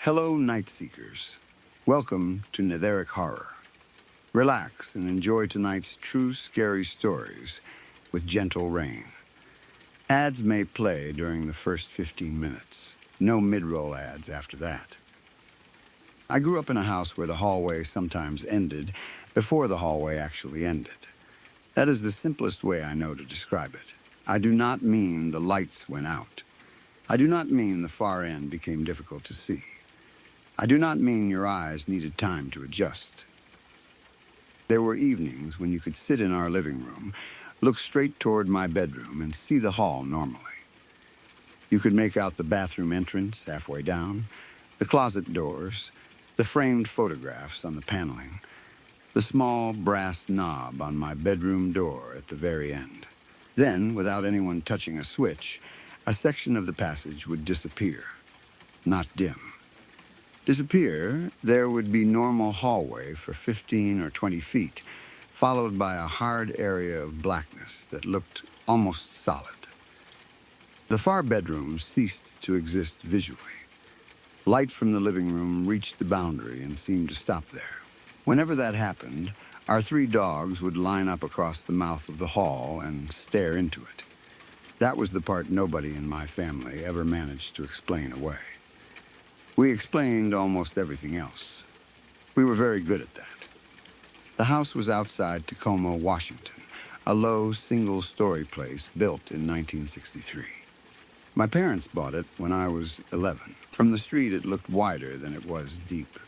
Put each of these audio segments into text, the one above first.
Hello, night seekers. Welcome to Nytheric Horror. Relax and enjoy tonight's true scary stories with gentle rain. Ads may play during the first 15 minutes. No mid-roll ads after that. I grew up in a house where the hallway sometimes ended before the hallway actually ended. That is the simplest way I know to describe it. I do not mean the lights went out. I do not mean the far end became difficult to see. I do not mean your eyes needed time to adjust. There were evenings when you could sit in our living room, look straight toward my bedroom, and see the hall normally. You could make out the bathroom entrance halfway down, the closet doors, the framed photographs on the paneling, the small brass knob on my bedroom door at the very end. Then, without anyone touching a switch, a section of the passage would disappear, not dim. Disappear, there would be normal hallway for 15 or 20 feet, followed by a hard area of blackness that looked almost solid. The far bedrooms ceased to exist visually. Light from the living room reached the boundary and seemed to stop there. Whenever that happened, our 3 dogs would line up across the mouth of the hall and stare into it. That was the part nobody in my family ever managed to explain away. We explained almost everything else. We were very good at that. The house was outside Tacoma, Washington, a low, single-story place built in 1963. My parents bought it when I was 11. From the street, it looked wider than it was deep.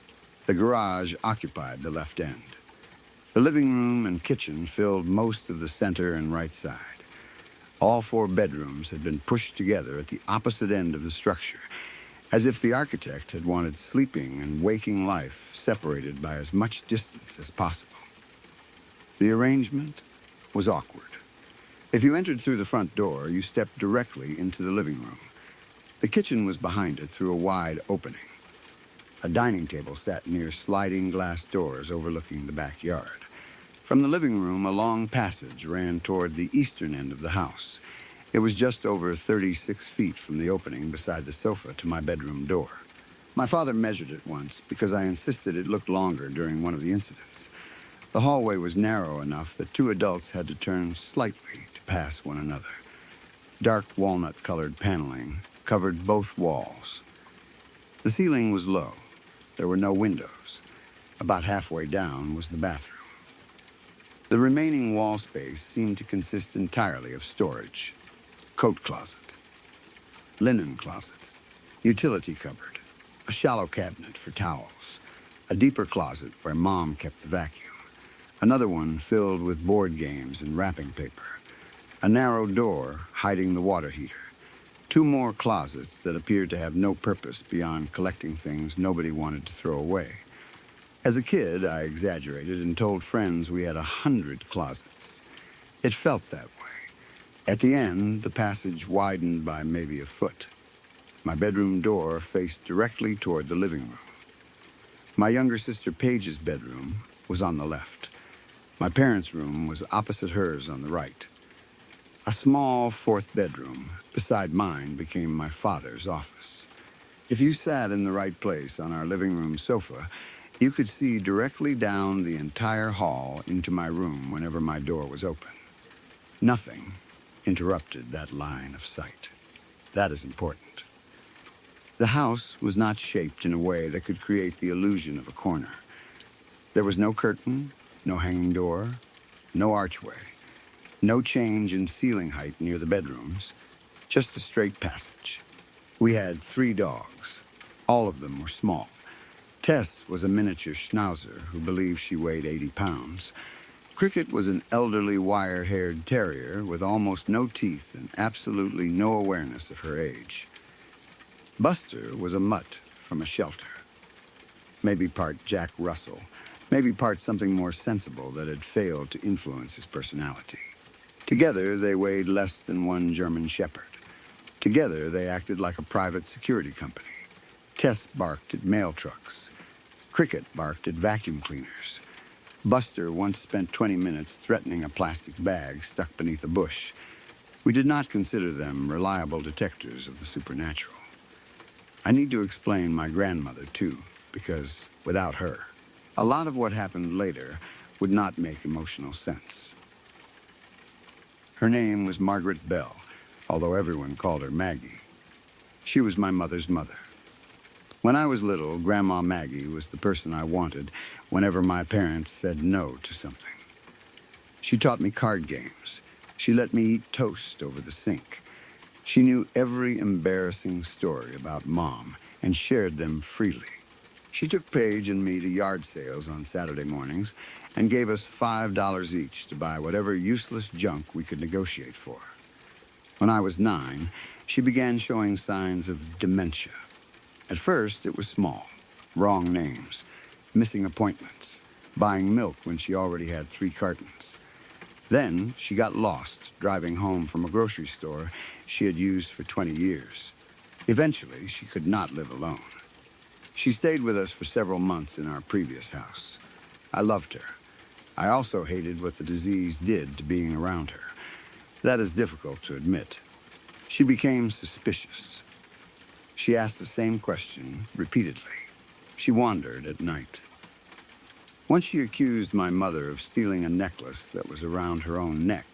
The garage occupied the left end. The living room and kitchen filled most of the center and right side. All 4 bedrooms had been pushed together at the opposite end of the structure, as if the architect had wanted sleeping and waking life separated by as much distance as possible. The arrangement was awkward. If you entered through the front door, you stepped directly into the living room. The kitchen was behind it through a wide opening. A dining table sat near sliding glass doors overlooking the backyard. From the living room, a long passage ran toward the eastern end of the house. It was just over 36 feet from the opening beside the sofa to my bedroom door. My father measured it once because I insisted it looked longer during one of the incidents. The hallway was narrow enough that 2 adults had to turn slightly to pass one another. Dark walnut-colored paneling covered both walls. The ceiling was low. There were no windows. About halfway down was the bathroom. The remaining wall space seemed to consist entirely of storage. Coat closet, linen closet, utility cupboard, a shallow cabinet for towels, a deeper closet where Mom kept the vacuum, another one filled with board games and wrapping paper, a narrow door hiding the water heater, 2 more closets that appeared to have no purpose beyond collecting things nobody wanted to throw away. As a kid, I exaggerated and told friends we had 100 closets. It felt that way. At the end, the passage widened by maybe a foot. My bedroom door faced directly toward the living room. My younger sister Paige's bedroom was on the left. My parents' room was opposite hers on the right. A small 4th bedroom beside mine became my father's office. If you sat in the right place on our living room sofa, you could see directly down the entire hall into my room whenever my door was open. Nothing interrupted that line of sight. That is important. The house was not shaped in a way that could create the illusion of a corner. There was no curtain, no hanging door, no archway, no change in ceiling height near the bedrooms, just a straight passage. We had 3 dogs. All of them were small. Tess was a miniature schnauzer who believed she weighed 80 pounds. Cricket was an elderly wire-haired terrier with almost no teeth and absolutely no awareness of her age. Buster was a mutt from a shelter. Maybe part Jack Russell, maybe part something more sensible that had failed to influence his personality. Together, they weighed less than 1 German Shepherd. Together, they acted like a private security company. Tess barked at mail trucks. Cricket barked at vacuum cleaners. Buster once spent 20 minutes threatening a plastic bag stuck beneath a bush. We did not consider them reliable detectors of the supernatural. I need to explain my grandmother, too, because without her, a lot of what happened later would not make emotional sense. Her name was Margaret Bell, although everyone called her Maggie. She was my mother's mother. When I was little, Grandma Maggie was the person I wanted whenever my parents said no to something. She taught me card games. She let me eat toast over the sink. She knew every embarrassing story about Mom and shared them freely. She took Paige and me to yard sales on Saturday mornings and gave us $5 each to buy whatever useless junk we could negotiate for. When I was 9, she began showing signs of dementia. At first, it was small, wrong names, missing appointments, buying milk when she already had 3 cartons. Then she got lost driving home from a grocery store she had used for 20 years. Eventually, she could not live alone. She stayed with us for several months in our previous house. I loved her. I also hated what the disease did to being around her. That is difficult to admit. She became suspicious. She asked the same question repeatedly. She wandered at night. Once she accused my mother of stealing a necklace that was around her own neck.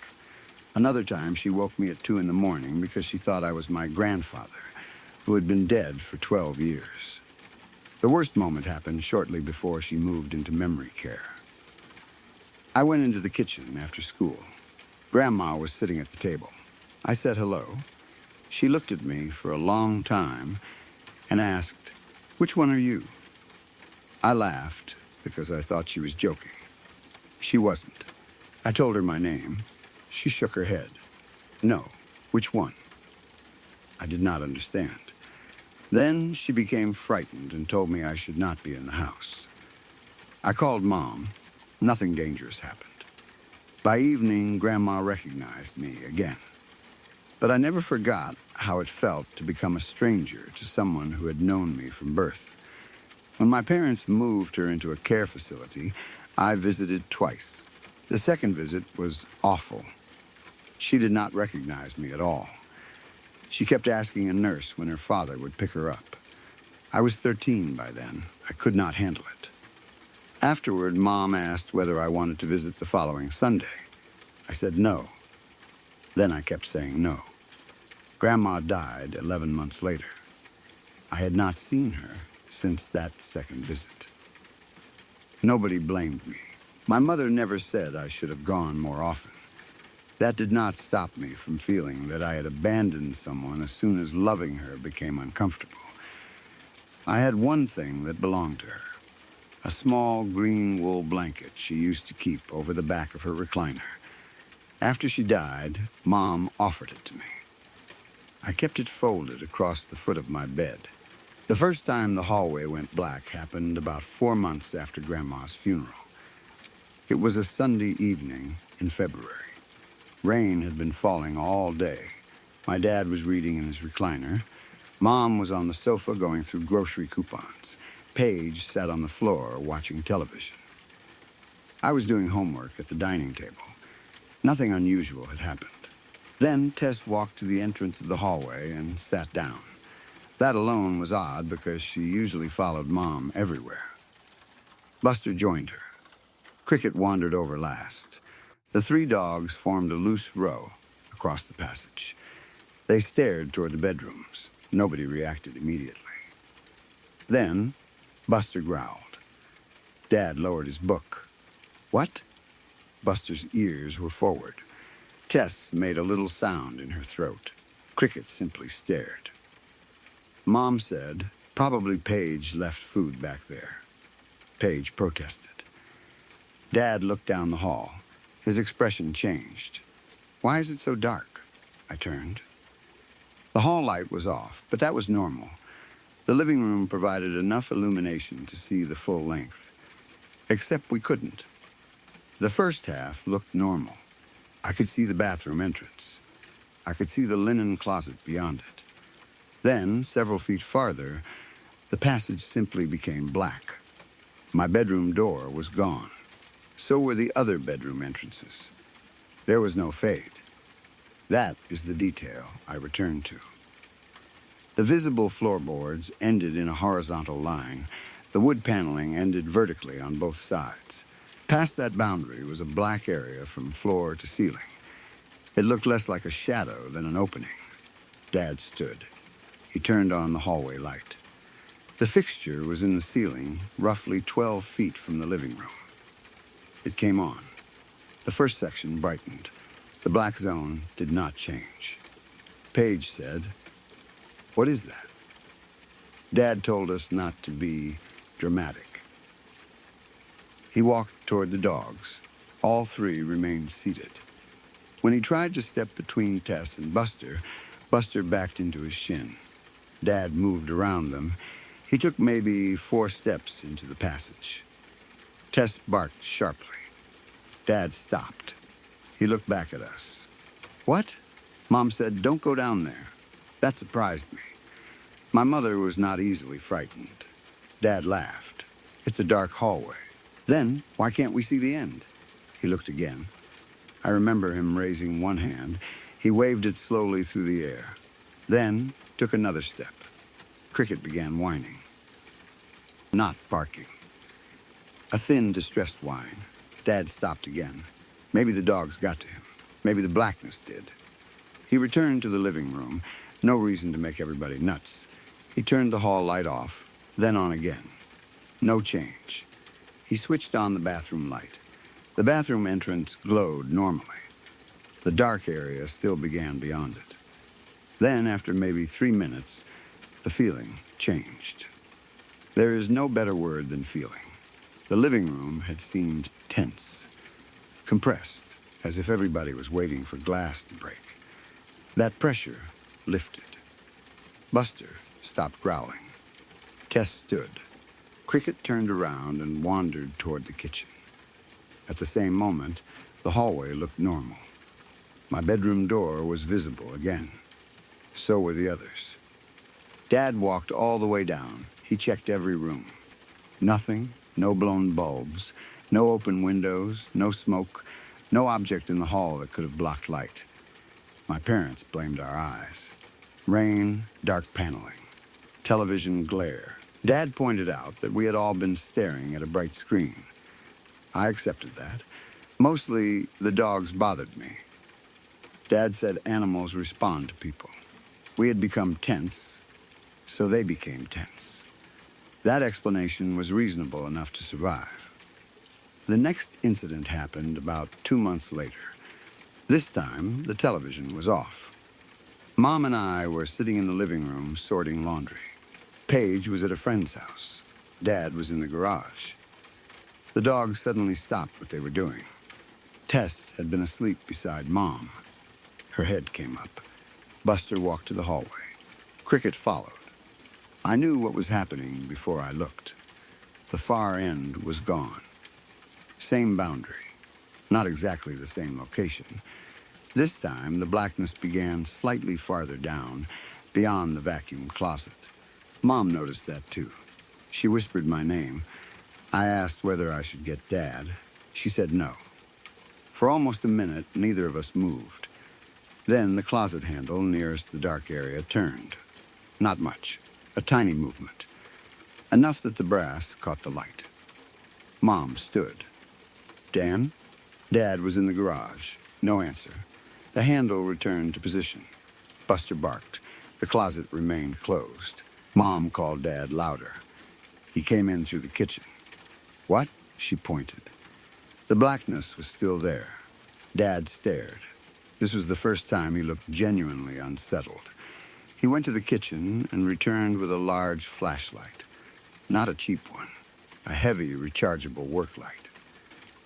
Another time she woke me at 2 in the morning because she thought I was my grandfather, who had been dead for 12 years. The worst moment happened shortly before she moved into memory care. I went into the kitchen after school. Grandma was sitting at the table. I said hello. She looked at me for a long time and asked, "Which one are you?" I laughed because I thought she was joking. She wasn't. I told her my name. She shook her head. "No, which one?" I did not understand. Then she became frightened and told me I should not be in the house. I called Mom. Nothing dangerous happened. By evening, Grandma recognized me again. But I never forgot how it felt to become a stranger to someone who had known me from birth. When my parents moved her into a care facility, I visited twice. The second visit was awful. She did not recognize me at all. She kept asking a nurse when her father would pick her up. I was 13 by then. I could not handle it. Afterward, Mom asked whether I wanted to visit the following Sunday. I said no. Then I kept saying no. Grandma died 11 months later. I had not seen her since that second visit. Nobody blamed me. My mother never said I should have gone more often. That did not stop me from feeling that I had abandoned someone as soon as loving her became uncomfortable. I had one thing that belonged to her. A small green wool blanket she used to keep over the back of her recliner. After she died, Mom offered it to me. I kept it folded across the foot of my bed. The first time the hallway went black happened about 4 months after Grandma's funeral. It was a Sunday evening in February. Rain had been falling all day. My dad was reading in his recliner. Mom was on the sofa going through grocery coupons. Paige sat on the floor watching television. I was doing homework at the dining table. Nothing unusual had happened. Then Tess walked to the entrance of the hallway and sat down. That alone was odd because she usually followed Mom everywhere. Buster joined her. Cricket wandered over last. The 3 dogs formed a loose row across the passage. They stared toward the bedrooms. Nobody reacted immediately. Then, Buster growled. Dad lowered his book. "What?" Buster's ears were forward. Tess made a little sound in her throat. Cricket simply stared. Mom said, "Probably Paige left food back there." Paige protested. Dad looked down the hall. His expression changed. "Why is it so dark?" I turned. The hall light was off, but that was normal. The living room provided enough illumination to see the full length. Except we couldn't. The first half looked normal. I could see the bathroom entrance. I could see the linen closet beyond it. Then, several feet farther, the passage simply became black. My bedroom door was gone. So were the other bedroom entrances. There was no fade. That is the detail I returned to. The visible floorboards ended in a horizontal line. The wood paneling ended vertically on both sides. Past that boundary was a black area from floor to ceiling. It looked less like a shadow than an opening. Dad stood. He turned on the hallway light. The fixture was in the ceiling, roughly 12 feet from the living room. It came on. The first section brightened. The black zone did not change. Paige said, "What is that?" Dad told us not to be dramatic. He walked toward the dogs. All three remained seated. When he tried to step between Tess and Buster, Buster backed into his shin. Dad moved around them. He took maybe 4 steps into the passage. Tess barked sharply. Dad stopped. He looked back at us. "What?" Mom said, "Don't go down there." That surprised me. My mother was not easily frightened. Dad laughed. "It's a dark hallway." "Then, why can't we see the end?" He looked again. I remember him raising one hand. He waved it slowly through the air. Then, took another step. Cricket began whining. Not barking. A thin, distressed whine. Dad stopped again. Maybe the dogs got to him. Maybe the blackness did. He returned to the living room. No reason to make everybody nuts. He turned the hall light off, then on again. No change. He switched on the bathroom light. The bathroom entrance glowed normally. The dark area still began beyond it. Then, after maybe 3 minutes, the feeling changed. There is no better word than feeling. The living room had seemed tense, compressed, as if everybody was waiting for glass to break. That pressure lifted. Buster stopped growling. Tess stood. Cricket turned around and wandered toward the kitchen. At the same moment, the hallway looked normal. My bedroom door was visible again. So were the others. Dad walked all the way down. He checked every room. Nothing, no blown bulbs, no open windows, no smoke, no object in the hall that could have blocked light. My parents blamed our eyes. Rain, dark paneling, television glare. Dad pointed out that we had all been staring at a bright screen. I accepted that. Mostly, the dogs bothered me. Dad said animals respond to people. We had become tense, so they became tense. That explanation was reasonable enough to survive. The next incident happened about 2 months later. This time, the television was off. Mom and I were sitting in the living room sorting laundry. Paige was at a friend's house. Dad was in the garage. The dogs suddenly stopped what they were doing. Tess had been asleep beside Mom. Her head came up. Buster walked to the hallway. Cricket followed. I knew what was happening before I looked. The far end was gone. Same boundary. Not exactly the same location. This time, the blackness began slightly farther down, beyond the vacuum closet. Mom noticed that too. She whispered my name. I asked whether I should get Dad. She said no. For almost a minute, neither of us moved. Then the closet handle nearest the dark area turned. Not much. A tiny movement. Enough that the brass caught the light. Mom stood. Dan? Dad was in the garage. No answer. The handle returned to position. Buster barked. The closet remained closed. Mom called Dad louder. He came in through the kitchen. What? She pointed. The blackness was still there. Dad stared. This was the first time he looked genuinely unsettled. He went to the kitchen and returned with a large flashlight. Not a cheap one. A heavy, rechargeable work light.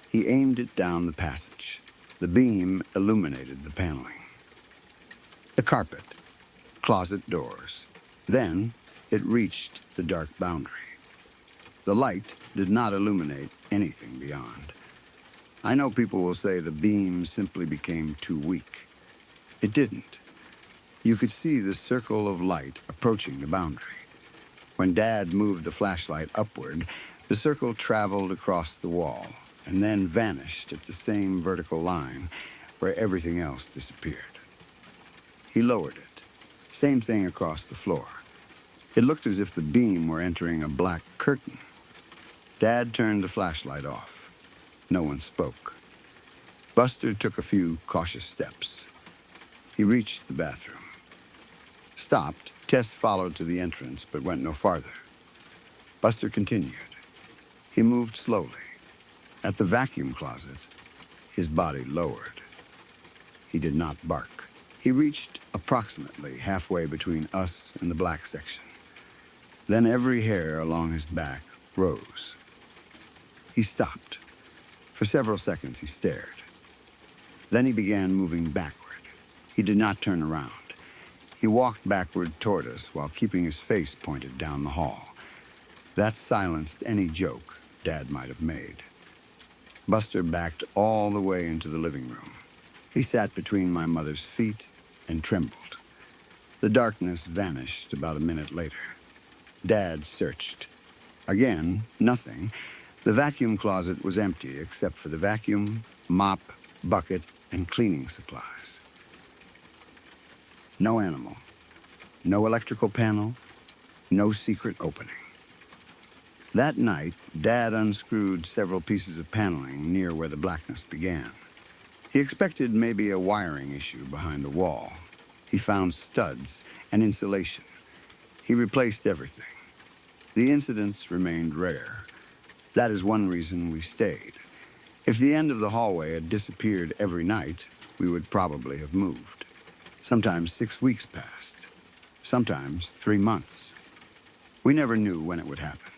He aimed it down the passage. The beam illuminated the paneling. The carpet. Closet doors. Then it reached the dark boundary. The light did not illuminate anything beyond. I know people will say the beam simply became too weak. It didn't. You could see the circle of light approaching the boundary. When Dad moved the flashlight upward, the circle traveled across the wall and then vanished at the same vertical line where everything else disappeared. He lowered it. Same thing across the floor. It looked as if the beam were entering a black curtain. Dad turned the flashlight off. No one spoke. Buster took a few cautious steps. He reached the bathroom. Stopped. Tess followed to the entrance, but went no farther. Buster continued. He moved slowly. At the vacuum closet, his body lowered. He did not bark. He reached approximately halfway between us and the black section. Then every hair along his back rose. He stopped. For several seconds he stared. Then he began moving backward. He did not turn around. He walked backward toward us while keeping his face pointed down the hall. That silenced any joke Dad might have made. Buster backed all the way into the living room. He sat between my mother's feet and trembled. The darkness vanished about a minute later. Dad searched. Again, nothing. The vacuum closet was empty except for the vacuum, mop, bucket, and cleaning supplies. No animal, no electrical panel, no secret opening. That night, Dad unscrewed several pieces of paneling near where the blackness began. He expected maybe a wiring issue behind the wall. He found studs and insulation. He replaced everything. The incidents remained rare. That is one reason we stayed. If the end of the hallway had disappeared every night, we would probably have moved. Sometimes 6 weeks passed. Sometimes 3 months. We never knew when it would happen.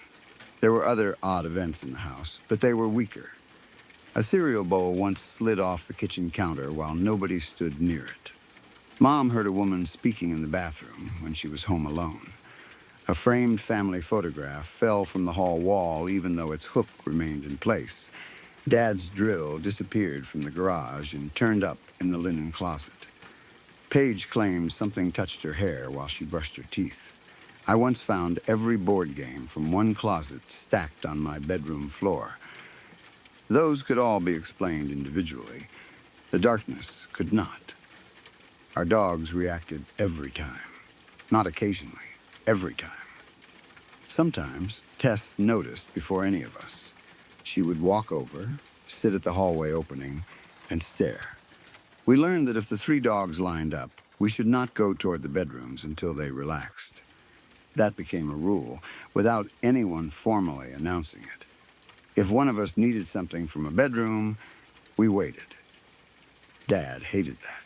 There were other odd events in the house, but they were weaker. A cereal bowl once slid off the kitchen counter while nobody stood near it. Mom heard a woman speaking in the bathroom when she was home alone. A framed family photograph fell from the hall wall even though its hook remained in place. Dad's drill disappeared from the garage and turned up in the linen closet. Paige claimed something touched her hair while she brushed her teeth. I once found every board game from one closet stacked on my bedroom floor. Those could all be explained individually. The darkness could not. Our dogs reacted every time. Not occasionally, every time. Sometimes Tess noticed before any of us. She would walk over, sit at the hallway opening, and stare. We learned that if the 3 dogs lined up, we should not go toward the bedrooms until they relaxed. That became a rule, without anyone formally announcing it. If one of us needed something from a bedroom, we waited. Dad hated that.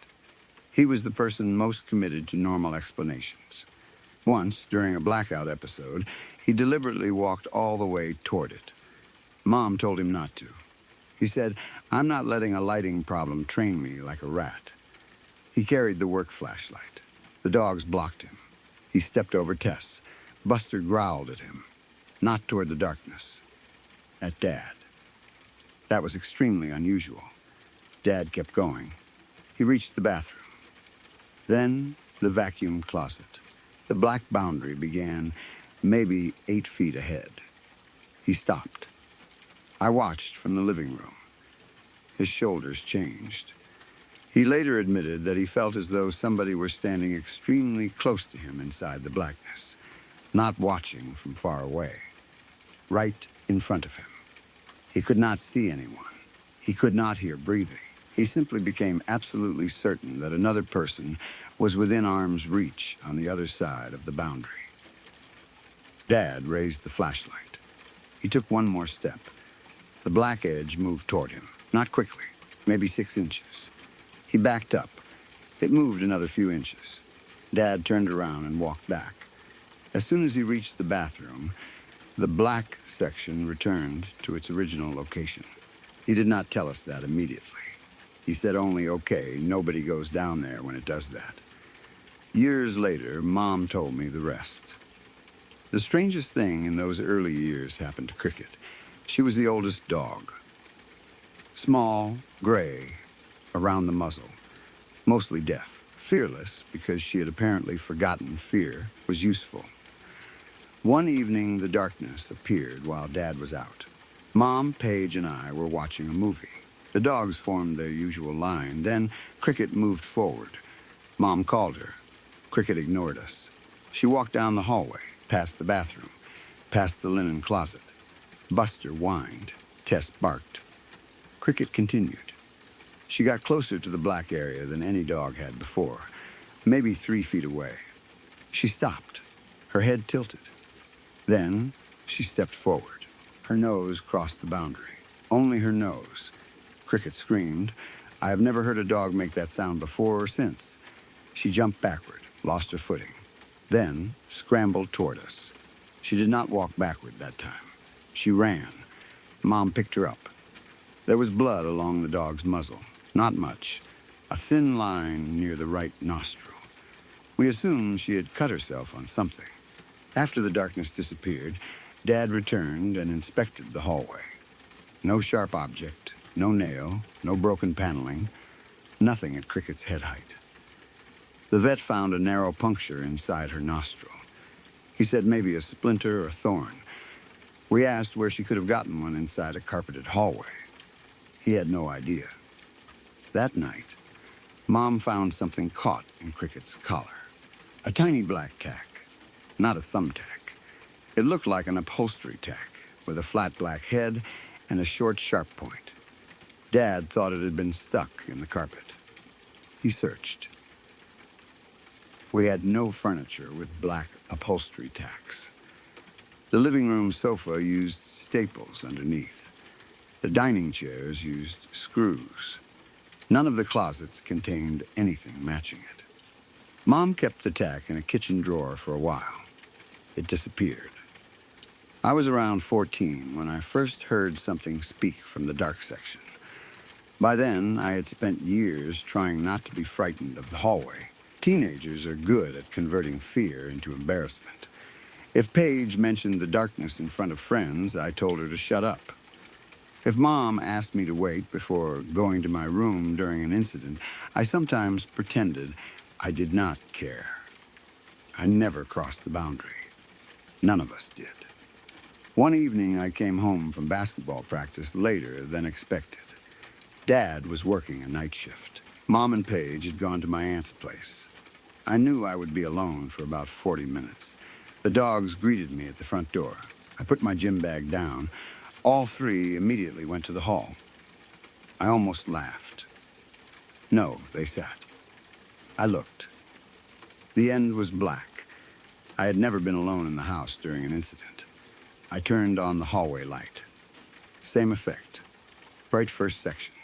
He was the person most committed to normal explanations. Once, during a blackout episode, he deliberately walked all the way toward it. Mom told him not to. He said, "I'm not letting a lighting problem train me like a rat." He carried the work flashlight. The dogs blocked him. He stepped over Tess. Buster growled at him, not toward the darkness, at Dad. That was extremely unusual. Dad kept going. He reached the bathroom. Then the vacuum closet. The black boundary began maybe 8 feet ahead. He stopped. I watched from the living room. His shoulders changed. He later admitted that he felt as though somebody were standing extremely close to him inside the blackness, not watching from far away, right in front of him. He could not see anyone. He could not hear breathing. He simply became absolutely certain that another person was within arm's reach on the other side of the boundary. Dad raised the flashlight. He took one more step. The black edge moved toward him, not quickly, maybe 6 inches. He backed up. It moved another few inches. Dad turned around and walked back. As soon as he reached the bathroom, the black section returned to its original location. He did not tell us that immediately. He said only, "Okay, nobody goes down there when it does that." Years later, Mom told me the rest. The strangest thing in those early years happened to Cricket. She was the oldest dog. Small, gray, around the muzzle, mostly deaf, fearless because she had apparently forgotten fear was useful. One evening, the darkness appeared while Dad was out. Mom, Paige, and I were watching a movie. The dogs formed their usual line. Then Cricket moved forward. Mom called her. Cricket ignored us. She walked down the hallway. past the bathroom, past the linen closet. Buster whined. Tess barked. Cricket continued. She got closer to the black area than any dog had before, maybe 3 feet away. She stopped, her head tilted. Then she stepped forward. Her nose crossed the boundary. Only her nose. Cricket screamed. I have never heard a dog make that sound before or since. She jumped backward, lost her footing, then scrambled toward us. She did not walk backward that time. She ran. Mom picked her up. There was blood along the dog's muzzle. Not much. A thin line near the right nostril. We assumed she had cut herself on something. After the darkness disappeared, Dad returned and inspected the hallway. No sharp object, no nail, no broken paneling, nothing at Cricket's head height. The vet found a narrow puncture inside her nostril. He said maybe a splinter or thorn. We asked where she could have gotten one inside a carpeted hallway. He had no idea. That night, Mom found something caught in Cricket's collar. A tiny black tack, not a thumbtack. It looked like an upholstery tack, with a flat black head and a short, sharp point. Dad thought it had been stuck in the carpet. He searched. We had no furniture with black upholstery tacks. The living room sofa used staples underneath. The dining chairs used screws. None of the closets contained anything matching it. Mom kept the tack in a kitchen drawer for a while. It disappeared. I was around 14 when I first heard something speak from the dark section. By then, I had spent years trying not to be frightened of the hallway. Teenagers are good at converting fear into embarrassment. If Paige mentioned the darkness in front of friends, I told her to shut up. If Mom asked me to wait before going to my room during an incident, I sometimes pretended I did not care. I never crossed the boundary. None of us did. One evening, I came home from basketball practice later than expected. Dad was working a night shift. Mom and Paige had gone to my aunt's place. I knew I would be alone for about 40 minutes. The dogs greeted me at the front door. I put my gym bag down. All 3 immediately went to the hall. I almost laughed. No, they sat. I looked. The end was black. I had never been alone in the house during an incident. I turned on the hallway light. Same effect. Bright first section.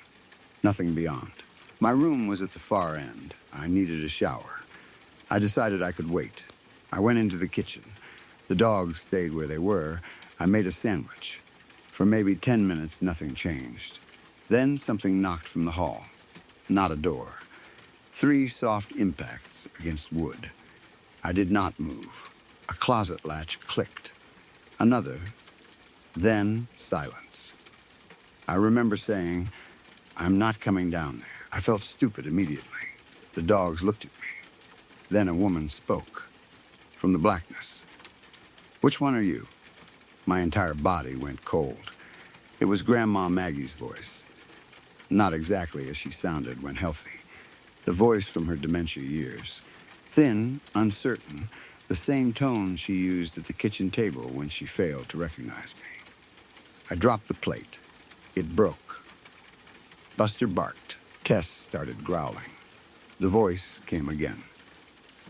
Nothing beyond. My room was at the far end. I needed a shower. I decided I could wait. I went into the kitchen. The dogs stayed where they were. I made a sandwich. For maybe 10 minutes, nothing changed. Then something knocked from the hall. Not a door. 3 soft impacts against wood. I did not move. A closet latch clicked. Another. Then silence. I remember saying, I'm not coming down there. I felt stupid immediately. The dogs looked at me. Then a woman spoke. From the blackness. Which one are you? My entire body went cold. It was Grandma Maggie's voice. Not exactly as she sounded when healthy. The voice from her dementia years. Thin, uncertain, the same tone she used at the kitchen table when she failed to recognize me. I dropped the plate. It broke. Buster barked. Tess started growling. The voice came again.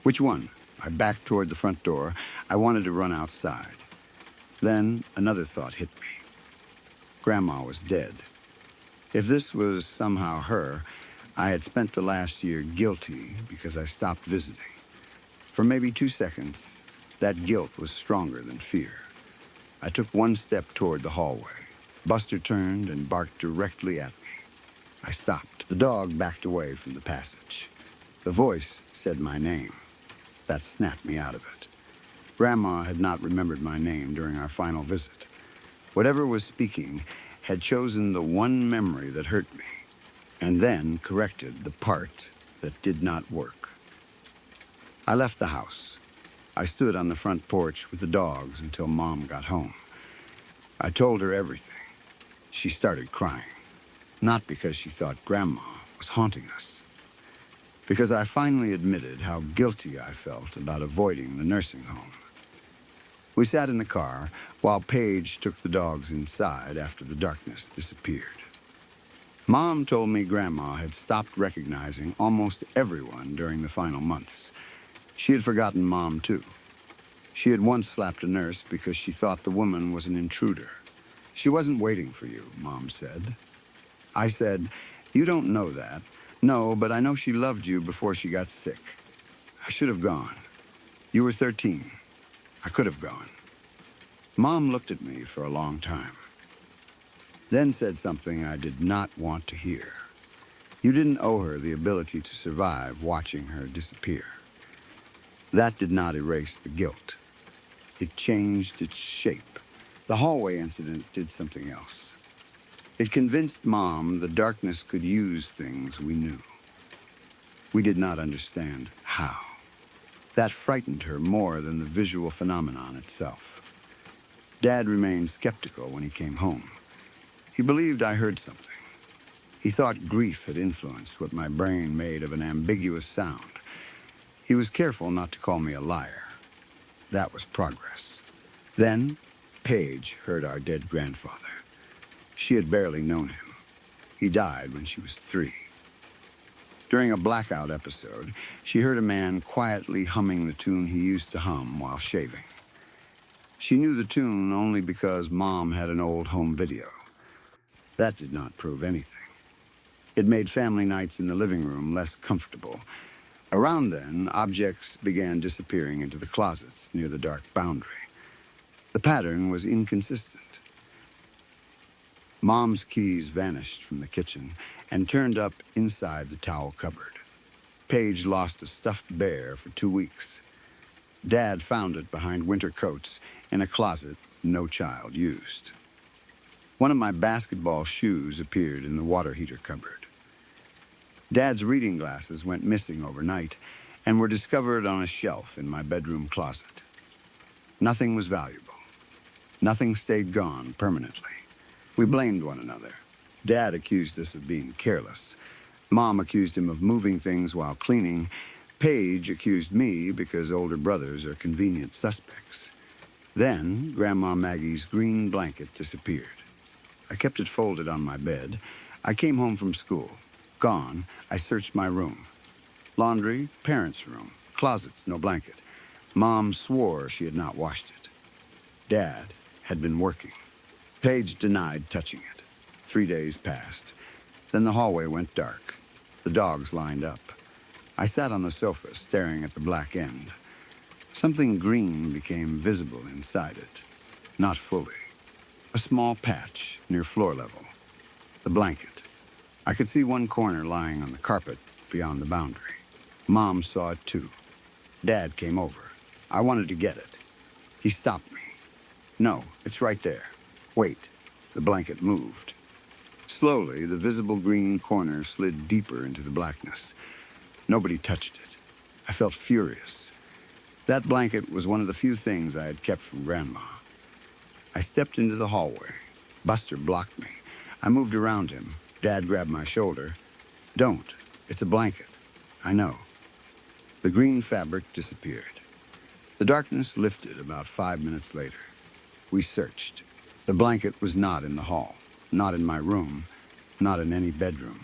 Which one? I backed toward the front door. I wanted to run outside. Then another thought hit me. Grandma was dead. If this was somehow her, I had spent the last year guilty because I stopped visiting. For maybe 2 seconds, that guilt was stronger than fear. I took one step toward the hallway. Buster turned and barked directly at me. I stopped. The dog backed away from the passage. The voice said my name. That snapped me out of it. Grandma had not remembered my name during our final visit. Whatever was speaking had chosen the one memory that hurt me, and then corrected the part that did not work. I left the house. I stood on the front porch with the dogs until Mom got home. I told her everything. She started crying, not because she thought Grandma was haunting us, because I finally admitted how guilty I felt about avoiding the nursing home. We sat in the car while Paige took the dogs inside after the darkness disappeared. Mom told me Grandma had stopped recognizing almost everyone during the final months. She had forgotten Mom, too. She had once slapped a nurse because she thought the woman was an intruder. She wasn't waiting for you, Mom said. I said, you don't know that. No, but I know she loved you before she got sick. I should have gone. You were 13. I could have gone. Mom looked at me for a long time, then said something I did not want to hear. You didn't owe her the ability to survive watching her disappear. That did not erase the guilt. It changed its shape. The hallway incident did something else. It convinced Mom the darkness could use things we knew. We did not understand how. That frightened her more than the visual phenomenon itself. Dad remained skeptical when he came home. He believed I heard something. He thought grief had influenced what my brain made of an ambiguous sound. He was careful not to call me a liar. That was progress. Then, Paige heard our dead grandfather. She had barely known him. He died when she was 3. During a blackout episode, she heard a man quietly humming the tune he used to hum while shaving. She knew the tune only because Mom had an old home video. That did not prove anything. It made family nights in the living room less comfortable. Around then, objects began disappearing into the closets near the dark boundary. The pattern was inconsistent. Mom's keys vanished from the kitchen and turned up inside the towel cupboard. Paige lost a stuffed bear for 2 weeks. Dad found it behind winter coats in a closet no child used. One of my basketball shoes appeared in the water heater cupboard. Dad's reading glasses went missing overnight and were discovered on a shelf in my bedroom closet. Nothing was valuable. Nothing stayed gone permanently. We blamed one another. Dad accused us of being careless. Mom accused him of moving things while cleaning. Paige accused me because older brothers are convenient suspects. Then, Grandma Maggie's green blanket disappeared. I kept it folded on my bed. I came home from school. Gone, I searched my room. Laundry, parents' room. Closets, no blanket. Mom swore she had not washed it. Dad had been working. Paige denied touching it. 3 days passed. Then the hallway went dark. The dogs lined up. I sat on the sofa, staring at the black end. Something green became visible inside it. Not fully. A small patch near floor level. The blanket. I could see one corner lying on the carpet beyond the boundary. Mom saw it too. Dad came over. I wanted to get it. He stopped me. No, it's right there. Wait. The blanket moved. Slowly, the visible green corner slid deeper into the blackness. Nobody touched it. I felt furious. That blanket was one of the few things I had kept from Grandma. I stepped into the hallway. Buster blocked me. I moved around him. Dad grabbed my shoulder. Don't. It's a blanket. I know. The green fabric disappeared. The darkness lifted about 5 minutes later. We searched. The blanket was not in the hall, not in my room, not in any bedroom.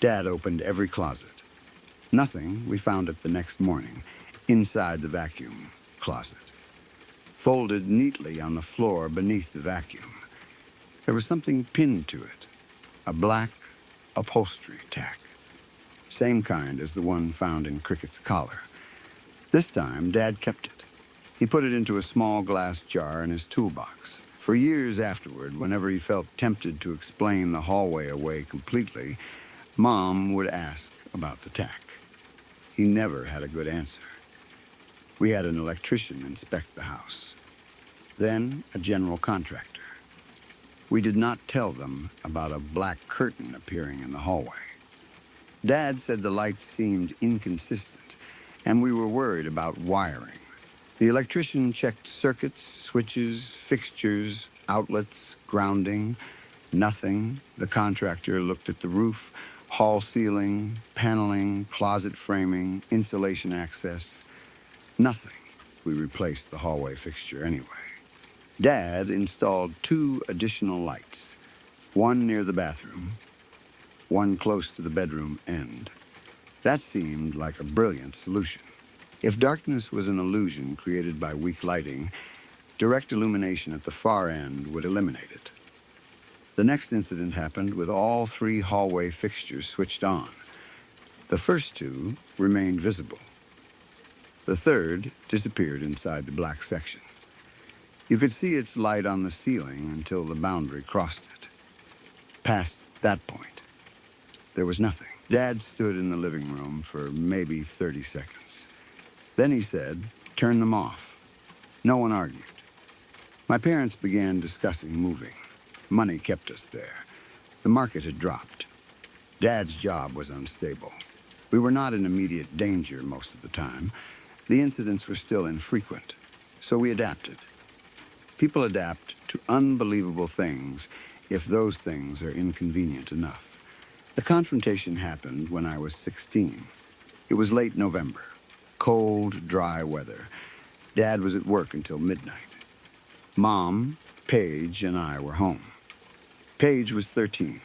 Dad opened every closet. Nothing. We found it the next morning, inside the vacuum closet, folded neatly on the floor beneath the vacuum. There was something pinned to it, a black upholstery tack, same kind as the one found in Cricket's collar. This time, Dad kept it. He put it into a small glass jar in his toolbox. For years afterward, whenever he felt tempted to explain the hallway away completely, Mom would ask about the tack. He never had a good answer. We had an electrician inspect the house. Then a general contractor. We did not tell them about a black curtain appearing in the hallway. Dad said the lights seemed inconsistent, and we were worried about wiring. The electrician checked circuits, switches, fixtures, outlets, grounding. Nothing. The contractor looked at the roof, hall ceiling, paneling, closet framing, insulation access. Nothing. we replaced the hallway fixture anyway. Dad installed 2 additional lights, one near the bathroom, one close to the bedroom end. That seemed like a brilliant solution. If darkness was an illusion created by weak lighting, direct illumination at the far end would eliminate it. The next incident happened with all 3 hallway fixtures switched on. The first 2 remained visible. The third disappeared inside the black section. You could see its light on the ceiling until the boundary crossed it. Past that point, there was nothing. Dad stood in the living room for maybe 30 seconds. Then he said, "Turn them off." No one argued. My parents began discussing moving. Money kept us there. The market had dropped. Dad's job was unstable. We were not in immediate danger most of the time. The incidents were still infrequent, so we adapted. People adapt to unbelievable things if those things are inconvenient enough. The confrontation happened when I was 16. It was late November. Cold, dry weather. Dad was at work until midnight. Mom, Paige, and I were home. Paige was 13.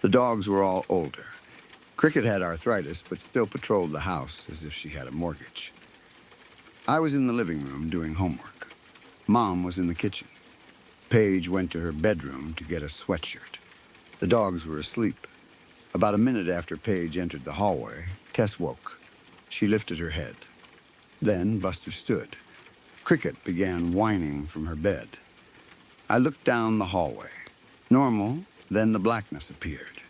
The dogs were all older. Cricket had arthritis, but still patrolled the house as if she had a mortgage. I was in the living room doing homework. Mom was in the kitchen. Paige went to her bedroom to get a sweatshirt. The dogs were asleep. About a minute after Paige entered the hallway, Tess woke. She lifted her head. Then Buster stood. Cricket began whining from her bed. I looked down the hallway. Normal, then the blackness appeared.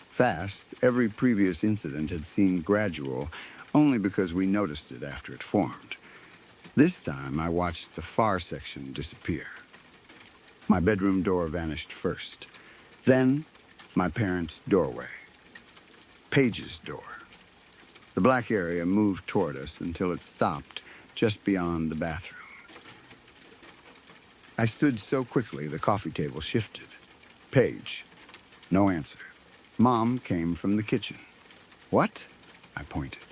Fast, every previous incident had seemed gradual, only because we noticed it after it formed. This time, I watched the far section disappear. My bedroom door vanished first. Then, my parents' doorway. Paige's door. The black area moved toward us until it stopped just beyond the bathroom. I stood so quickly the coffee table shifted. Paige. No answer. Mom came from the kitchen. "What?" I pointed.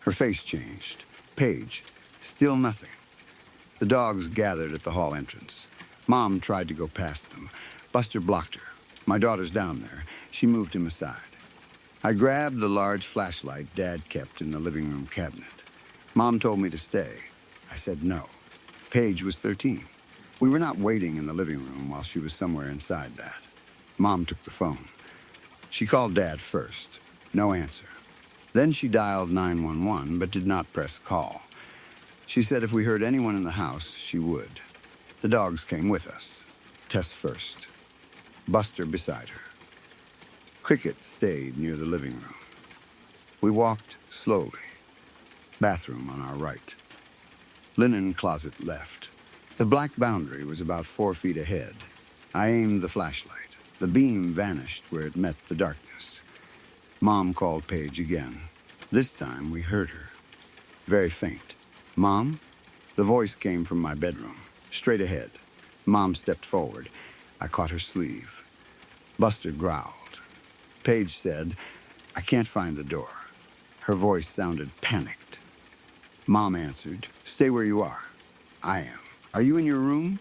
Her face changed. Paige. Still nothing. The dogs gathered at the hall entrance. Mom tried to go past them. Buster blocked her. "My daughter's down there." She moved him aside. I grabbed the large flashlight Dad kept in the living room cabinet. Mom told me to stay. I said no. Paige was 13. We were not waiting in the living room while she was somewhere inside that. Mom took the phone. She called Dad first. No answer. Then she dialed 911, but did not press call. She said if we heard anyone in the house, she would. The dogs came with us. Tess first. Buster beside her. Cricket stayed near the living room. We walked slowly. Bathroom on our right. Linen closet left. The black boundary was about 4 feet ahead. I aimed the flashlight. The beam vanished where it met the darkness. Mom called Paige again. This time we heard her. Very faint. "Mom?" The voice came from my bedroom, straight ahead. Mom stepped forward. I caught her sleeve. Buster growled. Paige said, "I can't find the door." Her voice sounded panicked. Mom answered, "Stay where you are." "I am." "Are you in your room?"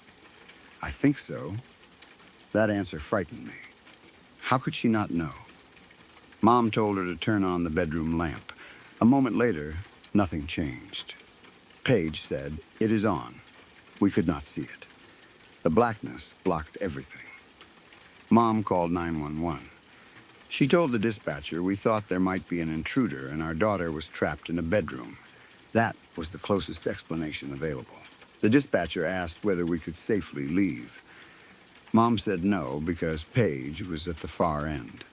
"I think so." That answer frightened me. How could she not know? Mom told her to turn on the bedroom lamp. A moment later, nothing changed. Paige said, "It is on." We could not see it. The blackness blocked everything. Mom called 911. She told the dispatcher we thought there might be an intruder and our daughter was trapped in a bedroom. That was the closest explanation available. The dispatcher asked whether we could safely leave. Mom said no because Paige was at the far end.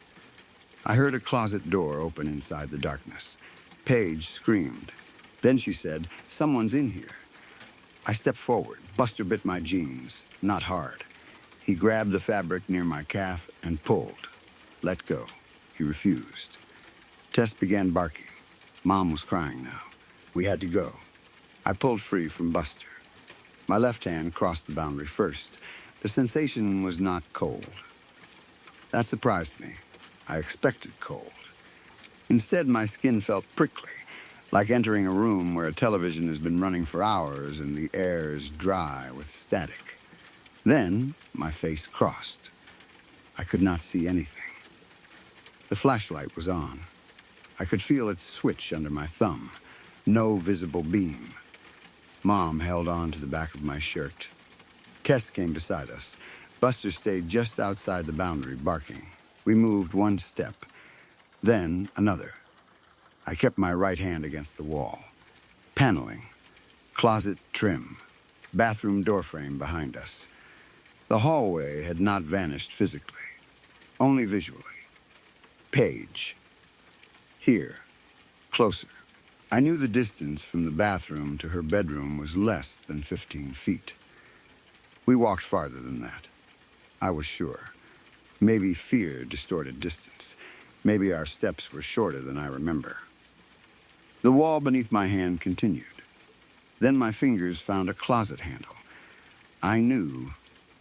I heard a closet door open inside the darkness. Paige screamed. Then she said, "Someone's in here." I stepped forward. Buster bit my jeans, not hard. He grabbed the fabric near my calf and pulled. "Let go." He refused. Tess began barking. Mom was crying now. We had to go. I pulled free from Buster. My left hand crossed the boundary first. The sensation was not cold. That surprised me. I expected cold. Instead, my skin felt prickly, like entering a room where a television has been running for hours and the air is dry with static. Then my face crossed. I could not see anything. The flashlight was on. I could feel its switch under my thumb. No visible beam. Mom held on to the back of my shirt. Tess came beside us. Buster stayed just outside the boundary, barking. We moved one step, then another. I kept my right hand against the wall. Paneling, closet trim, bathroom doorframe behind us. The hallway had not vanished physically, only visually. Page. Here, closer. I knew the distance from the bathroom to her bedroom was less than 15 feet. We walked farther than that. I was sure. Maybe fear distorted distance. Maybe our steps were shorter than I remember. The wall beneath my hand continued. Then my fingers found a closet handle. I knew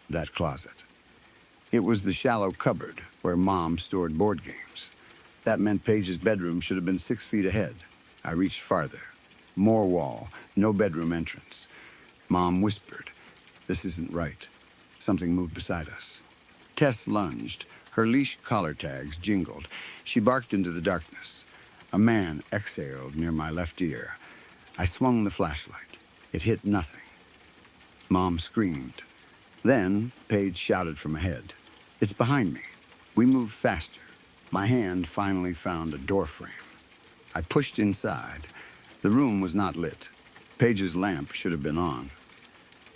that closet. It was the shallow cupboard where Mom stored board games. That meant Paige's bedroom should have been 6 feet ahead. I reached farther. More wall, no bedroom entrance. Mom whispered, "This isn't right." Something moved beside us. Tess lunged. Her leash collar tags jingled. She barked into the darkness. A man exhaled near my left ear. I swung the flashlight. It hit nothing. Mom screamed. Then Paige shouted from ahead, "It's behind me." We moved faster. My hand finally found a door frame. I pushed inside. The room was not lit. Paige's lamp should have been on.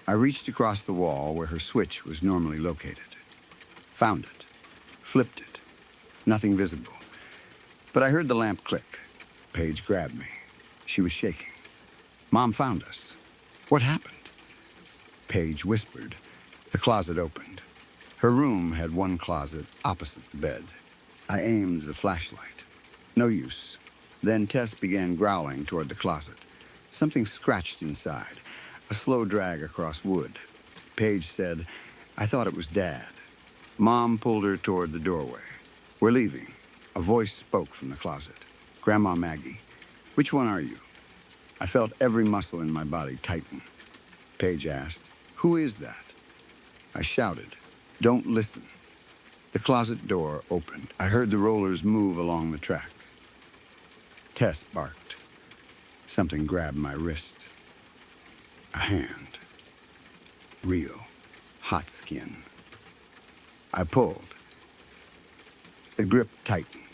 I reached across the wall where her switch was normally located. Found it. Flipped it. Nothing visible. But I heard the lamp click. Paige grabbed me. She was shaking. "Mom found us." "What happened?" Paige whispered. The closet opened. Her room had one closet opposite the bed. I aimed the flashlight. No use. Then Tess began growling toward the closet. Something scratched inside, a slow drag across wood. Paige said, "I thought it was Dad." Mom pulled her toward the doorway. "We're leaving." A voice spoke from the closet. "Grandma Maggie, which one are you?" I felt every muscle in my body tighten. Paige asked, "Who is that?" I shouted, "Don't listen." The closet door opened. I heard the rollers move along the track. Tess barked. Something grabbed my wrist. A hand. Real. Hot skin. I pulled. The grip tightened.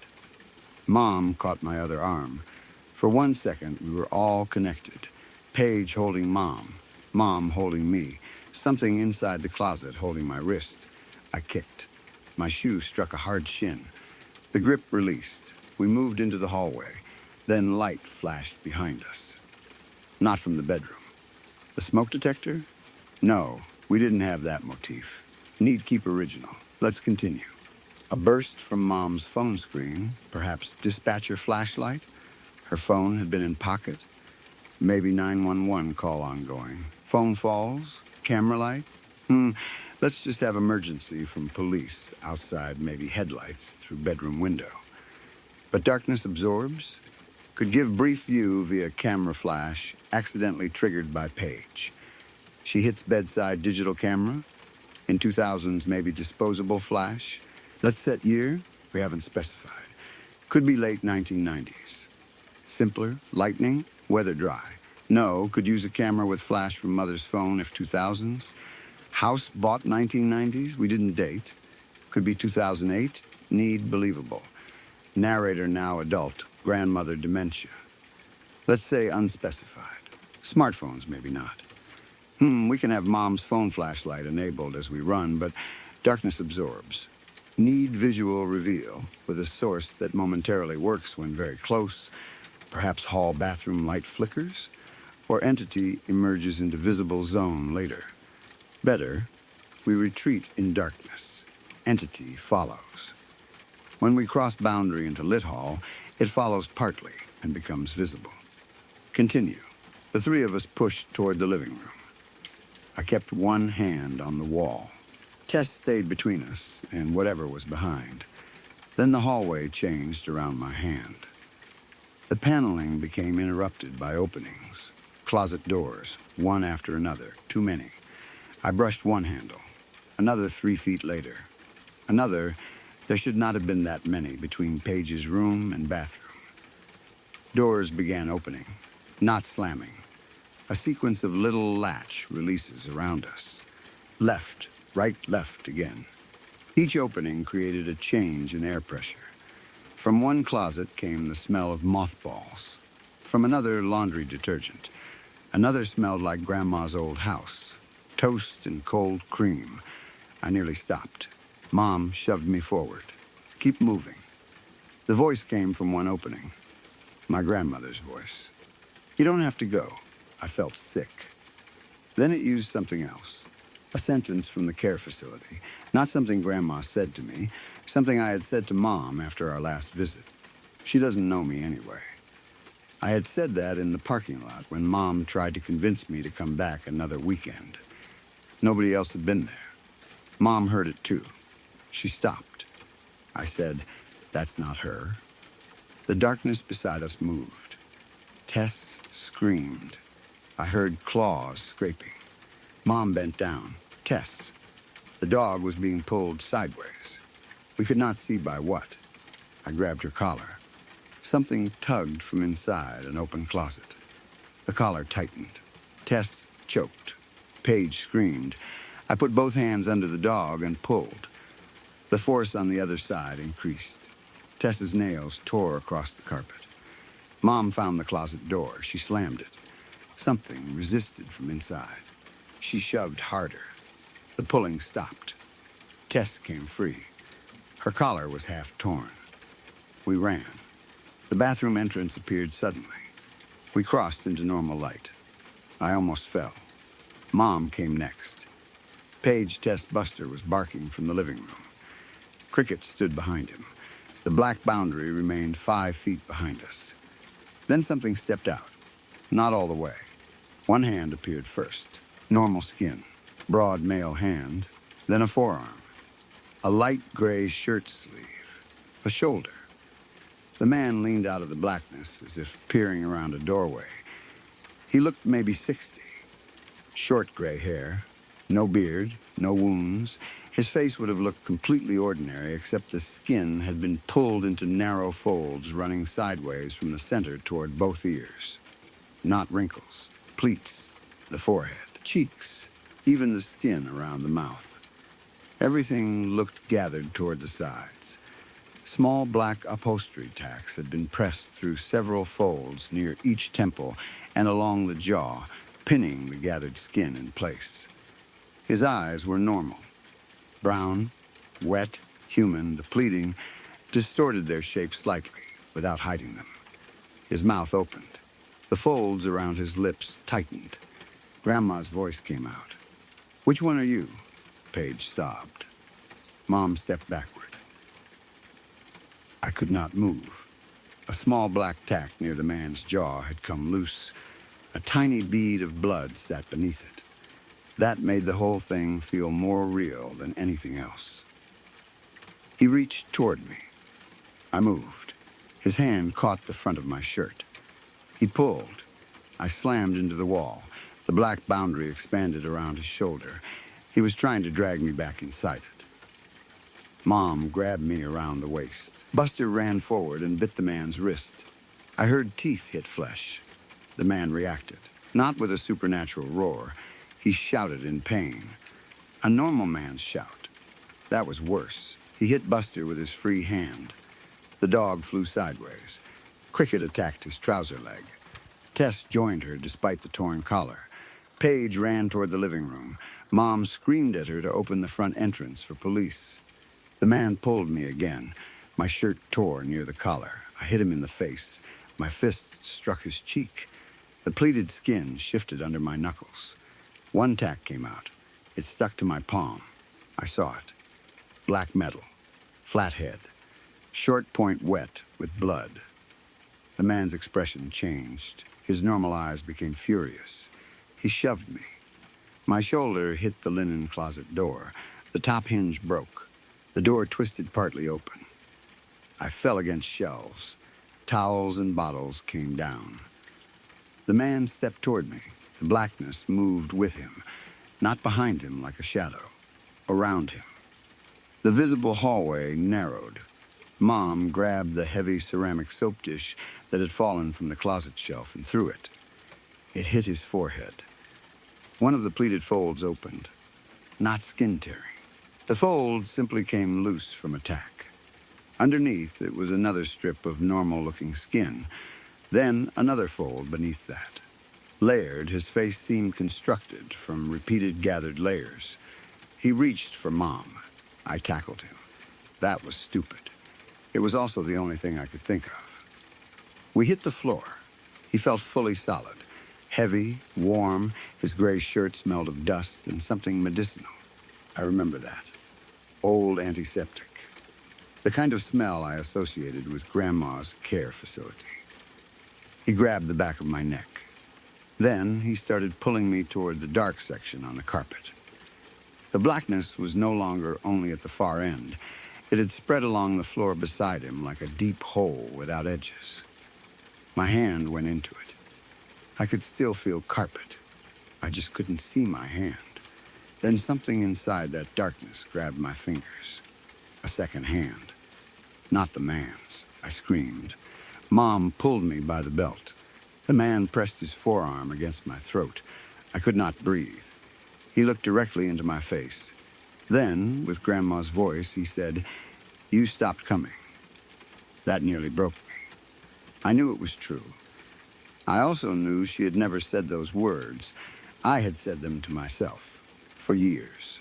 Mom caught my other arm. For 1 second, we were all connected. Paige holding Mom. Mom holding me. Something inside the closet holding my wrist. I kicked. My shoe struck a hard shin. The grip released. We moved into the hallway. Then light flashed behind us. Not from the bedroom. The smoke detector? No, we didn't have that motif. Need keep original. Let's continue. A burst from Mom's phone screen, perhaps dispatcher flashlight. Her phone had been in pocket. Maybe 911 call ongoing. Phone falls? Camera light? Let's just have emergency from police. Outside, maybe headlights through bedroom window. But darkness absorbs? Could give brief view via camera flash, accidentally triggered by Paige. She hits bedside digital camera. In 2000s, maybe disposable flash. Let's set year? We haven't specified. Could be late 1990s. Simpler, lightning, weather dry. No, could use a camera with flash from mother's phone if 2000s. House bought 1990s, we didn't date. Could be 2008, need believable. Narrator now adult, grandmother dementia. Let's say unspecified. Smartphones, maybe not. We can have Mom's phone flashlight enabled as we run, but darkness absorbs. Need visual reveal with a source that momentarily works when very close. Perhaps hall bathroom light flickers, or entity emerges into visible zone later. Better, we retreat in darkness. Entity follows. When we cross boundary into lit hall, it follows partly and becomes visible. Continue. The three of us pushed toward the living room. I kept one hand on the wall. Tess stayed between us and whatever was behind. Then the hallway changed around my hand. The paneling became interrupted by openings, closet doors, one after another, too many. I brushed one handle, another 3 feet later. Another, there should not have been that many between Paige's room and bathroom. Doors began opening, not slamming. A sequence of little latch releases around us. Left, right, left again. Each opening created a change in air pressure. From one closet came the smell of mothballs. From another, laundry detergent. Another smelled like Grandma's old house. Toast and cold cream. I nearly stopped. Mom shoved me forward. Keep moving. The voice came from one opening. My grandmother's voice. You don't have to go. I felt sick. Then it used something else. A sentence from the care facility. Not something Grandma said to me. Something I had said to Mom after our last visit. She doesn't know me anyway. I had said that in the parking lot when Mom tried to convince me to come back another weekend. Nobody else had been there. Mom heard it too. She stopped. I said, "That's not her." The darkness beside us moved. Tess screamed. I heard claws scraping. Mom bent down. Tess. The dog was being pulled sideways. We could not see by what. I grabbed her collar. Something tugged from inside an open closet. The collar tightened. Tess choked. Paige screamed. I put both hands under the dog and pulled. The force on the other side increased. Tess's nails tore across the carpet. Mom found the closet door. She slammed it. Something resisted from inside. She shoved harder. The pulling stopped. Tess came free. Her collar was half torn. We ran. The bathroom entrance appeared suddenly. We crossed into normal light. I almost fell. Mom came next. Paige Tess Buster was barking from the living room. Cricket stood behind him. The black boundary remained 5 feet behind us. Then something stepped out. Not all the way. One hand appeared first. Normal skin. Broad male hand. Then a forearm. A light gray shirt sleeve. A shoulder. The man leaned out of the blackness as if peering around a doorway. He looked maybe 60. Short gray hair. No beard. No wounds. His face would have looked completely ordinary except the skin had been pulled into narrow folds running sideways from the center toward both ears. Not wrinkles. Pleats. The forehead. Cheeks. Even the skin around the mouth. Everything looked gathered toward the sides. Small black upholstery tacks had been pressed through several folds near each temple and along the jaw, pinning the gathered skin in place. His eyes were normal. Brown, wet, human, depleting, distorted their shape slightly without hiding them. His mouth opened. The folds around his lips tightened. Grandma's voice came out. "Which one are you?" Paige sobbed. Mom stepped backward. I could not move. A small black tack near the man's jaw had come loose. A tiny bead of blood sat beneath it. That made the whole thing feel more real than anything else. He reached toward me. I moved. His hand caught the front of my shirt. He pulled. I slammed into the wall. The black boundary expanded around his shoulder. He was trying to drag me back inside it. Mom grabbed me around the waist. Buster ran forward and bit the man's wrist. I heard teeth hit flesh. The man reacted, not with a supernatural roar. He shouted in pain. A normal man's shout. That was worse. He hit Buster with his free hand. The dog flew sideways. Cricket attacked his trouser leg. Tess joined her despite the torn collar. Paige ran toward the living room. Mom screamed at her to open the front entrance for police. The man pulled me again. My shirt tore near the collar. I hit him in the face. My fist struck his cheek. The pleated skin shifted under my knuckles. One tack came out. It stuck to my palm. I saw it. Black metal. Flat head. Short point wet with blood. The man's expression changed. His normal eyes became furious. He shoved me. My shoulder hit the linen closet door. The top hinge broke. The door twisted partly open. I fell against shelves. Towels and bottles came down. The man stepped toward me. The blackness moved with him, not behind him like a shadow, around him. The visible hallway narrowed. Mom grabbed the heavy ceramic soap dish that had fallen from the closet shelf and threw it. It hit his forehead. One of the pleated folds opened, not skin tearing. The fold simply came loose from a tack. Underneath, it was another strip of normal-looking skin, then another fold beneath that. Layered, his face seemed constructed from repeated gathered layers. He reached for Mom. I tackled him. That was stupid. It was also the only thing I could think of. We hit the floor. He felt fully solid. Heavy, warm, his gray shirt smelled of dust and something medicinal. I remember that. Old antiseptic. The kind of smell I associated with Grandma's care facility. He grabbed the back of my neck. Then he started pulling me toward the dark section on the carpet. The blackness was no longer only at the far end. It had spread along the floor beside him like a deep hole without edges. My hand went into it. I could still feel carpet. I just couldn't see my hand. Then something inside that darkness grabbed my fingers. A second hand. Not the man's, I screamed. Mom pulled me by the belt. The man pressed his forearm against my throat. I could not breathe. He looked directly into my face. Then, with Grandma's voice, he said, "You stopped coming." That nearly broke me. I knew it was true. I also knew she had never said those words. I had said them to myself, for years.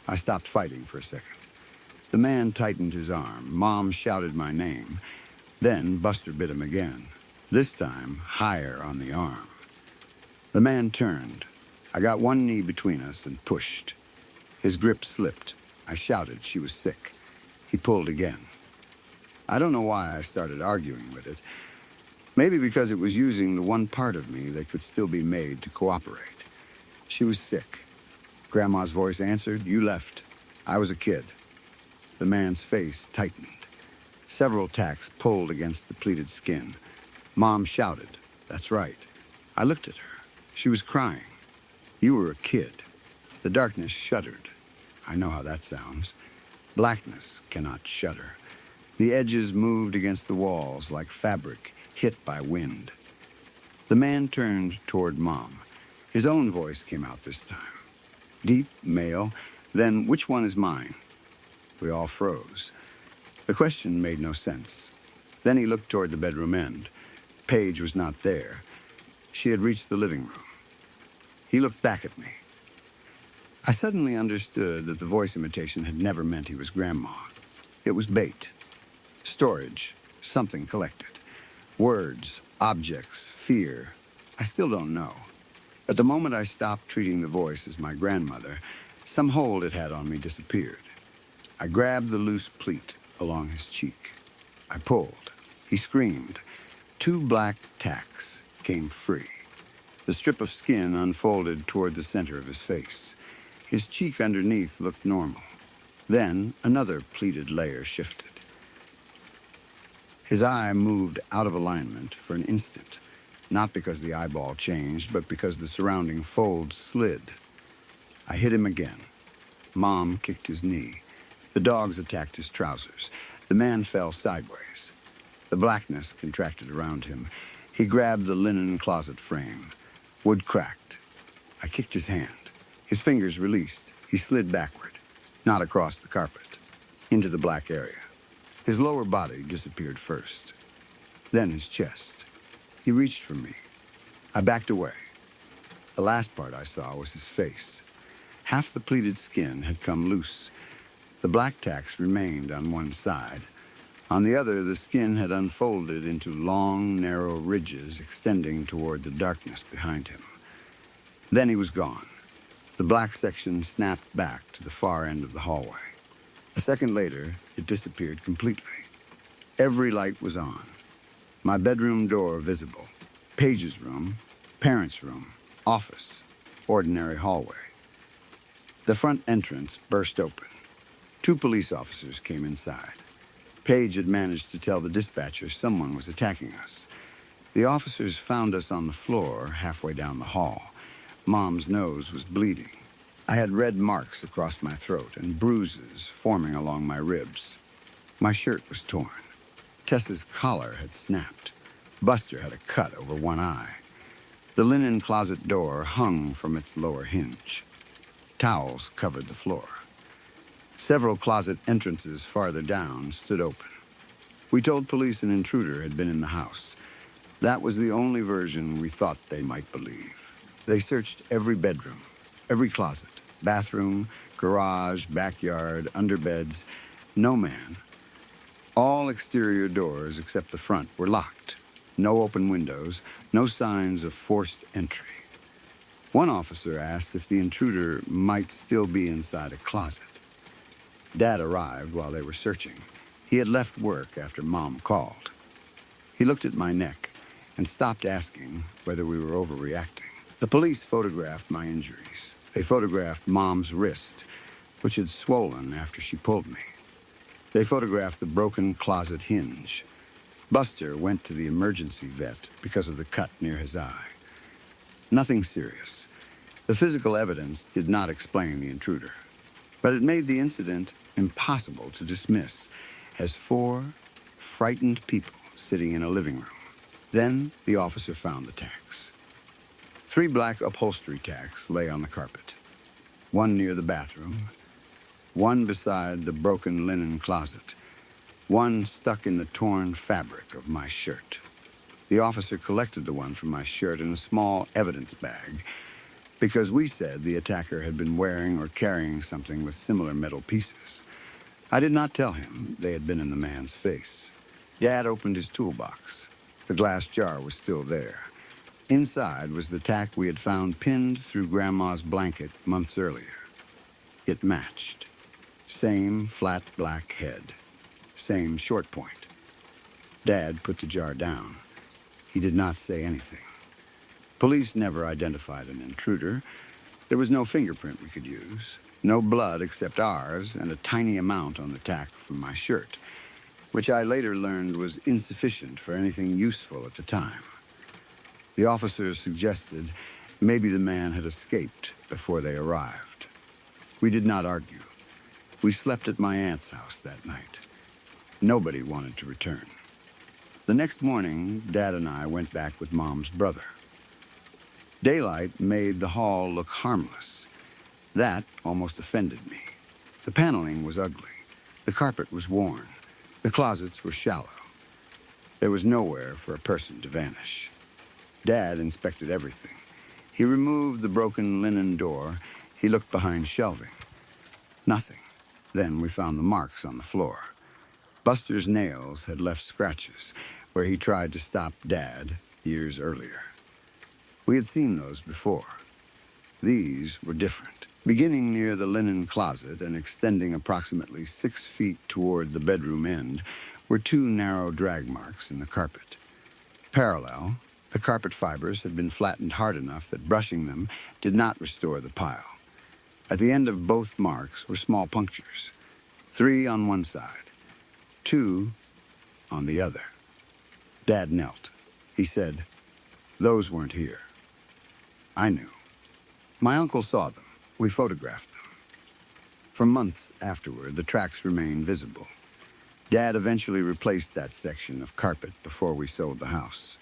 I stopped fighting for a second. The man tightened his arm. Mom shouted my name. Then Buster bit him again, this time higher on the arm. The man turned. I got one knee between us and pushed. His grip slipped. I shouted she was sick. He pulled again. I don't know why I started arguing with it. Maybe because it was using the one part of me that could still be made to cooperate. She was sick. Grandma's voice answered, "You left. I was a kid." The man's face tightened. Several tacks pulled against the pleated skin. Mom shouted, "That's right." I looked at her. She was crying. "You were a kid." The darkness shuddered. I know how that sounds. Blackness cannot shudder. The edges moved against the walls like fabric hit by wind. The man turned toward Mom. His own voice came out this time. Deep, male, then which one is mine? We all froze. The question made no sense. Then he looked toward the bedroom end. Paige was not there. She had reached the living room. He looked back at me. I suddenly understood that the voice imitation had never meant he was Grandma. It was bait. Storage, something collected. Words, objects, fear. I still don't know. At the moment I stopped treating the voice as my grandmother, some hold it had on me disappeared. I grabbed the loose pleat along his cheek. I pulled. He screamed. 2 black tacks came free. The strip of skin unfolded toward the center of his face. His cheek underneath looked normal. Then another pleated layer shifted. His eye moved out of alignment for an instant, not because the eyeball changed, but because the surrounding folds slid. I hit him again. Mom kicked his knee. The dogs attacked his trousers. The man fell sideways. The blackness contracted around him. He grabbed the linen closet frame. Wood cracked. I kicked his hand. His fingers released. He slid backward, not across the carpet, into the black area. His lower body disappeared first, then his chest. He reached for me. I backed away. The last part I saw was his face. Half the pleated skin had come loose. The black tacks remained on one side. On the other, the skin had unfolded into long, narrow ridges extending toward the darkness behind him. Then he was gone. The black section snapped back to the far end of the hallway. A second later, it disappeared completely. Every light was on. My bedroom door visible. Paige's room, parents' room, office, ordinary hallway. The front entrance burst open. 2 police officers came inside. Paige had managed to tell the dispatcher someone was attacking us. The officers found us on the floor halfway down the hall. Mom's nose was bleeding. I had red marks across my throat and bruises forming along my ribs. My shirt was torn. Tessa's collar had snapped. Buster had a cut over one eye. The linen closet door hung from its lower hinge. Towels covered the floor. Several closet entrances farther down stood open. We told police an intruder had been in the house. That was the only version we thought they might believe. They searched every bedroom, every closet, bathroom, garage, backyard, underbeds. No man. All exterior doors except the front were locked. No open windows, no signs of forced entry. One officer asked if the intruder might still be inside a closet. Dad arrived while they were searching. He had left work after Mom called. He looked at my neck and stopped asking whether we were overreacting. The police photographed my injuries. They photographed Mom's wrist, which had swollen after she pulled me. They photographed the broken closet hinge. Buster went to the emergency vet because of the cut near his eye. Nothing serious. The physical evidence did not explain the intruder, but it made the incident impossible to dismiss as 4 frightened people sitting in a living room. Then the officer found the tacks. 3 black upholstery tacks lay on the carpet. 1 near the bathroom, 1 beside the broken linen closet, 1 stuck in the torn fabric of my shirt. The officer collected the one from my shirt in a small evidence bag because we said the attacker had been wearing or carrying something with similar metal pieces. I did not tell him they had been in the man's face. Dad opened his toolbox. The glass jar was still there. Inside was the tack we had found pinned through Grandma's blanket months earlier. It matched. Same flat black head. Same short point. Dad put the jar down. He did not say anything. Police never identified an intruder. There was no fingerprint we could use. No blood except ours and a tiny amount on the tack from my shirt, which I later learned was insufficient for anything useful at the time. The officers suggested maybe the man had escaped before they arrived. We did not argue. We slept at my aunt's house that night. Nobody wanted to return. The next morning, Dad and I went back with Mom's brother. Daylight made the hall look harmless. That almost offended me. The paneling was ugly. The carpet was worn. The closets were shallow. There was nowhere for a person to vanish. Dad inspected everything. He removed the broken linen door. He looked behind shelving. Nothing. Then we found the marks on the floor. Buster's nails had left scratches where he tried to stop Dad years earlier. We had seen those before. These were different. Beginning near the linen closet and extending approximately 6 feet toward the bedroom end were 2 narrow drag marks in the carpet. Parallel, the carpet fibers had been flattened hard enough that brushing them did not restore the pile. At the end of both marks were small punctures, 3 on one side, 2 on the other. Dad knelt. He said, "Those weren't here." I knew. My uncle saw them. We photographed them. For months afterward, the tracks remained visible. Dad eventually replaced that section of carpet before we sold the house.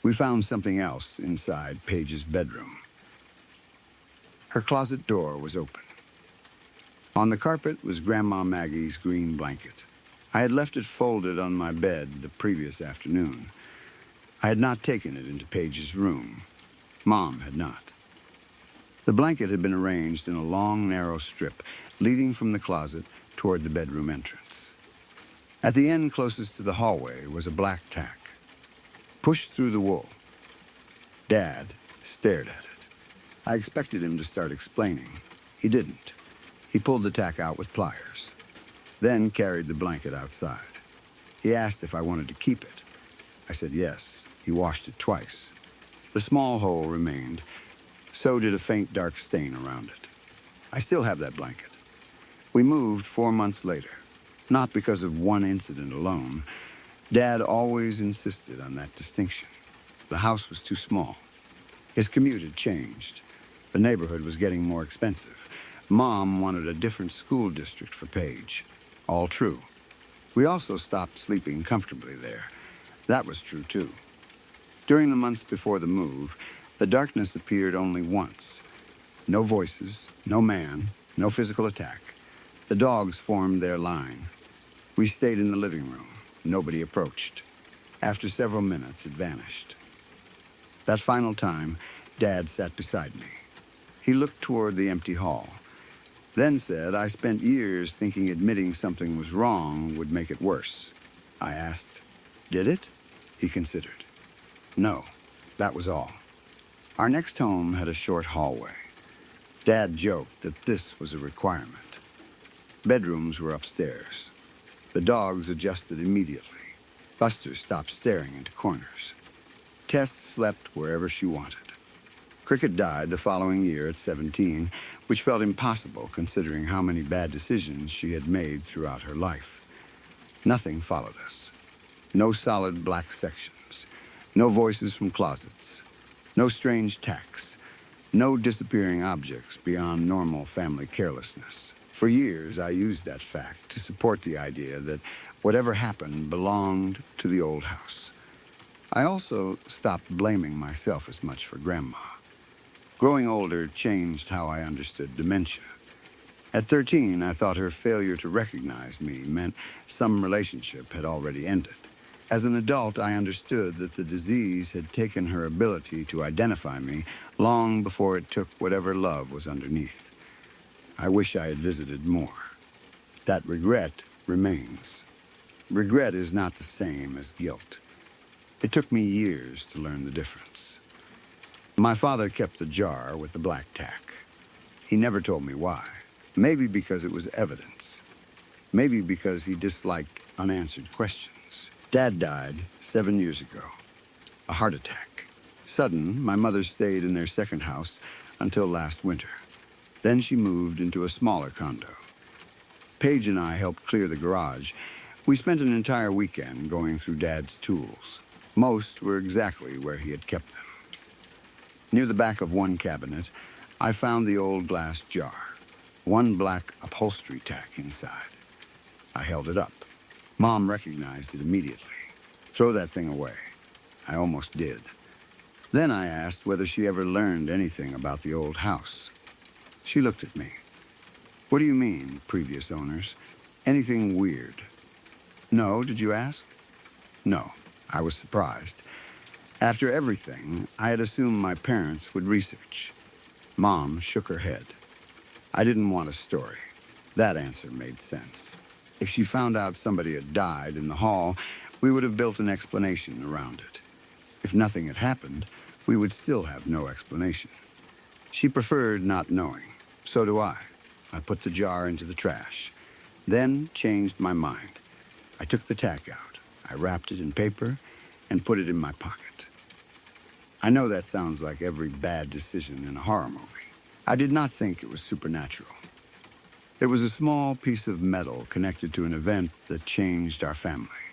We found something else inside Paige's bedroom. Her closet door was open. On the carpet was Grandma Maggie's green blanket. I had left it folded on my bed the previous afternoon. I had not taken it into Paige's room. Mom had not. The blanket had been arranged in a long, narrow strip leading from the closet toward the bedroom entrance. At the end closest to the hallway was a black tack, pushed through the wool. Dad stared at it. I expected him to start explaining. He didn't. He pulled the tack out with pliers, then carried the blanket outside. He asked if I wanted to keep it. I said yes. He washed it twice. The small hole remained. So did a faint dark stain around it. I still have that blanket. We moved 4 months later. not because of one incident alone. Dad always insisted on that distinction. The house was too small. His commute had changed. The neighborhood was getting more expensive. Mom wanted a different school district for Paige. All true. We also stopped sleeping comfortably there. That was true, too. During the months before the move, the darkness appeared only once. No voices, no man, no physical attack. The dogs formed their line. We stayed in the living room. Nobody approached. After several minutes, it vanished. That final time, Dad sat beside me. He looked toward the empty hall, then said, "I spent years thinking admitting something was wrong would make it worse." I asked, "Did it?" He considered. "No, that was all." Our next home had a short hallway. Dad joked that this was a requirement. Bedrooms were upstairs. The dogs adjusted immediately. Buster stopped staring into corners. Tess slept wherever she wanted. Cricket died the following year at 17, which felt impossible considering how many bad decisions she had made throughout her life. Nothing followed us. No solid black sections. No voices from closets. No strange tacks. No disappearing objects beyond normal family carelessness. For years, I used that fact to support the idea that whatever happened belonged to the old house. I also stopped blaming myself as much for Grandma. Growing older changed how I understood dementia. At 13, I thought her failure to recognize me meant some relationship had already ended. As an adult, I understood that the disease had taken her ability to identify me long before it took whatever love was underneath. I wish I had visited more. That regret remains. Regret is not the same as guilt. It took me years to learn the difference. My father kept the jar with the black tack. He never told me why. Maybe because it was evidence. Maybe because he disliked unanswered questions. Dad died 7 years ago. A heart attack. Sudden, my mother stayed in their second house until last winter. Then she moved into a smaller condo. Paige and I helped clear the garage. We spent an entire weekend going through Dad's tools. Most were exactly where he had kept them. Near the back of one cabinet, I found the old glass jar, one black upholstery tack inside. I held it up. Mom recognized it immediately. "Throw that thing away." I almost did. Then I asked whether she ever learned anything about the old house. She looked at me. "What do you mean, previous owners? Anything weird?" "No, did you ask?" "No." I was surprised. After everything, I had assumed my parents would research. Mom shook her head. I didn't want a story. That answer made sense. If she found out somebody had died in the hall, we would have built an explanation around it. If nothing had happened, we would still have no explanation. She preferred not knowing. So do I. I put the jar into the trash, then changed my mind. I took the tack out. I wrapped it in paper and put it in my pocket. I know that sounds like every bad decision in a horror movie. I did not think it was supernatural. It was a small piece of metal connected to an event that changed our family.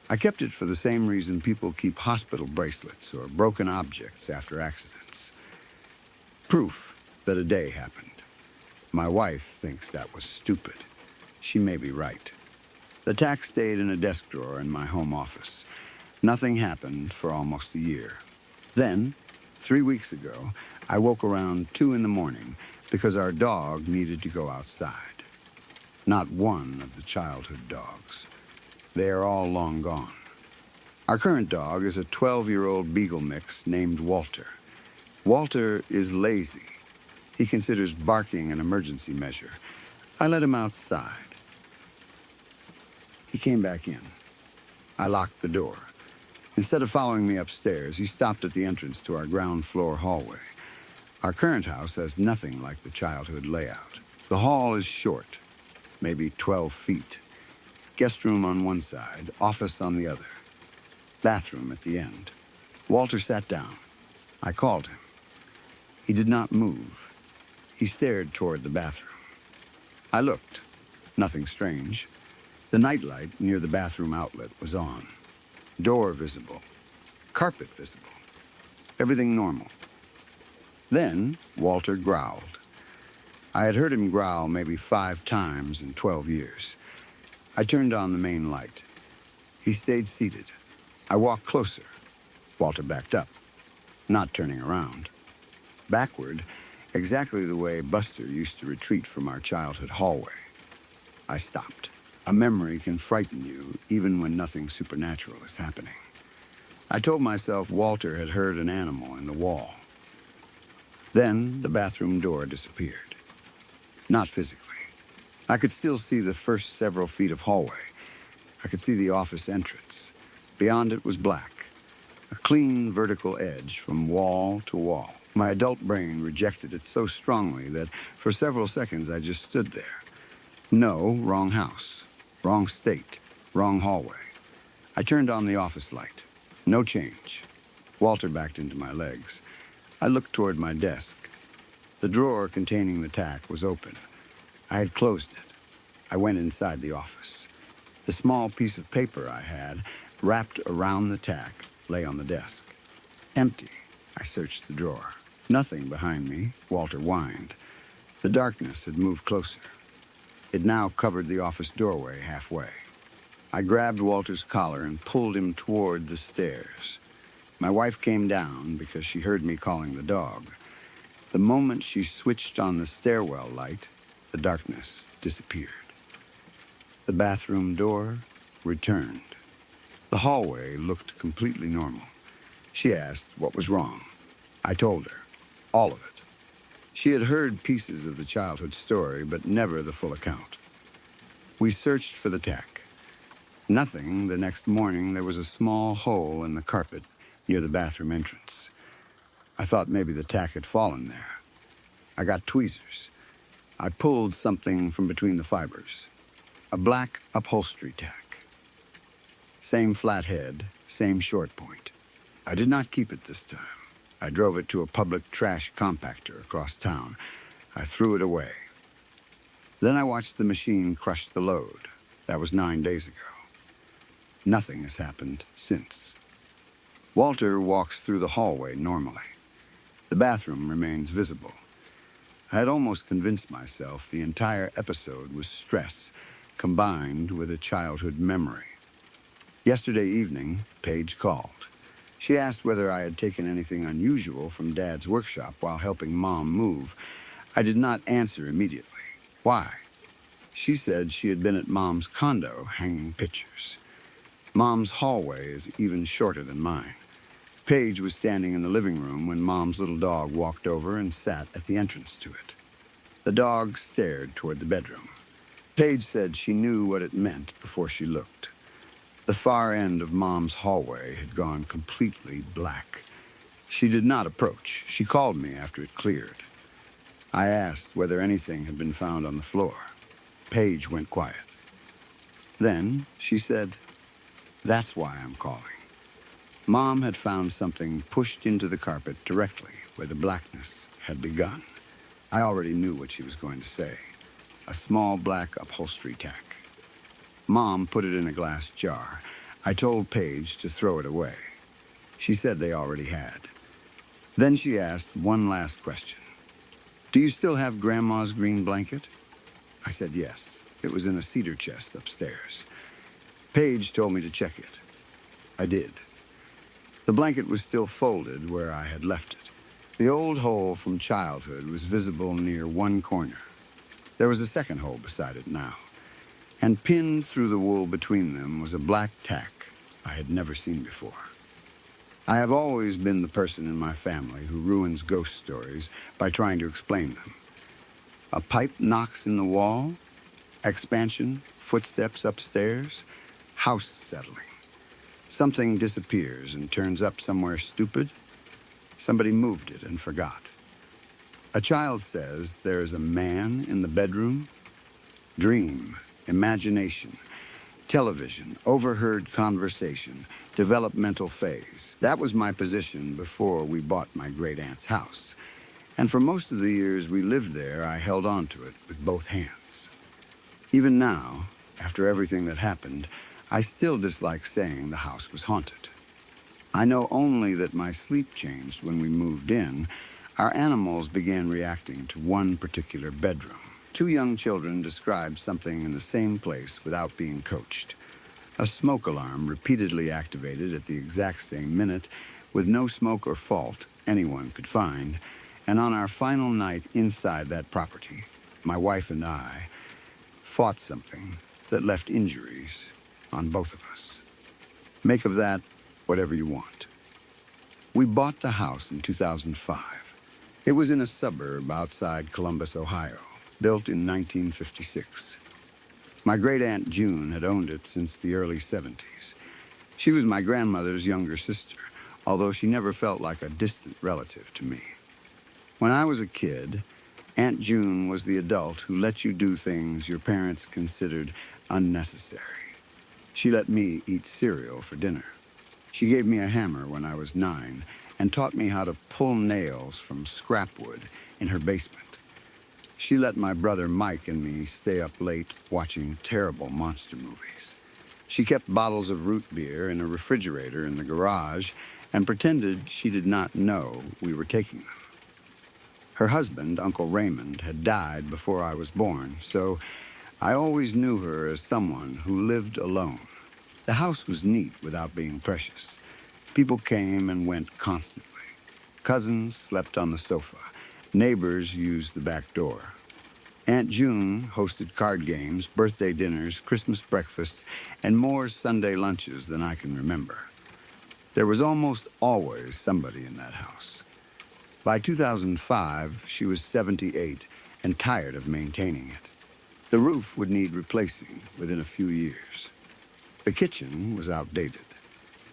I kept it for the same reason people keep hospital bracelets or broken objects after accidents. Proof that a day happened. My wife thinks that was stupid. She may be right. The tack stayed in a desk drawer in my home office. Nothing happened for almost a year. Then, 3 weeks ago, I woke around 2 in the morning because our dog needed to go outside. Not one of the childhood dogs. They are all long gone. Our current dog is a 12-year-old beagle mix named Walter. Walter is lazy. He considers barking an emergency measure. I let him outside. He came back in. I locked the door. Instead of following me upstairs, he stopped at the entrance to our ground floor hallway. Our current house has nothing like the childhood layout. The hall is short, maybe 12 feet. Guest room on one side, office on the other. Bathroom at the end. Walter sat down. I called him. He did not move. He stared toward the bathroom. I looked. Nothing strange. The nightlight near the bathroom outlet was on. Door visible. Carpet visible. Everything normal. Then Walter growled. I had heard him growl maybe 5 times in 12 years. I turned on the main light. He stayed seated. I walked closer. Walter backed up, not turning around. Backward, exactly the way Buster used to retreat from our childhood hallway. I stopped. A memory can frighten you even when nothing supernatural is happening. I told myself Walter had heard an animal in the wall. Then the bathroom door disappeared. Not physically. I could still see the first several feet of hallway. I could see the office entrance. Beyond it was black, a clean vertical edge from wall to wall. My adult brain rejected it so strongly that for several seconds I just stood there. No, wrong house, wrong state, wrong hallway. I turned on the office light. No change. Walter backed into my legs. I looked toward my desk. The drawer containing the tack was open. I had closed it. I went inside the office. The small piece of paper I had, wrapped around the tack, lay on the desk. Empty. I searched the drawer. Nothing behind me, Walter whined. The darkness had moved closer. It now covered the office doorway halfway. I grabbed Walter's collar and pulled him toward the stairs. My wife came down because she heard me calling the dog. The moment she switched on the stairwell light, the darkness disappeared. The bathroom door returned. The hallway looked completely normal. She asked what was wrong. I told her, all of it. She had heard pieces of the childhood story, but never the full account. We searched for the tack. Nothing. The next morning, there was a small hole in the carpet near the bathroom entrance. I thought maybe the tack had fallen there. I got tweezers. I pulled something from between the fibers. A black upholstery tack. Same flat head, same short point. I did not keep it this time. I drove it to a public trash compactor across town. I threw it away. Then I watched the machine crush the load. That was 9 days ago. Nothing has happened since. Walter walks through the hallway normally. The bathroom remains visible. I had almost convinced myself the entire episode was stress, combined with a childhood memory. Yesterday evening, Paige called. She asked whether I had taken anything unusual from Dad's workshop while helping Mom move. I did not answer immediately. Why? She said she had been at Mom's condo hanging pictures. Mom's hallway is even shorter than mine. Paige was standing in the living room when Mom's little dog walked over and sat at the entrance to it. The dog stared toward the bedroom. Paige said she knew what it meant before she looked. The far end of Mom's hallway had gone completely black. She did not approach. She called me after it cleared. I asked whether anything had been found on the floor. Paige went quiet. Then she said, "That's why I'm calling." Mom had found something pushed into the carpet directly where the blackness had begun. I already knew what she was going to say. A small black upholstery tack. Mom put it in a glass jar. I told Paige to throw it away. She said they already had. Then she asked one last question. "Do you still have Grandma's green blanket?" I said yes. It was in a cedar chest upstairs. Paige told me to check it. I did. The blanket was still folded where I had left it. The old hole from childhood was visible near one corner. There was a second hole beside it now, and pinned through the wool between them was a black tack I had never seen before. I have always been the person in my family who ruins ghost stories by trying to explain them. A pipe knocks in the wall, expansion, footsteps upstairs, house settling. Something disappears and turns up somewhere stupid. Somebody moved it and forgot. A child says there is a man in the bedroom. Dream, imagination, television, overheard conversation, developmental phase. That was my position before we bought my great-aunt's house. And for most of the years we lived there, I held on to it with both hands. Even now, After everything that happened, I still dislike saying the house was haunted. I know only that my sleep changed when we moved in. Our animals began reacting to one particular bedroom. Two young children described something in the same place without being coached. A smoke alarm repeatedly activated at the exact same minute, with no smoke or fault anyone could find, and on our final night inside that property, my wife and I fought something that left injuries on both of us. Make of that whatever you want. We bought the house in 2005. It was in a suburb outside Columbus, Ohio, built in 1956. My great-aunt June had owned it since the early 70s. She was my grandmother's younger sister, although she never felt like a distant relative to me. When I was a kid, Aunt June was the adult who let you do things your parents considered unnecessary. She let me eat cereal for dinner. She gave me a hammer when I was 9 and taught me how to pull nails from scrap wood in her basement. She let my brother Mike and me stay up late watching terrible monster movies. She kept bottles of root beer in a refrigerator in the garage and pretended she did not know we were taking them. Her husband, Uncle Raymond, had died before I was born, so I always knew her as someone who lived alone. The house was neat without being precious. People came and went constantly. Cousins slept on the sofa. Neighbors used the back door. Aunt June hosted card games, birthday dinners, Christmas breakfasts, and more Sunday lunches than I can remember. There was almost always somebody in that house. By 2005, she was 78 and tired of maintaining it. The roof would need replacing within a few years. The kitchen was outdated.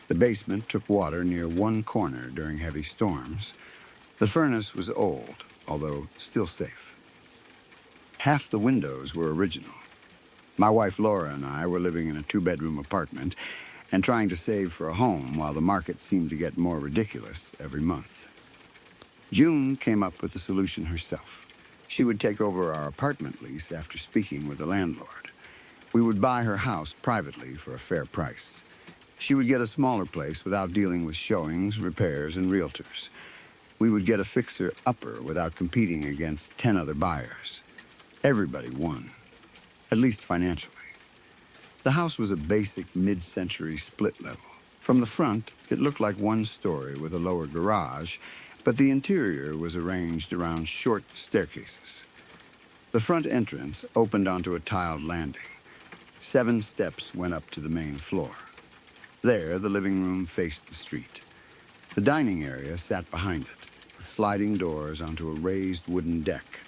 The basement took water near one corner during heavy storms. The furnace was old, although still safe. Half the windows were original. My wife Laura and I were living in a 2-bedroom apartment and trying to save for a home while the market seemed to get more ridiculous every month. June came up with the solution herself. She would take over our apartment lease after speaking with the landlord. We would buy her house privately for a fair price. She would get a smaller place without dealing with showings, repairs, and realtors. We would get a fixer-upper without competing against 10 other buyers. Everybody won, at least financially. The house was a basic mid-century split level. From the front, it looked like one story with a lower garage, but the interior was arranged around short staircases. The front entrance opened onto a tiled landing. 7 steps went up to the main floor. There, the living room faced the street. The dining area sat behind it, with sliding doors onto a raised wooden deck.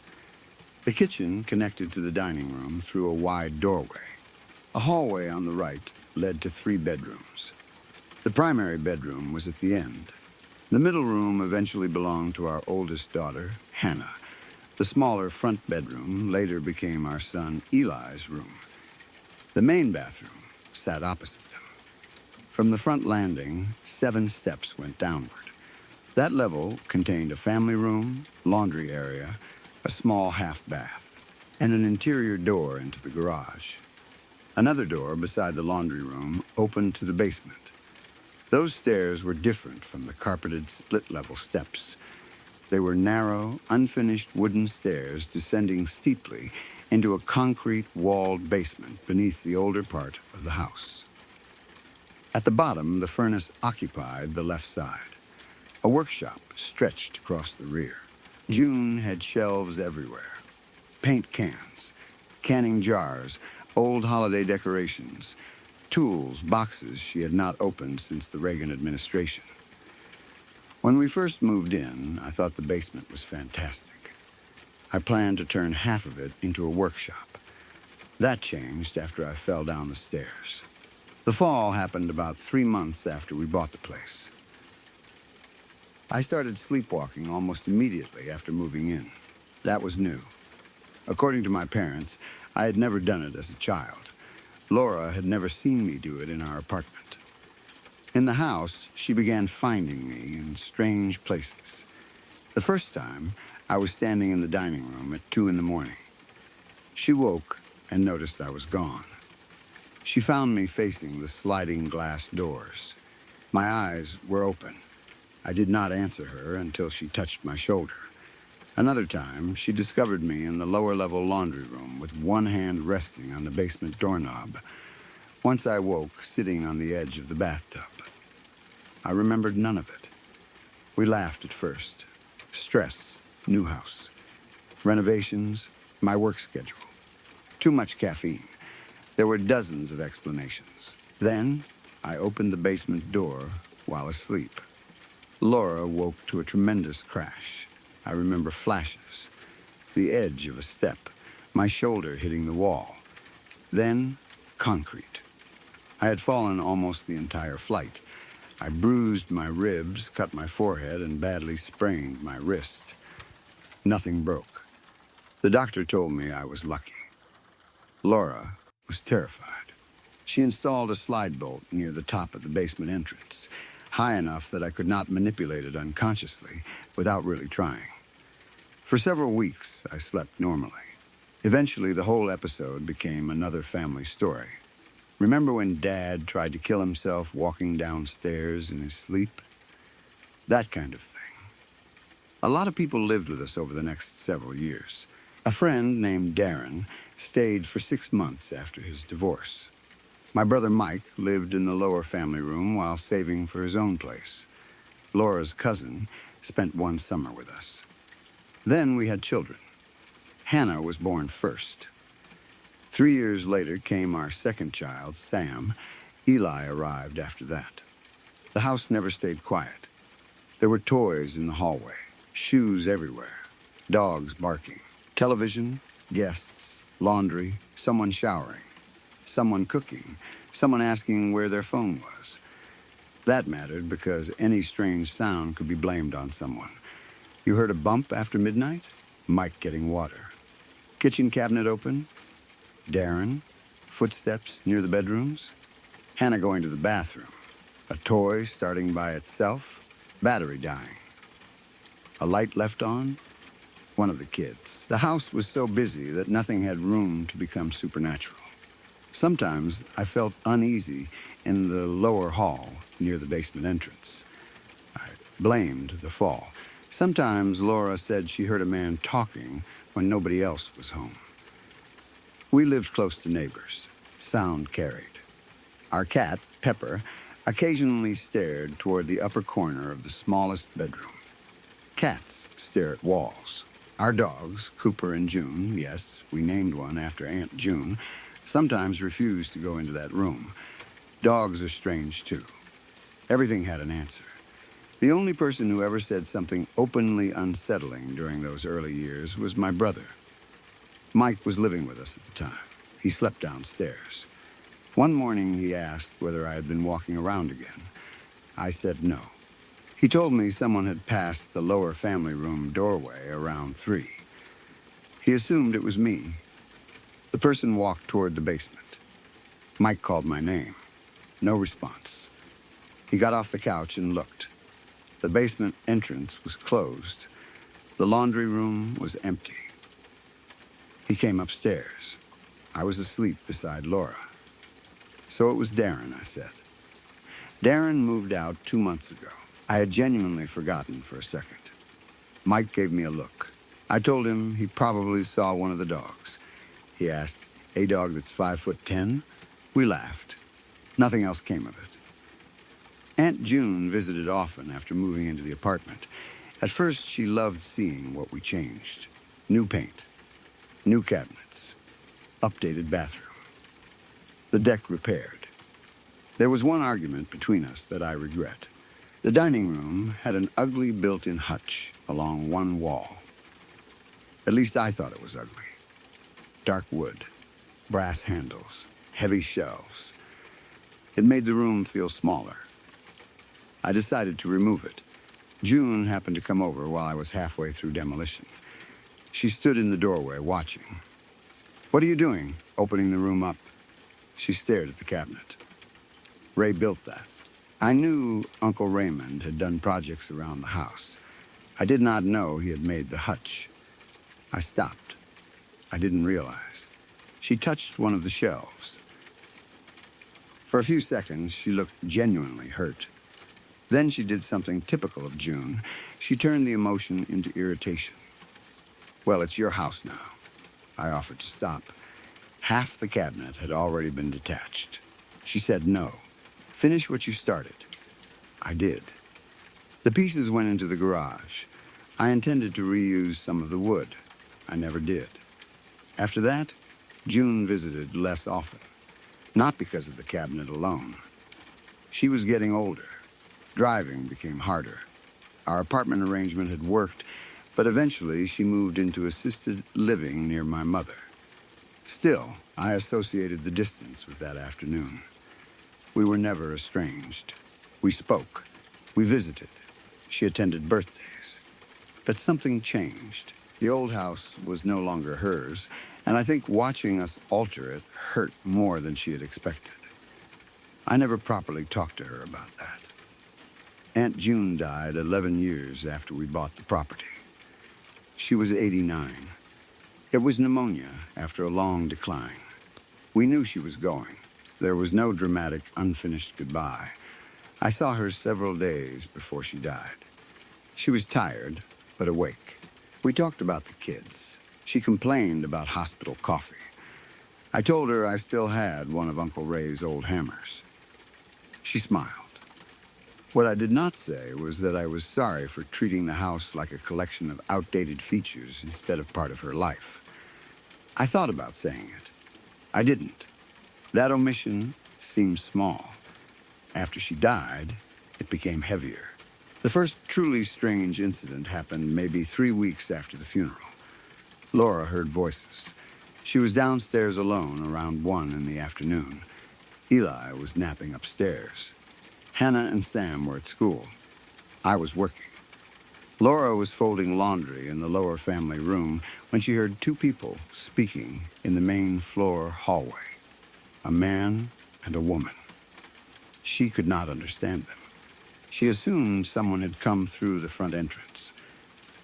The kitchen connected to the dining room through a wide doorway. A hallway on the right led to 3 bedrooms. The primary bedroom was at the end. The middle room eventually belonged to our oldest daughter, Hannah. The smaller front bedroom later became our son Eli's room. The main bathroom sat opposite them. From the front landing, 7 steps went downward. That level contained a family room, laundry area, a small half bath, and an interior door into the garage. Another door beside the laundry room opened to the basement. Those stairs were different from the carpeted split-level steps. They were narrow, unfinished wooden stairs descending steeply into a concrete walled basement beneath the older part of the house. At the bottom, the furnace occupied the left side. A workshop stretched across the rear. June had shelves everywhere. Paint cans, canning jars, old holiday decorations, tools, boxes she had not opened since the Reagan administration. When we first moved in, I thought the basement was fantastic. I planned to turn half of it into a workshop. That changed after I fell down the stairs. The fall happened about 3 months after we bought the place. I started sleepwalking almost immediately after moving in. That was new. According to my parents, I had never done it as a child. Laura had never seen me do it in our apartment. In the house, she began finding me in strange places. The first time, I was standing in the dining room at 2 in the morning. She woke and noticed I was gone. She found me facing the sliding glass doors. My eyes were open. I did not answer her until she touched my shoulder. Another time, she discovered me in the lower-level laundry room with one hand resting on the basement doorknob. Once I woke, sitting on the edge of the bathtub. I remembered none of it. We laughed at first. Stress, new house. Renovations, my work schedule. Too much caffeine. There were dozens of explanations. Then, I opened the basement door while asleep. Laura woke to a tremendous crash. I remember flashes. The edge of a step, my shoulder hitting the wall. Then, concrete. I had fallen almost the entire flight. I bruised my ribs, cut my forehead, and badly sprained my wrist. Nothing broke. The doctor told me I was lucky. Laura was terrified. She installed a slide bolt near the top of the basement entrance, high enough that I could not manipulate it unconsciously without really trying. For several weeks, I slept normally. Eventually, the whole episode became another family story. Remember when Dad tried to kill himself walking downstairs in his sleep? That kind of thing. A lot of people lived with us over the next several years. A friend named Darren stayed for 6 months after his divorce. My brother Mike lived in the lower family room while saving for his own place. Laura's cousin spent one summer with us. Then we had children. Hannah was born first. 3 years later came our second child, Sam. Eli arrived after that. The house never stayed quiet. There were toys in the hallway, shoes everywhere, dogs barking, television, guests, laundry, someone showering, someone cooking, someone asking where their phone was. That mattered because any strange sound could be blamed on someone. You heard a bump after midnight? Mike getting water. Kitchen cabinet open? Darren. Footsteps near the bedrooms? Hannah going to the bathroom. A toy starting by itself? Battery dying. A light left on? One of the kids. The house was so busy that nothing had room to become supernatural. Sometimes I felt uneasy in the lower hall near the basement entrance. I blamed the fall. Sometimes Laura said she heard a man talking when nobody else was home. We lived close to neighbors. Sound carried. Our cat, Pepper, occasionally stared toward the upper corner of the smallest bedroom. Cats stare at walls. Our dogs, Cooper and June, yes, we named one after Aunt June, sometimes refused to go into that room. Dogs are strange, too. Everything had an answer. The only person who ever said something openly unsettling during those early years was my brother. Mike was living with us at the time. He slept downstairs. One morning he asked whether I had been walking around again. I said no. He told me someone had passed the lower family room doorway around 3. He assumed it was me. The person walked toward the basement. Mike called my name. No response. He got off the couch and looked. The basement entrance was closed. The laundry room was empty. He came upstairs. I was asleep beside Laura. So it was Darren, I said. Darren moved out 2 months ago. I had genuinely forgotten for a second. Mike gave me a look. I told him he probably saw one of the dogs. He asked, "A dog that's 5'10"? We laughed. Nothing else came of it. Aunt June visited often after moving into the apartment. At first, she loved seeing what we changed. New paint, new cabinets, updated bathroom, the deck repaired. There was one argument between us that I regret. The dining room had an ugly built-in hutch along one wall. At least I thought it was ugly. Dark wood, brass handles, heavy shelves. It made the room feel smaller. I decided to remove it. June happened to come over while I was halfway through demolition. She stood in the doorway watching. "What are you doing?" Opening the room up. She stared at the cabinet. Ray built that. I knew Uncle Raymond had done projects around the house. I did not know he had made the hutch. I stopped. I didn't realize. She touched one of the shelves. For a few seconds, she looked genuinely hurt. Then she did something typical of June. She turned the emotion into irritation. Well, it's your house now. I offered to stop. Half the cabinet had already been detached. She said no. Finish what you started. I did. The pieces went into the garage. I intended to reuse some of the wood. I never did. After that, June visited less often. Not because of the cabinet alone. She was getting older. Driving became harder. Our apartment arrangement had worked, but eventually she moved into assisted living near my mother. Still, I associated the distance with that afternoon. We were never estranged. We spoke. We visited. She attended birthdays. But something changed. The old house was no longer hers, and I think watching us alter it hurt more than she had expected. I never properly talked to her about that. Aunt June died 11 years after we bought the property. She was 89. It was pneumonia after a long decline. We knew she was going. There was no dramatic, unfinished goodbye. I saw her several days before she died. She was tired, but awake. We talked about the kids. She complained about hospital coffee. I told her I still had one of Uncle Ray's old hammers. She smiled. What I did not say was that I was sorry for treating the house like a collection of outdated features instead of part of her life. I thought about saying it. I didn't. That omission seemed small. After she died, it became heavier. The first truly strange incident happened maybe 3 weeks after the funeral. Laura heard voices. She was downstairs alone around 1 in the afternoon. Eli was napping upstairs. Hannah and Sam were at school. I was working. Laura was folding laundry in the lower family room when she heard 2 people speaking in the main floor hallway. A man and a woman. She could not understand them. She assumed someone had come through the front entrance.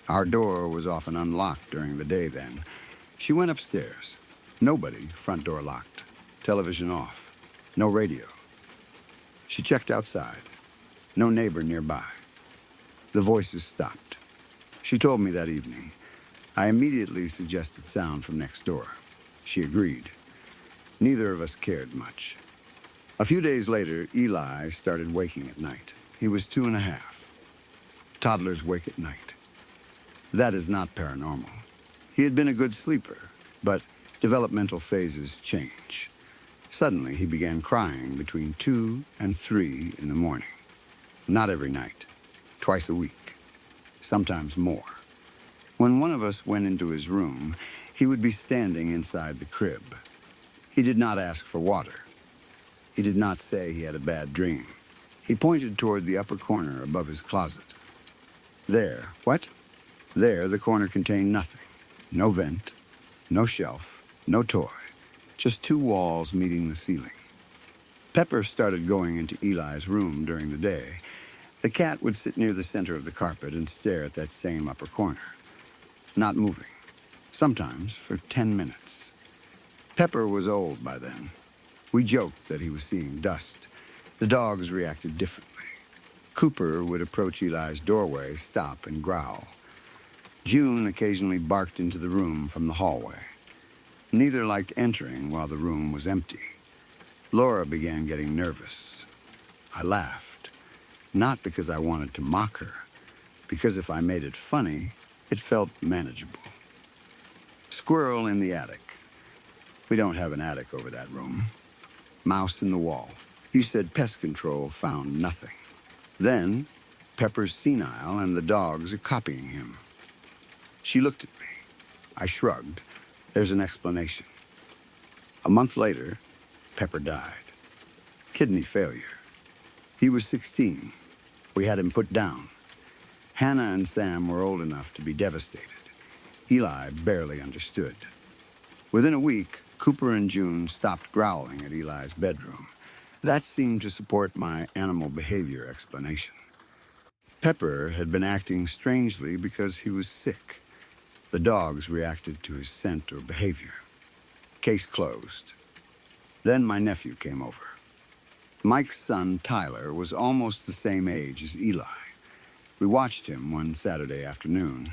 Our door was often unlocked during the day then. She went upstairs. Nobody, front door locked. Television off. No radio. She checked outside. No neighbor nearby. The voices stopped. She told me that evening. I immediately suggested sound from next door. She agreed. Neither of us cared much. A few days later, Eli started waking at night. He was 2.5. Toddlers wake at night. That is not paranormal. He had been a good sleeper, but developmental phases change. Suddenly, he began crying between 2 and 3 in the morning. Not every night. Twice a week. Sometimes more. When one of us went into his room, he would be standing inside the crib. He did not ask for water. He did not say he had a bad dream. He pointed toward the upper corner above his closet. There. What? There, the corner contained nothing. No vent. No shelf. No toy. Just 2 walls meeting the ceiling. Pepper started going into Eli's room during the day. The cat would sit near the center of the carpet and stare at that same upper corner, not moving, sometimes for 10 minutes. Pepper was old by then. We joked that he was seeing dust. The dogs reacted differently. Cooper would approach Eli's doorway, stop, and growl. June occasionally barked into the room from the hallway. Neither liked entering while the room was empty. Laura began getting nervous. I laughed, not because I wanted to mock her, because if I made it funny, it felt manageable. Squirrel in the attic. We don't have an attic over that room. Mouse in the wall. He said pest control found nothing. Then, Pepper's senile and the dogs are copying him. She looked at me. I shrugged. There's an explanation. A month later, Pepper died. Kidney failure. He was 16. We had him put down. Hannah and Sam were old enough to be devastated. Eli barely understood. Within a week, Cooper and June stopped growling at Eli's bedroom. That seemed to support my animal behavior explanation. Pepper had been acting strangely because he was sick. The dogs reacted to his scent or behavior. Case closed. Then my nephew came over. Mike's son, Tyler, was almost the same age as Eli. We watched him one Saturday afternoon.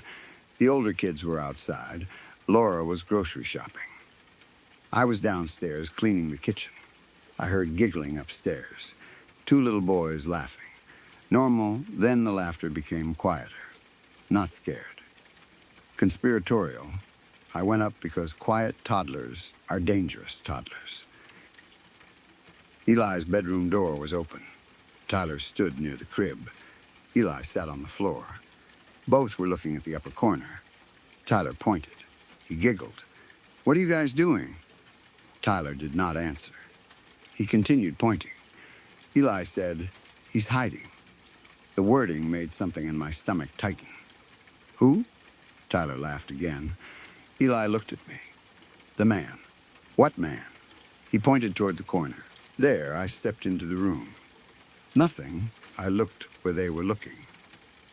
The older kids were outside. Laura was grocery shopping. I was downstairs cleaning the kitchen. I heard giggling upstairs. 2 little boys laughing. Normal, then the laughter became quieter. Not scared. Conspiratorial. I went up because quiet toddlers are dangerous toddlers. Eli's bedroom door was open. Tyler stood near the crib. Eli sat on the floor. Both were looking at the upper corner. Tyler pointed. He giggled. "What are you guys doing?" Tyler did not answer. He continued pointing. Eli said, "He's hiding." The wording made something in my stomach tighten. "Who?" Tyler laughed again. Eli looked at me. "The man." "What man?" He pointed toward the corner. There, I stepped into the room. Nothing. I looked where they were looking.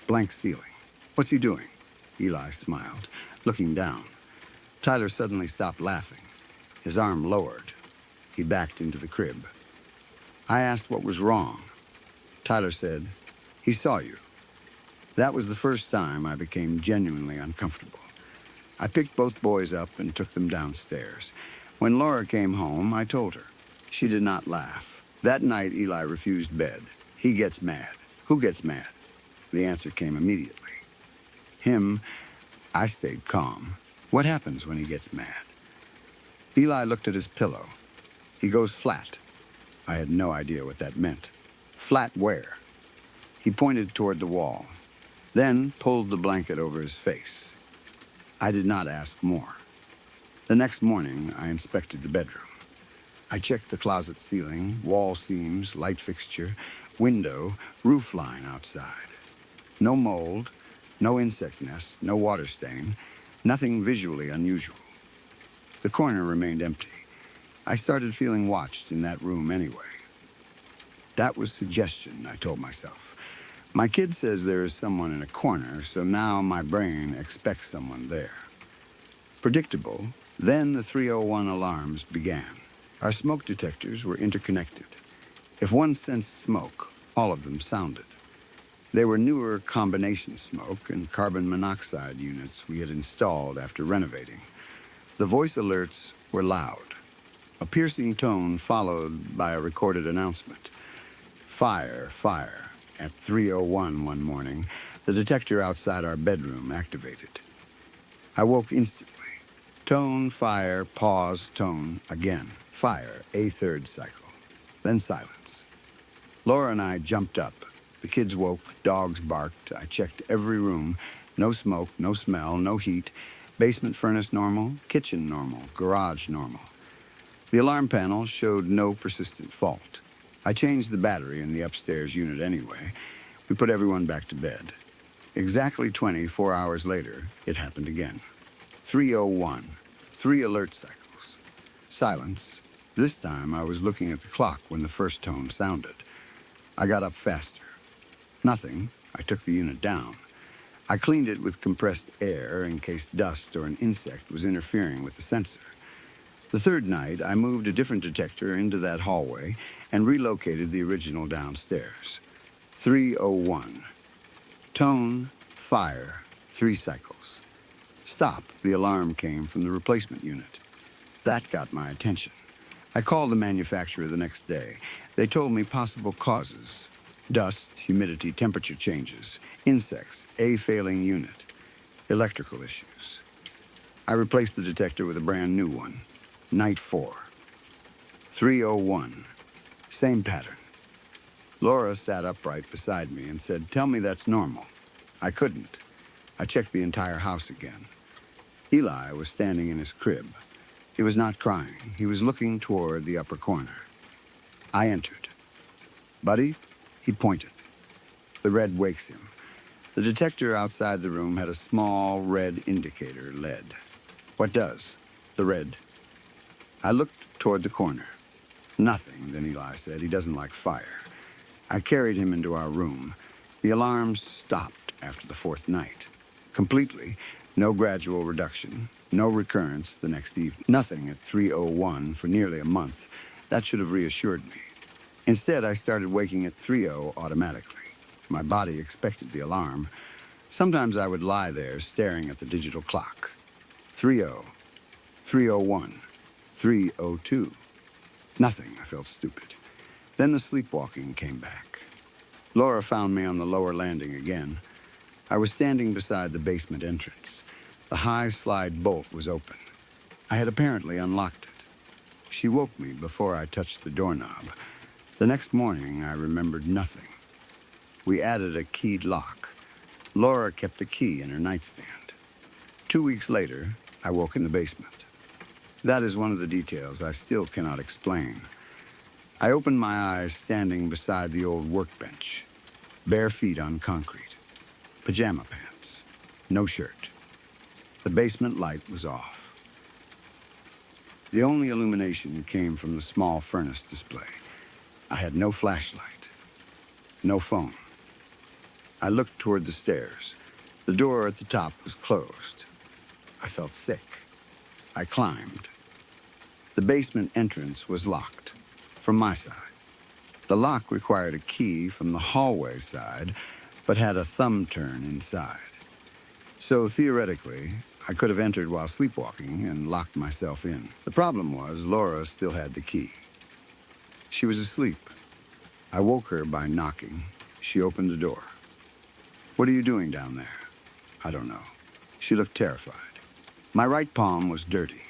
Blank ceiling. "What's he doing?" Eli smiled, looking down. Tyler suddenly stopped laughing. His arm lowered. He backed into the crib. I asked what was wrong. Tyler said, "He saw you." That was the first time I became genuinely uncomfortable. I picked both boys up and took them downstairs. When Laura came home, I told her. She did not laugh. That night, Eli refused bed. He gets mad. Who gets mad? The answer came immediately. Him. I stayed calm. What happens when he gets mad? Eli looked at his pillow. He goes flat. I had no idea what that meant. Flat where? He pointed toward the wall, then pulled the blanket over his face. I did not ask more. The next morning, I inspected the bedroom. I checked the closet ceiling, wall seams, light fixture, window, roof line outside. No mold, no insect nest, no water stain, nothing visually unusual. The corner remained empty. I started feeling watched in that room anyway. That was suggestion, I told myself. My kid says there is someone in a corner, so now my brain expects someone there. Predictable, then the 301 alarms began. Our smoke detectors were interconnected. If one sensed smoke, all of them sounded. They were newer combination smoke and carbon monoxide units we had installed after renovating. The voice alerts were loud. A piercing tone followed by a recorded announcement. Fire, fire. At 3:01 one morning, the detector outside our bedroom activated. I woke instantly. Tone, fire, pause, tone, again. Fire, a third cycle. Then silence. Laura and I jumped up. The kids woke, dogs barked. I checked every room. No smoke, no smell, no heat. Basement furnace normal, kitchen normal, garage normal. The alarm panel showed no persistent fault. I changed the battery in the upstairs unit anyway. We put everyone back to bed. Exactly 24 hours later, it happened again. 3:01, 3 alert cycles. Silence. This time I was looking at the clock when the first tone sounded. I got up faster. Nothing. I took the unit down. I cleaned it with compressed air in case dust or an insect was interfering with the sensor. The third night, I moved a different detector into that hallway and relocated the original downstairs. 3:01. Tone, fire, 3 cycles. Stop, the alarm came from the replacement unit. That got my attention. I called the manufacturer the next day. They told me possible causes. Dust, humidity, temperature changes, insects, a failing unit, electrical issues. I replaced the detector with a brand new one. Night 4. 3:01. Same pattern. Laura sat upright beside me and said, "Tell me that's normal." I couldn't. I checked the entire house again. Eli was standing in his crib. He was not crying. He was looking toward the upper corner. I entered. "Buddy?" He pointed. The red wakes him. The detector outside the room had a small red indicator, lead. "What does?" "The red." I looked toward the corner. "Nothing," then Eli said. "He doesn't like fire." I carried him into our room. The alarms stopped after the 4th night. Completely. No gradual reduction. No recurrence the next evening. Nothing at 3:01 for nearly a month. That should have reassured me. Instead, I started waking at 3:00 automatically. My body expected the alarm. Sometimes I would lie there staring at the digital clock. 3:00, 3:01, 3:02. Nothing. I felt stupid. Then the sleepwalking came back. Laura found me on the lower landing again. I was standing beside the basement entrance. The high slide bolt was open. I had apparently unlocked it. She woke me before I touched the doorknob. The next morning, I remembered nothing. We added a keyed lock. Laura kept the key in her nightstand. 2 weeks later, I woke in the basement. That is one of the details I still cannot explain. I opened my eyes standing beside the old workbench, bare feet on concrete, pajama pants, no shirt. The basement light was off. The only illumination came from the small furnace display. I had no flashlight, no phone. I looked toward the stairs. The door at the top was closed. I felt sick. I climbed. The basement entrance was locked, from my side. The lock required a key from the hallway side, but had a thumb turn inside. So theoretically, I could have entered while sleepwalking and locked myself in. The problem was Laura still had the key. She was asleep. I woke her by knocking. She opened the door. "What are you doing down there?" "I don't know." She looked terrified. My right palm was dirty.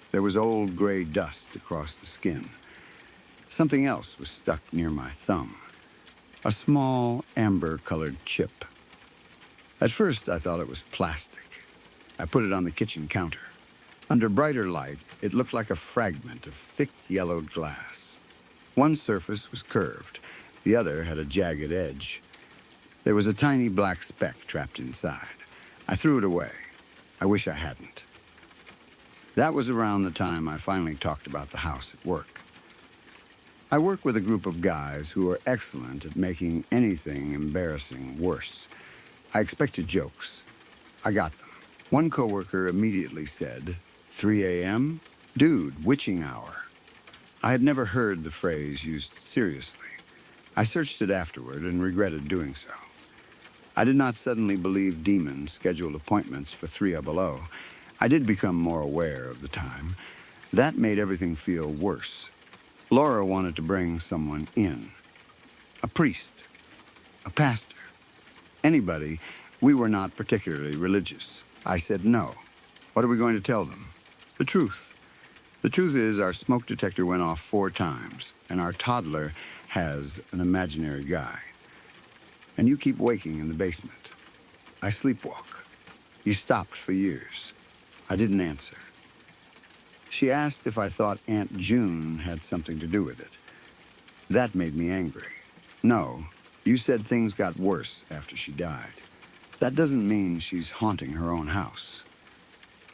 There was old gray dust across the skin. Something else was stuck near my thumb. A small, amber-colored chip. At first, I thought it was plastic. I put it on the kitchen counter. Under brighter light, it looked like a fragment of thick, yellowed glass. One surface was curved. The other had a jagged edge. There was a tiny black speck trapped inside. I threw it away. I wish I hadn't. That was around the time I finally talked about the house at work. I work with a group of guys who are excellent at making anything embarrassing worse. I expected jokes. I got them. One coworker immediately said, 3 a.m.? Dude, witching hour. I had never heard the phrase used seriously. I searched it afterward and regretted doing so. I did not suddenly believe demons scheduled appointments for 3 or below. I did become more aware of the time. That made everything feel worse. Laura wanted to bring someone in. A priest. A pastor. Anybody. We were not particularly religious. I said no. What are we going to tell them? The truth. The truth is our smoke detector went off 4 times, and our toddler has an imaginary guy. And you keep waking in the basement. I sleepwalk. You stopped for years. I didn't answer. She asked if I thought Aunt June had something to do with it. That made me angry. No, you said things got worse after she died. That doesn't mean she's haunting her own house.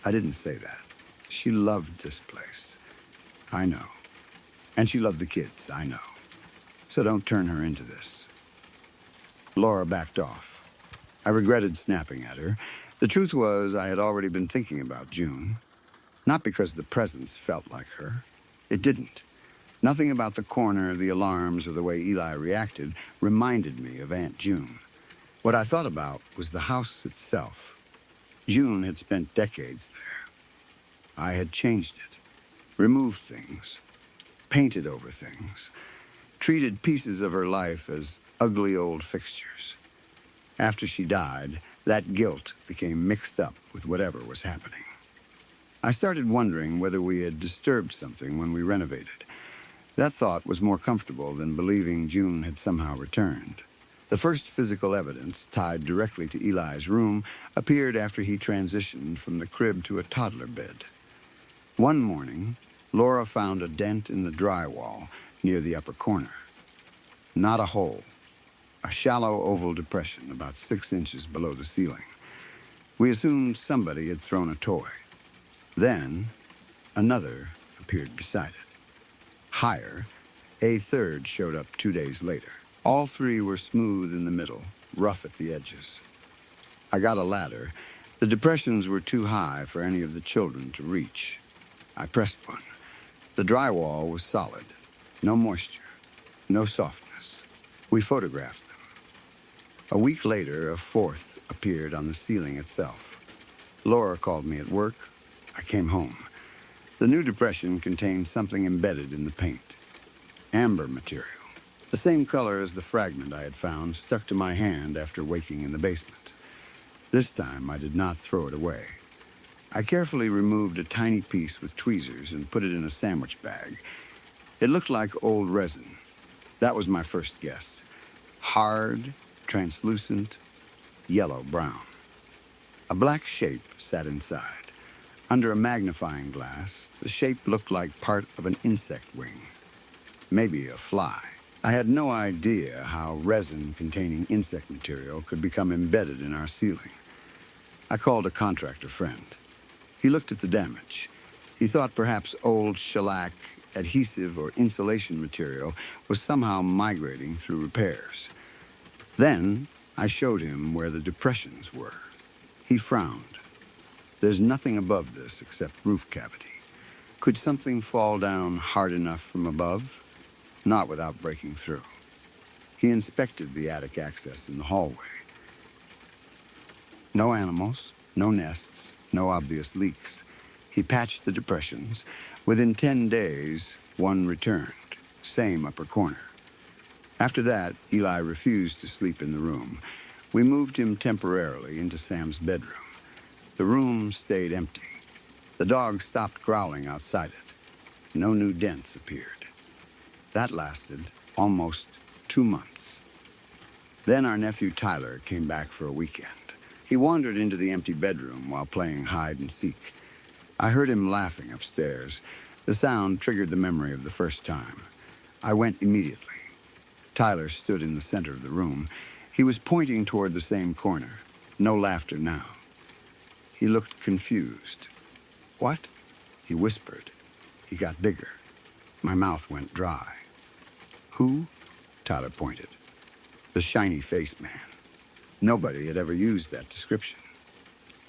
I didn't say that. She loved this place. I know. And she loved the kids, I know. So don't turn her into this. Laura backed off. I regretted snapping at her. The truth was I had already been thinking about June. Not because the presence felt like her. It didn't. Nothing about the corner, the alarms, or the way Eli reacted reminded me of Aunt June. What I thought about was the house itself. June had spent decades there. I had changed it, removed things, painted over things, treated pieces of her life as ugly old fixtures. After she died, that guilt became mixed up with whatever was happening. I started wondering whether we had disturbed something when we renovated. That thought was more comfortable than believing June had somehow returned. The first physical evidence, tied directly to Eli's room, appeared after he transitioned from the crib to a toddler bed. One morning, Laura found a dent in the drywall near the upper corner. Not a hole. A shallow oval depression about 6 inches below the ceiling. We assumed somebody had thrown a toy. Then, another appeared beside it. Higher, a third showed up 2 days later. All 3 were smooth in the middle, rough at the edges. I got a ladder. The depressions were too high for any of the children to reach. I pressed one. The drywall was solid, no moisture. no softness. We photographed them. A week later, a fourth appeared on the ceiling itself. Laura called me at work. I came home. The new depression contained something embedded in the paint. Amber material. The same color as the fragment I had found stuck to my hand after waking in the basement. This time, I did not throw it away. I carefully removed a tiny piece with tweezers and put it in a sandwich bag. It looked like old resin. That was my first guess. Hard, translucent, yellow-brown. A black shape sat inside. Under a magnifying glass, the shape looked like part of an insect wing. Maybe a fly. I had no idea how resin containing insect material could become embedded in our ceiling. I called a contractor friend. He looked at the damage. He thought perhaps old shellac, adhesive, or insulation material was somehow migrating through repairs. Then I showed him where the depressions were. He frowned. There's nothing above this except roof cavity. Could something fall down hard enough from above? Not without breaking through. He inspected the attic access in the hallway. No animals, no nests, no obvious leaks. He patched the depressions. Within 10 days, one returned. Same upper corner. After that, Eli refused to sleep in the room. We moved him temporarily into Sam's bedroom. The room stayed empty. The dog stopped growling outside it. No new dents appeared. That lasted almost 2 months. Then our nephew Tyler came back for a weekend. He wandered into the empty bedroom while playing hide and seek. I heard him laughing upstairs. The sound triggered the memory of the first time. I went immediately. Tyler stood in the center of the room. He was pointing toward the same corner. No laughter now. He looked confused. "What?" he whispered. He got bigger. My mouth went dry. "Who?" Tyler pointed. "The shiny-faced man." Nobody had ever used that description.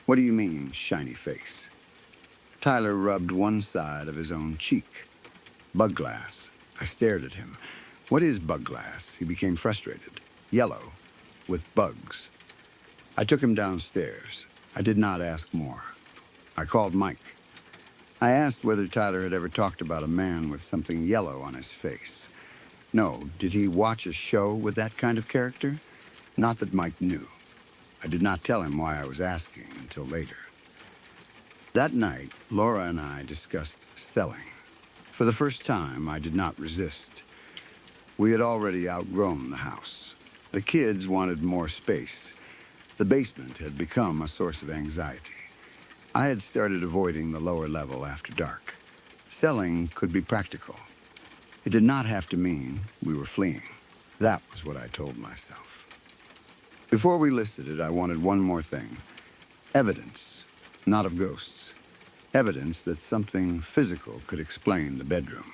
"What do you mean, shiny face?" Tyler rubbed one side of his own cheek. "Bug glass." I stared at him. "What is bug glass?" He became frustrated. "Yellow, with bugs." I took him downstairs. I did not ask more. I called Mike. I asked whether Tyler had ever talked about a man with something yellow on his face. No, did he watch a show with that kind of character? Not that Mike knew. I did not tell him why I was asking until later. That night, Laura and I discussed selling. For the first time, I did not resist. We had already outgrown the house. The kids wanted more space. The basement had become a source of anxiety. I had started avoiding the lower level after dark. Selling could be practical. It did not have to mean we were fleeing. That was what I told myself. Before we listed it, I wanted one more thing. Evidence, not of ghosts. Evidence that something physical could explain the bedroom.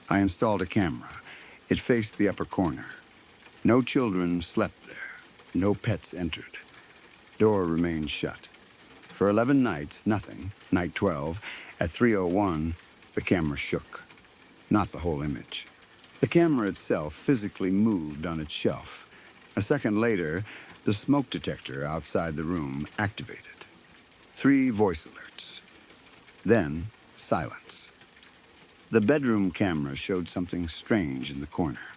I installed a camera. It faced the upper corner. No children slept there. No pets entered. Door remained shut. For 11 nights, nothing. Night 12, at 3:01, the camera shook. Not the whole image. The camera itself physically moved on its shelf. A second later, the smoke detector outside the room activated. 3 voice alerts. Then, silence. The bedroom camera showed something strange in the corner.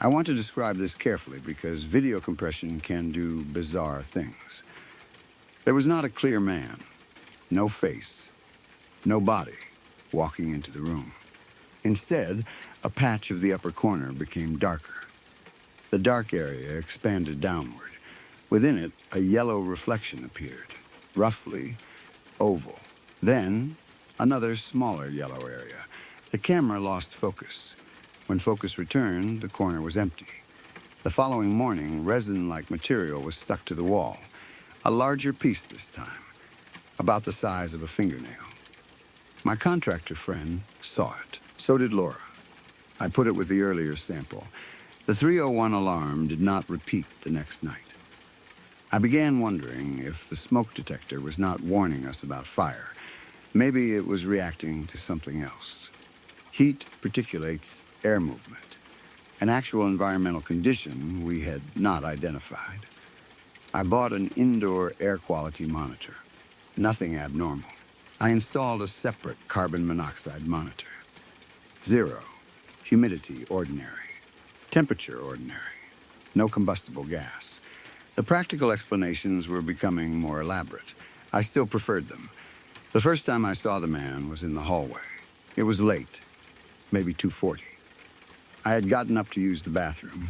I want to describe this carefully because video compression can do bizarre things. There was not a clear man, no face, no body walking into the room. Instead, a patch of the upper corner became darker. The dark area expanded downward. Within it, a yellow reflection appeared, roughly oval. Then, another smaller yellow area. The camera lost focus. When focus returned, the corner was empty. The following morning, resin-like material was stuck to the wall. A larger piece this time, about the size of a fingernail. My contractor friend saw it. So did Laura. I put it with the earlier sample. The 3:01 alarm did not repeat the next night. I began wondering if the smoke detector was not warning us about fire. Maybe it was reacting to something else. Heat particulates air movement. an actual environmental condition we had not identified. I bought an indoor air quality monitor. Nothing abnormal. I installed a separate carbon monoxide monitor. 0. Humidity ordinary. Temperature ordinary. No combustible gas. The practical explanations were becoming more elaborate. I still preferred them. The first time I saw the man was in the hallway. It was late, maybe 2:40. I had gotten up to use the bathroom.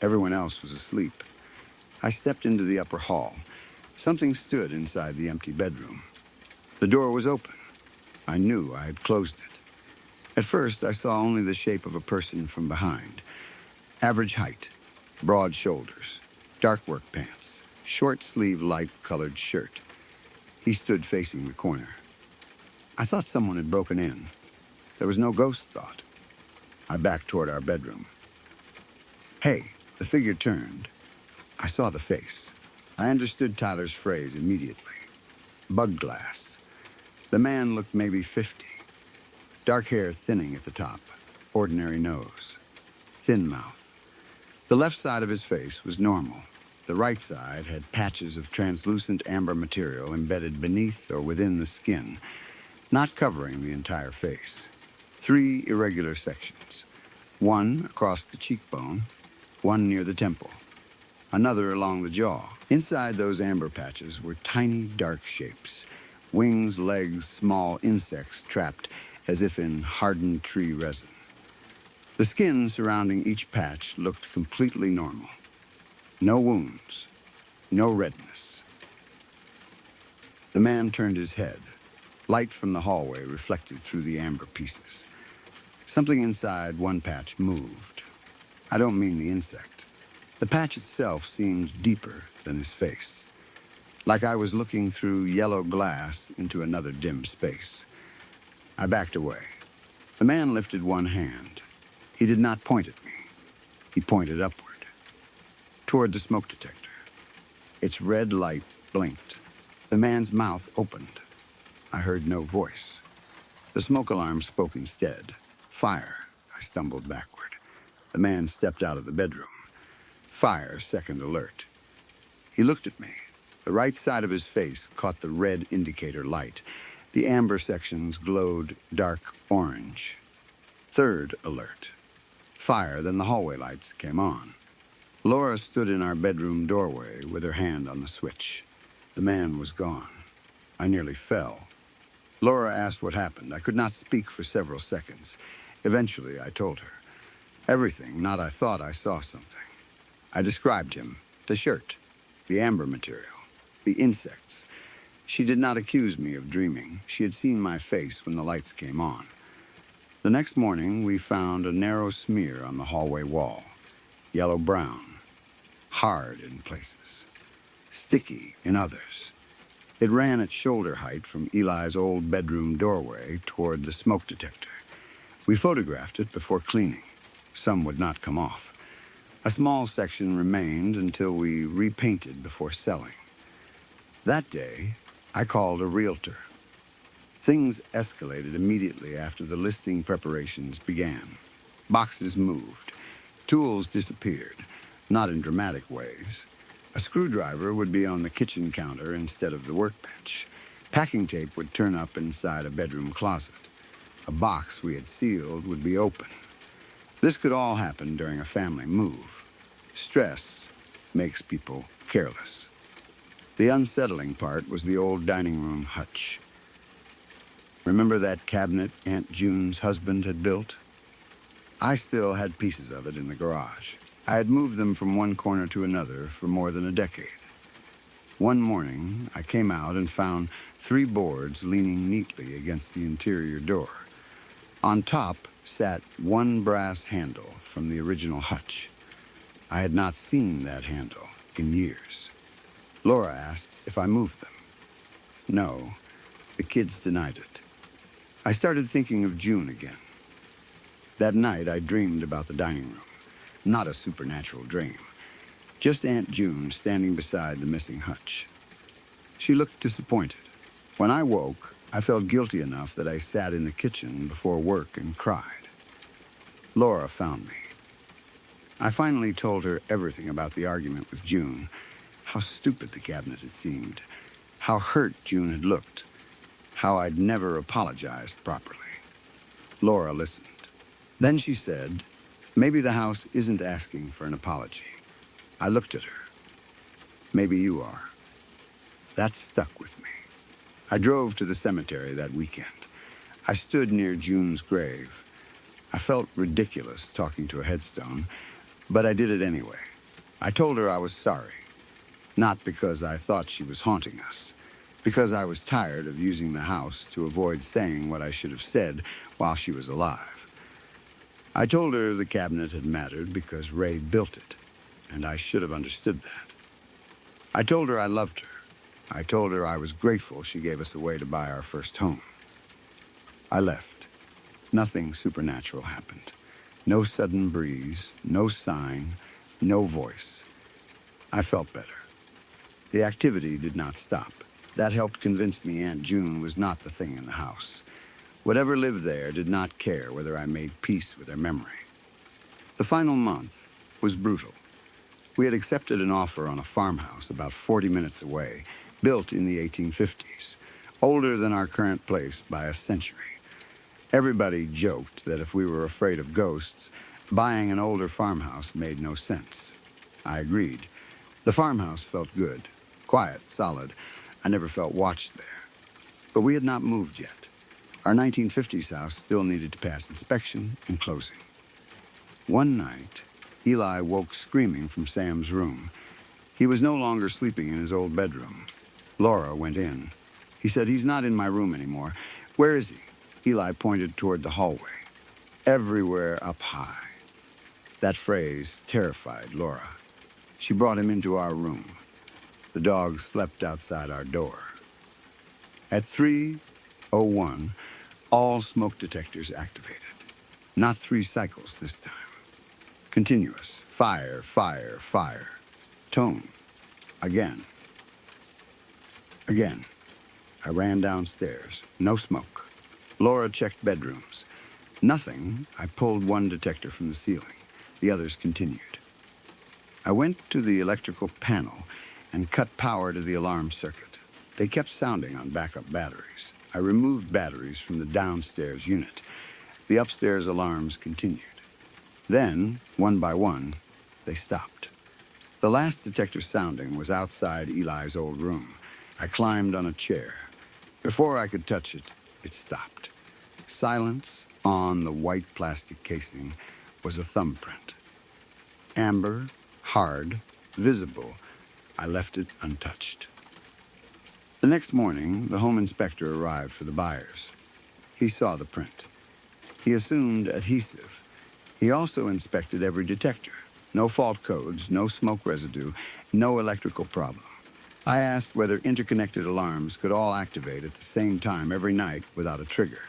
Everyone else was asleep. I stepped into the upper hall. Something stood inside the empty bedroom. The door was open. I knew I had closed it. At first, I saw only the shape of a person from behind. Average height, broad shoulders, dark work pants, short-sleeve light-colored shirt. He stood facing the corner. I thought someone had broken in. There was no ghost thought. I backed toward our bedroom. Hey, the figure turned. I saw the face. I understood Tyler's phrase immediately. Bug glass. The man looked maybe 50. Dark hair thinning at the top. Ordinary nose. Thin mouth. The left side of his face was normal. The right side had patches of translucent amber material embedded beneath or within the skin, not covering the entire face. 3 irregular sections. One across the cheekbone, one near the temple, another along the jaw. Inside those amber patches were tiny, dark shapes. Wings, legs, small insects trapped as if in hardened tree resin. The skin surrounding each patch looked completely normal. No wounds, no redness. The man turned his head. Light from the hallway reflected through the amber pieces. Something inside one patch moved. I don't mean the insect. The patch itself seemed deeper than his face, like I was looking through yellow glass into another dim space. I backed away. The man lifted one hand. He did not point at me. He pointed upward, toward the smoke detector. Its red light blinked. The man's mouth opened. I heard no voice. The smoke alarm spoke instead. Fire. I stumbled backward. The man stepped out of the bedroom. Fire, second alert. He looked at me. The right side of his face caught the red indicator light. The amber sections glowed dark orange. Third alert. Fire, then the hallway lights came on. Laura stood in our bedroom doorway with her hand on the switch. The man was gone. I nearly fell. Laura asked what happened. I could not speak for several seconds. Eventually, I told her. Everything, not I thought I saw something. I described him. The shirt, the amber material, the insects. She did not accuse me of dreaming. She had seen my face when the lights came on. The next morning, we found a narrow smear on the hallway wall. Yellow-brown. Hard in places. Sticky in others. It ran at shoulder height from Eli's old bedroom doorway toward the smoke detector. We photographed it before cleaning. Some would not come off. A small section remained until we repainted before selling. That day, I called a realtor. Things escalated immediately after the listing preparations began. Boxes moved. Tools disappeared, not in dramatic ways. A screwdriver would be on the kitchen counter instead of the workbench. Packing tape would turn up inside a bedroom closet. A box we had sealed would be open. This could all happen during a family move. Stress makes people careless. The unsettling part was the old dining room hutch. Remember that cabinet Aunt June's husband had built? I still had pieces of it in the garage. I had moved them from one corner to another for more than a decade. One morning, I came out and found 3 boards leaning neatly against the interior door. On top sat one brass handle from the original hutch. I had not seen that handle in years. Laura asked if I moved them. No, the kids denied it. I started thinking of June again. That night, I dreamed about the dining room. Not a supernatural dream. Just Aunt June standing beside the missing hutch. She looked disappointed. When I woke, I felt guilty enough that I sat in the kitchen before work and cried. Laura found me. I finally told her everything about the argument with June, how stupid the cabinet had seemed, how hurt June had looked, how I'd never apologized properly. Laura listened. Then she said, maybe the house isn't asking for an apology. I looked at her. Maybe you are. That stuck with me. I drove to the cemetery that weekend. I stood near June's grave. I felt ridiculous talking to a headstone, but I did it anyway. I told her I was sorry, not because I thought she was haunting us, because I was tired of using the house to avoid saying what I should have said while she was alive. I told her the cabinet had mattered because Ray built it, and I should have understood that. I told her I loved her. I told her I was grateful she gave us a way to buy our first home. I left. Nothing supernatural happened. No sudden breeze, no sign, no voice. I felt better. The activity did not stop. That helped convince me Aunt June was not the thing in the house. Whatever lived there did not care whether I made peace with their memory. The final month was brutal. We had accepted an offer on a farmhouse about 40 minutes away, built in the 1850s, older than our current place by a century. Everybody joked that if we were afraid of ghosts, buying an older farmhouse made no sense. I agreed. The farmhouse felt good, quiet, solid. I never felt watched there. But we had not moved yet. Our 1950s house still needed to pass inspection and closing. One night, Eli woke screaming from Sam's room. He was no longer sleeping in his old bedroom. Laura went in. He said, he's not in my room anymore. Where is he? Eli pointed toward the hallway. Everywhere up high. That phrase terrified Laura. She brought him into our room. The dogs slept outside our door. At 3:01, all smoke detectors activated. Not 3 cycles this time. Continuous. Fire, fire, fire. Tone. Again. Again. I ran downstairs. No smoke. Laura checked bedrooms. Nothing. I pulled one detector from the ceiling. The others continued. I went to the electrical panel and cut power to the alarm circuit. They kept sounding on backup batteries. I removed batteries from the downstairs unit. The upstairs alarms continued. Then, one by one, they stopped. The last detector sounding was outside Eli's old room. I climbed on a chair. Before I could touch it, it stopped. Silence on the white plastic casing was a thumbprint. Amber, hard, visible. I left it untouched. The next morning, the home inspector arrived for the buyers. He saw the print. He assumed adhesive. He also inspected every detector. No fault codes, no smoke residue, no electrical problem. I asked whether interconnected alarms could all activate at the same time every night without a trigger.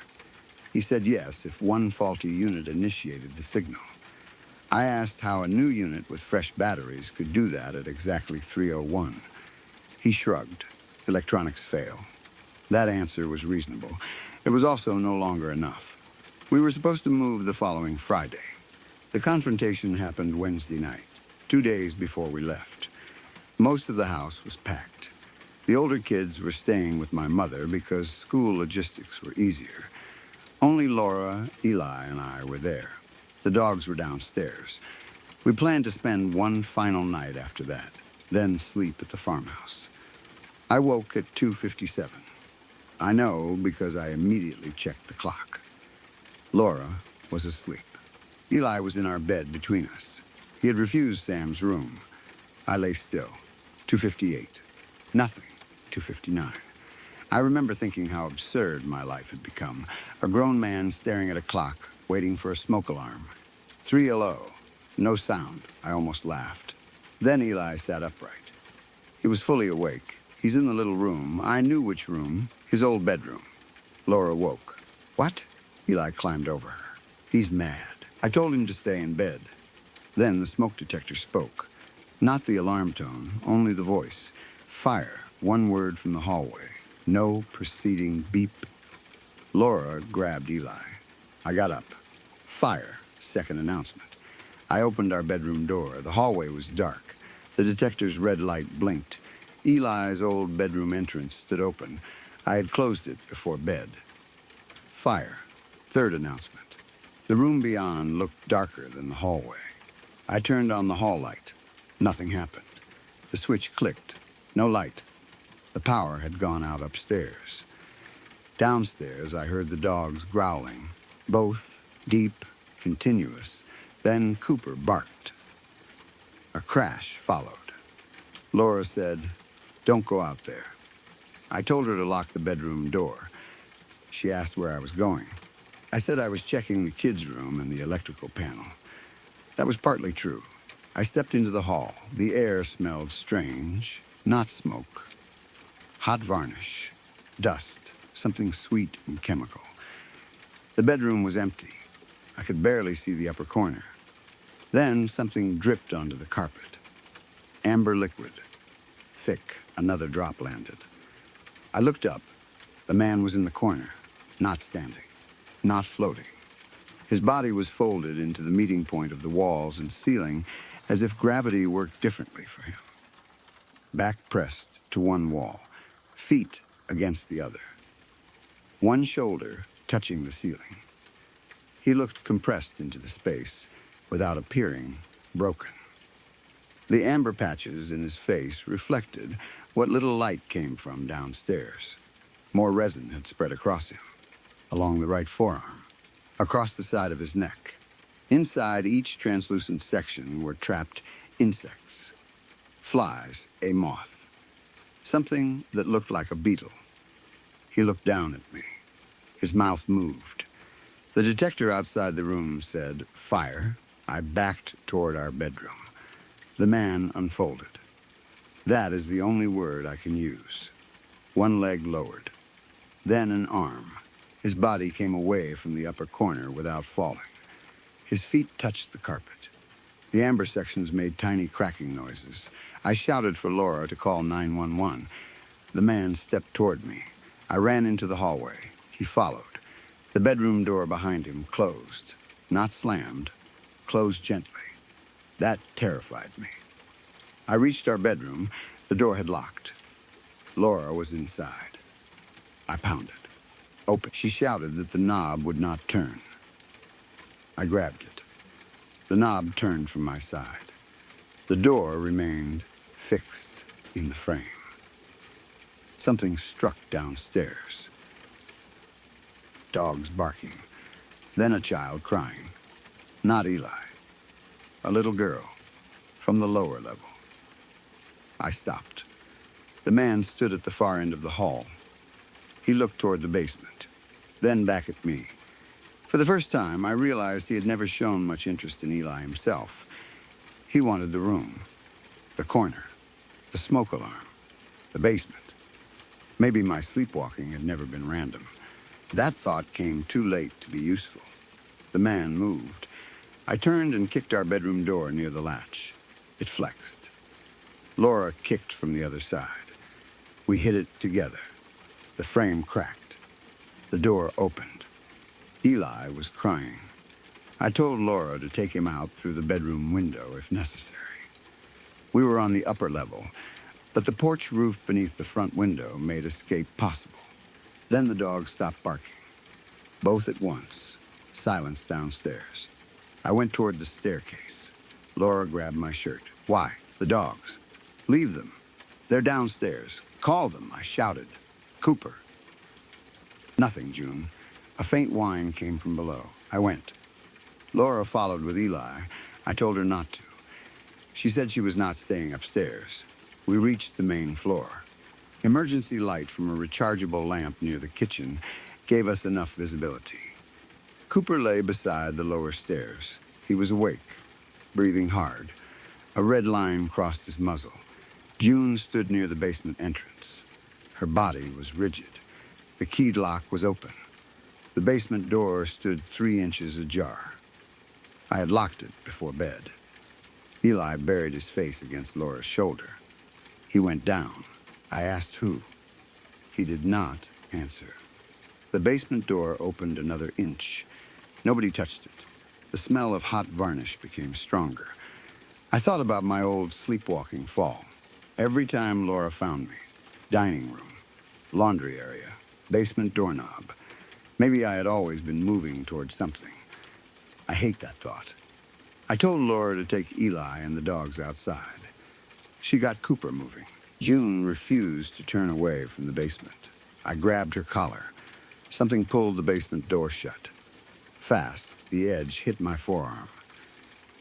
He said yes if one faulty unit initiated the signal. I asked how a new unit with fresh batteries could do that at exactly 3:01. He shrugged. Electronics fail. That answer was reasonable. It was also no longer enough. We were supposed to move the following Friday. The confrontation happened Wednesday night, 2 days before we left. Most of the house was packed. The older kids were staying with my mother because school logistics were easier. Only Laura, Eli, and I were there. The dogs were downstairs. We planned to spend one final night after that, then sleep at the farmhouse. I woke at 2:57. I know because I immediately checked the clock. Laura was asleep. Eli was in our bed between us. He had refused Sam's room. I lay still. 2:58. Nothing. 2:59. I remember thinking how absurd my life had become. A grown man staring at a clock, waiting for a smoke alarm. 3:00. No sound. I almost laughed. Then Eli sat upright. He was fully awake. He's in the little room. I knew which room. His old bedroom. Laura woke. What? Eli climbed over her. He's mad. I told him to stay in bed. Then the smoke detector spoke. Not the alarm tone, only the voice. Fire, one word from the hallway. No preceding beep. Laura grabbed Eli. I got up. Fire, second announcement. I opened our bedroom door. The hallway was dark. The detector's red light blinked. Eli's old bedroom entrance stood open. I had closed it before bed. Fire. Third announcement. The room beyond looked darker than the hallway. I turned on the hall light. Nothing happened. The switch clicked. No light. The power had gone out upstairs. Downstairs, I heard the dogs growling, both deep, continuous. Then Cooper barked. A crash followed. Laura said, "Don't go out there." I told her to lock the bedroom door. She asked where I was going. I said I was checking the kids' room and the electrical panel. That was partly true. I stepped into the hall. The air smelled strange, not smoke. Hot varnish, dust, something sweet and chemical. The bedroom was empty. I could barely see the upper corner. Then something dripped onto the carpet. Amber liquid. Thick, another drop landed. I looked up. The man was in the corner, not standing, not floating. His body was folded into the meeting point of the walls and ceiling as if gravity worked differently for him. Back pressed to one wall, feet against the other. One shoulder touching the ceiling. He looked compressed into the space without appearing broken. The amber patches in his face reflected what little light came from downstairs. More resin had spread across him, along the right forearm, across the side of his neck. Inside each translucent section were trapped insects. Flies, a moth. Something that looked like a beetle. He looked down at me. His mouth moved. The detector outside the room said, "Fire." I backed toward our bedroom. The man unfolded. That is the only word I can use. One leg lowered. Then an arm. His body came away from the upper corner without falling. His feet touched the carpet. The amber sections made tiny cracking noises. I shouted for Laura to call 911. The man stepped toward me. I ran into the hallway. He followed. The bedroom door behind him closed. Not slammed. Closed gently. That terrified me. I reached our bedroom. The door had locked. Laura was inside. I pounded. Open. She shouted that the knob would not turn. I grabbed it. The knob turned from my side. The door remained fixed in the frame. Something struck downstairs. Dogs barking. Then a child crying. Not Eli. A little girl from the lower level. I stopped. The man stood at the far end of the hall. He looked toward the basement, then back at me. For the first time, I realized he had never shown much interest in Eli himself. He wanted the room, the corner, the smoke alarm, the basement. Maybe my sleepwalking had never been random. That thought came too late to be useful. The man moved. I turned and kicked our bedroom door near the latch. It flexed. Laura kicked from the other side. We hit it together. The frame cracked. The door opened. Eli was crying. I told Laura to take him out through the bedroom window if necessary. We were on the upper level, but the porch roof beneath the front window made escape possible. Then the dog stopped barking. Both at once. Silence downstairs. I went toward the staircase. Laura grabbed my shirt. "Why? The dogs. Leave them. They're downstairs. Call them," I shouted. "Cooper." Nothing, June. A faint whine came from below. I went. Laura followed with Eli. I told her not to. She said she was not staying upstairs. We reached the main floor. Emergency light from a rechargeable lamp near the kitchen gave us enough visibility. Cooper lay beside the lower stairs. He was awake, breathing hard. A red line crossed his muzzle. June stood near the basement entrance. Her body was rigid. The keyed lock was open. The basement door stood 3 inches ajar. I had locked it before bed. Eli buried his face against Laura's shoulder. He went down. I asked who. He did not answer. The basement door opened another inch. Nobody touched it. The smell of hot varnish became stronger. I thought about my old sleepwalking fall. Every time Laura found me, dining room, laundry area, basement doorknob. Maybe I had always been moving toward something. I hate that thought. I told Laura to take Eli and the dogs outside. She got Cooper moving. June refused to turn away from the basement. I grabbed her collar. Something pulled the basement door shut. Fast, the edge hit my forearm.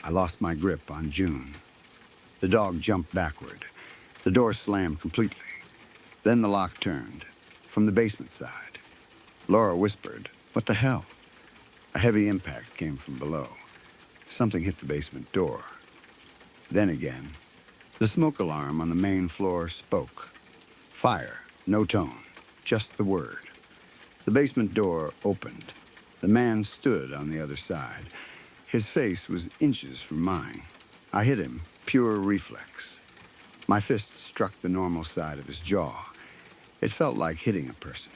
I lost my grip on June. The dog jumped backward. The door slammed completely. Then the lock turned, from the basement side. Laura whispered, "What the hell?" A heavy impact came from below. Something hit the basement door. Then again, the smoke alarm on the main floor spoke. Fire, no tone, just the word. The basement door opened. The man stood on the other side. His face was inches from mine. I hit him, pure reflex. My fist struck the normal side of his jaw. It felt like hitting a person.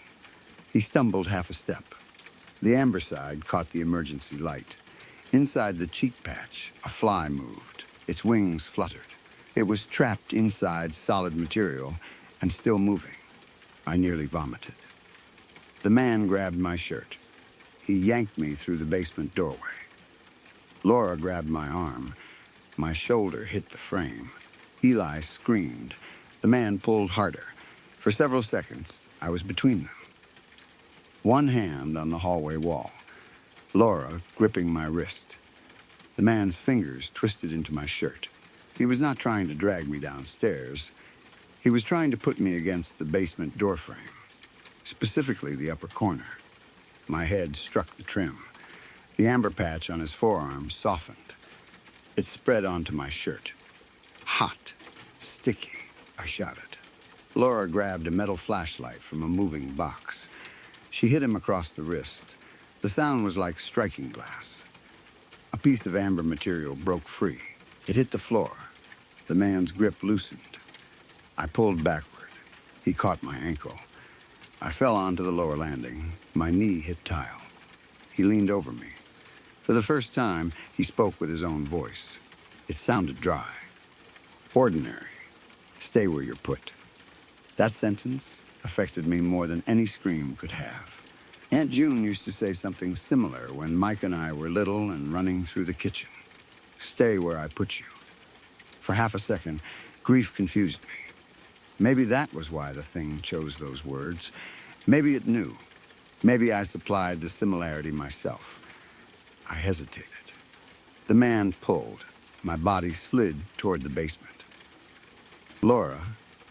He stumbled half a step. The amber side caught the emergency light. Inside the cheek patch, a fly moved. Its wings fluttered. It was trapped inside solid material and still moving. I nearly vomited. The man grabbed my shirt. He yanked me through the basement doorway. Laura grabbed my arm. My shoulder hit the frame. Eli screamed. The man pulled harder. For several seconds, I was between them. One hand on the hallway wall. Laura gripping my wrist. The man's fingers twisted into my shirt. He was not trying to drag me downstairs. He was trying to put me against the basement doorframe, specifically the upper corner. My head struck the trim. The amber patch on his forearm softened. It spread onto my shirt. Hot, sticky, I shouted. Laura grabbed a metal flashlight from a moving box. She hit him across the wrist. The sound was like striking glass. A piece of amber material broke free. It hit the floor. The man's grip loosened. I pulled backward. He caught my ankle. I fell onto the lower landing. My knee hit tile. He leaned over me. For the first time, he spoke with his own voice. It sounded dry. Ordinary. Stay where you're put. That sentence affected me more than any scream could have. Aunt June used to say something similar when Mike and I were little and running through the kitchen. Stay where I put you. For half a second, grief confused me. Maybe that was why the thing chose those words. Maybe it knew. Maybe I supplied the similarity myself. I hesitated. The man pulled. My body slid toward the basement. Laura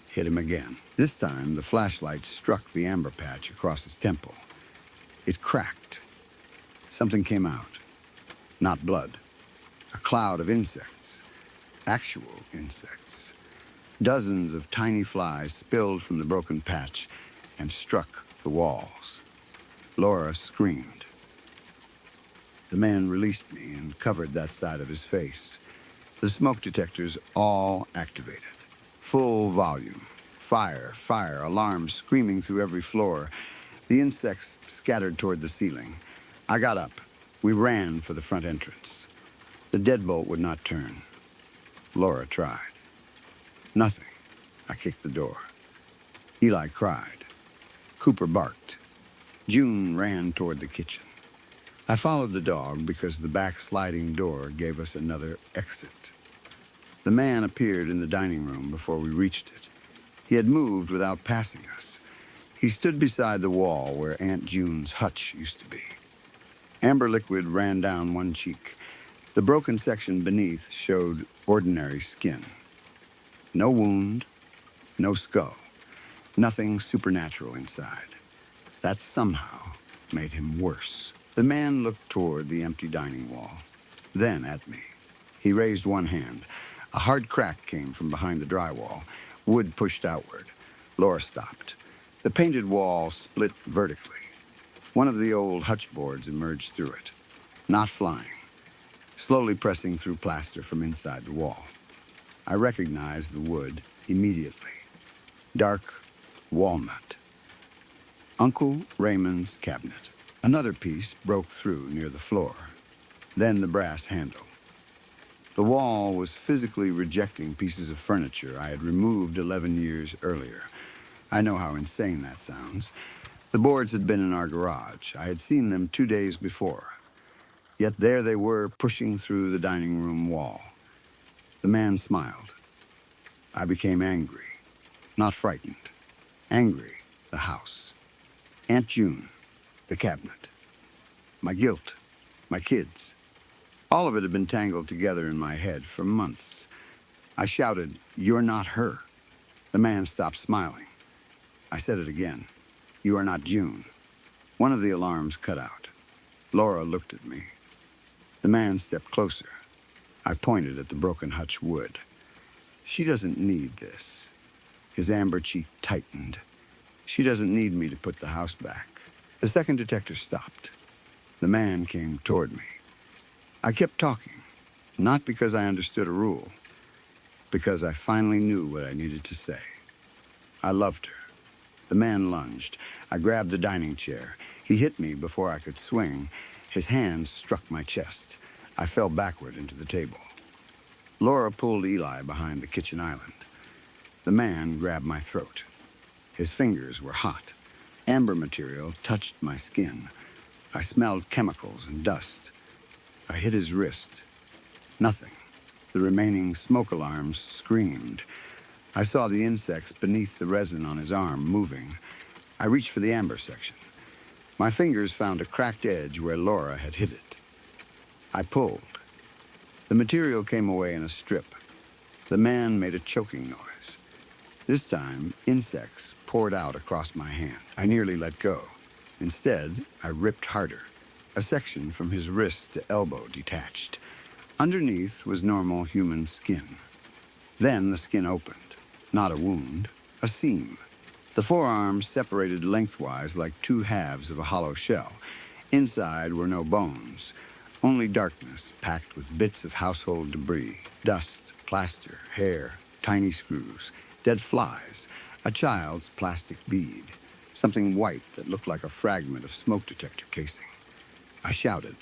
hit him again. This time, the flashlight struck the amber patch across his temple. It cracked. Something came out. Not blood. A cloud of insects. Actual insects. Dozens of tiny flies spilled from the broken patch and struck the walls. Laura screamed. The man released me and covered that side of his face. The smoke detectors all activated. Full volume. Fire, fire, alarms screaming through every floor. The insects scattered toward the ceiling. I got up. We ran for the front entrance. The deadbolt would not turn. Laura tried. Nothing. I kicked the door. Eli cried. Cooper barked. June ran toward the kitchen. I followed the dog because the back sliding door gave us another exit. The man appeared in the dining room before we reached it. He had moved without passing us. He stood beside the wall where Aunt June's hutch used to be. Amber liquid ran down one cheek. The broken section beneath showed ordinary skin. No wound, no skull, nothing supernatural inside. That somehow made him worse. The man looked toward the empty dining wall, then at me. He raised one hand. A hard crack came from behind the drywall. Wood pushed outward. Laura stopped. The painted wall split vertically. One of the old hutch boards emerged through it, not flying, slowly pressing through plaster from inside the wall. I recognized the wood immediately. Dark walnut. Uncle Raymond's cabinet. Another piece broke through near the floor. then the brass handle. The wall was physically rejecting pieces of furniture I had removed 11 years earlier. I know how insane that sounds. The boards had been in our garage. I had seen them 2 days before. Yet there they were, pushing through the dining room wall. The man smiled. I became angry, not frightened. Angry, the house. Aunt June, the cabinet. My guilt, my kids. All of it had been tangled together in my head for months. I shouted, "You're not her." The man stopped smiling. I said it again. "You are not June." One of the alarms cut out. Laura looked at me. The man stepped closer. I pointed at the broken hutch wood. "She doesn't need this." His amber cheek tightened. "She doesn't need me to put the house back." The second detector stopped. The man came toward me. I kept talking, not because I understood a rule, because I finally knew what I needed to say. I loved her. The man lunged. I grabbed the dining chair. He hit me before I could swing. His hand struck my chest. I fell backward into the table. Laura pulled Eli behind the kitchen island. The man grabbed my throat. His fingers were hot. Amber material touched my skin. I smelled chemicals and dust. I hit his wrist. Nothing. The remaining smoke alarms screamed. I saw the insects beneath the resin on his arm moving. I reached for the amber section. My fingers found a cracked edge where Laura had hit it. I pulled. The material came away in a strip. The man made a choking noise. This time, insects poured out across my hand. I nearly let go. Instead, I ripped harder. A section from his wrist to elbow detached. Underneath was normal human skin. Then the skin opened. Not a wound, a seam. The forearms separated lengthwise like two halves of a hollow shell. Inside were no bones, only darkness packed with bits of household debris, dust, plaster, hair, tiny screws, dead flies, a child's plastic bead, something white that looked like a fragment of smoke detector casing. I shouted.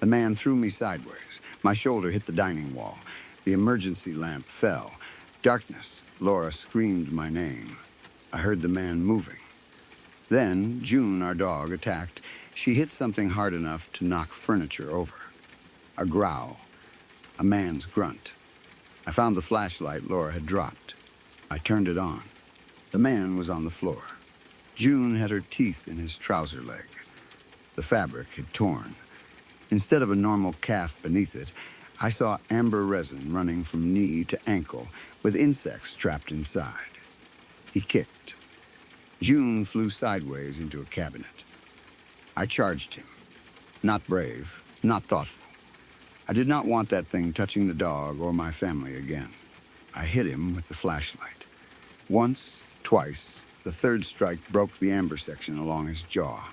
The man threw me sideways. My shoulder hit the dining wall. The emergency lamp fell. Darkness. Laura screamed my name. I heard the man moving. Then June, our dog, attacked. She hit something hard enough to knock furniture over. A growl. A man's grunt. I found the flashlight Laura had dropped. I turned it on. The man was on the floor. June had her teeth in his trouser leg. The fabric had torn. Instead of a normal calf beneath it, I saw amber resin running from knee to ankle with insects trapped inside. He kicked. June flew sideways into a cabinet. I charged him. Not brave, not thoughtful. I did not want that thing touching the dog or my family again. I hit him with the flashlight. Once, twice, the third strike broke the amber section along his jaw.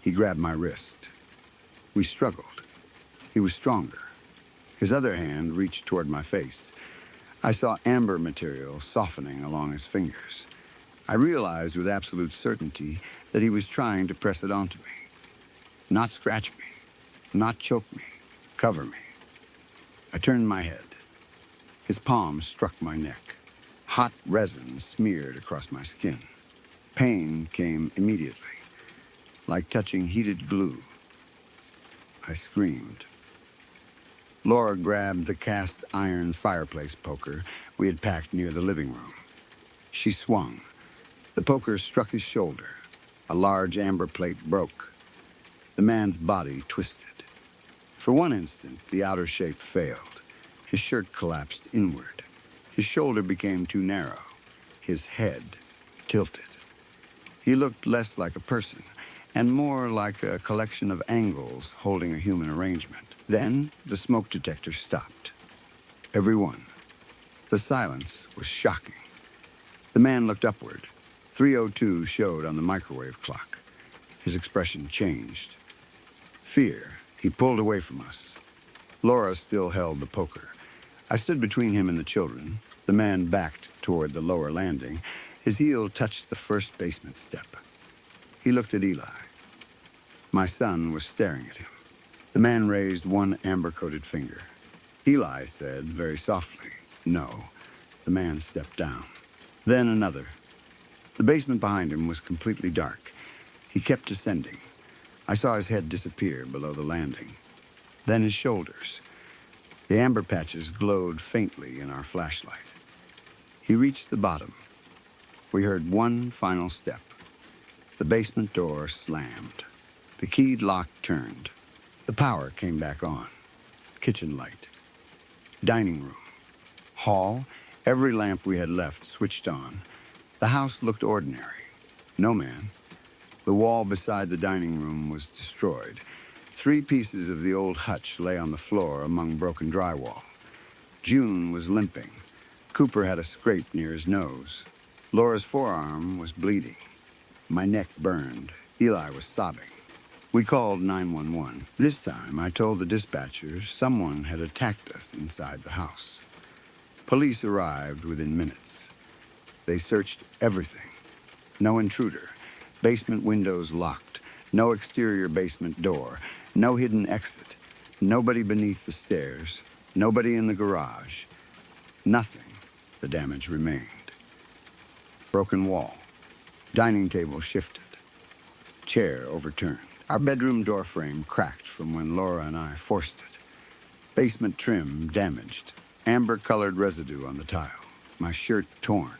He grabbed my wrist. We struggled. He was stronger. His other hand reached toward my face. I saw amber material softening along his fingers. I realized with absolute certainty that he was trying to press it onto me. Not scratch me, not choke me, cover me. I turned my head. His palm struck my neck. Hot resin smeared across my skin. Pain came immediately, like touching heated glue. I screamed. Laura grabbed the cast iron fireplace poker we had packed near the living room. She swung. The poker struck his shoulder. A large amber plate broke. The man's body twisted. For one instant, the outer shape failed. His shirt collapsed inward. His shoulder became too narrow. His head tilted. He looked less like a person and more like a collection of angles holding a human arrangement. Then the smoke detector stopped. Every one. The silence was shocking. The man looked upward. 3:02 showed on the microwave clock. His expression changed. Fear. He pulled away from us. Laura still held the poker. I stood between him and the children. The man backed toward the lower landing. His heel touched the first basement step. He looked at Eli. My son was staring at him. The man raised one amber-coated finger. Eli said very softly, "No." The man stepped down. Then another. The basement behind him was completely dark. He kept descending. I saw his head disappear below the landing. Then his shoulders. The amber patches glowed faintly in our flashlight. He reached the bottom. We heard one final step. The basement door slammed. The keyed lock turned. The power came back on. Kitchen light. Dining room. Hall. Every lamp we had left switched on. The house looked ordinary. No man. The wall beside the dining room was destroyed. 3 pieces of the old hutch lay on the floor among broken drywall. June was limping. Cooper had a scrape near his nose. Laura's forearm was bleeding. My neck burned. Eli was sobbing. We called 911. This time, I told the dispatcher someone had attacked us inside the house. Police arrived within minutes. They searched everything. No intruder. Basement windows locked. No exterior basement door. No hidden exit. Nobody beneath the stairs. Nobody in the garage. Nothing. The damage remained. Broken wall. Dining table shifted. Chair overturned. Our bedroom door frame cracked from when Laura and I forced it. Basement trim damaged. Amber-colored residue on the tile. My shirt torn.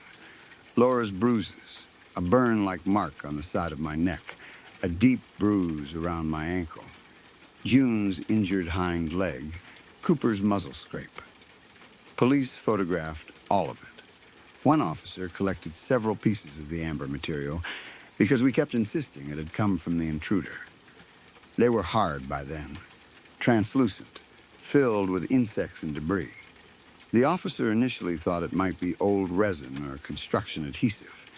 Laura's bruises. A burn-like mark on the side of my neck. A deep bruise around my ankle. June's injured hind leg. Cooper's muzzle scrape. Police photographed all of it. One officer collected several pieces of the amber material because we kept insisting it had come from the intruder. They were hard by then, translucent, filled with insects and debris. The officer initially thought it might be old resin or construction adhesive.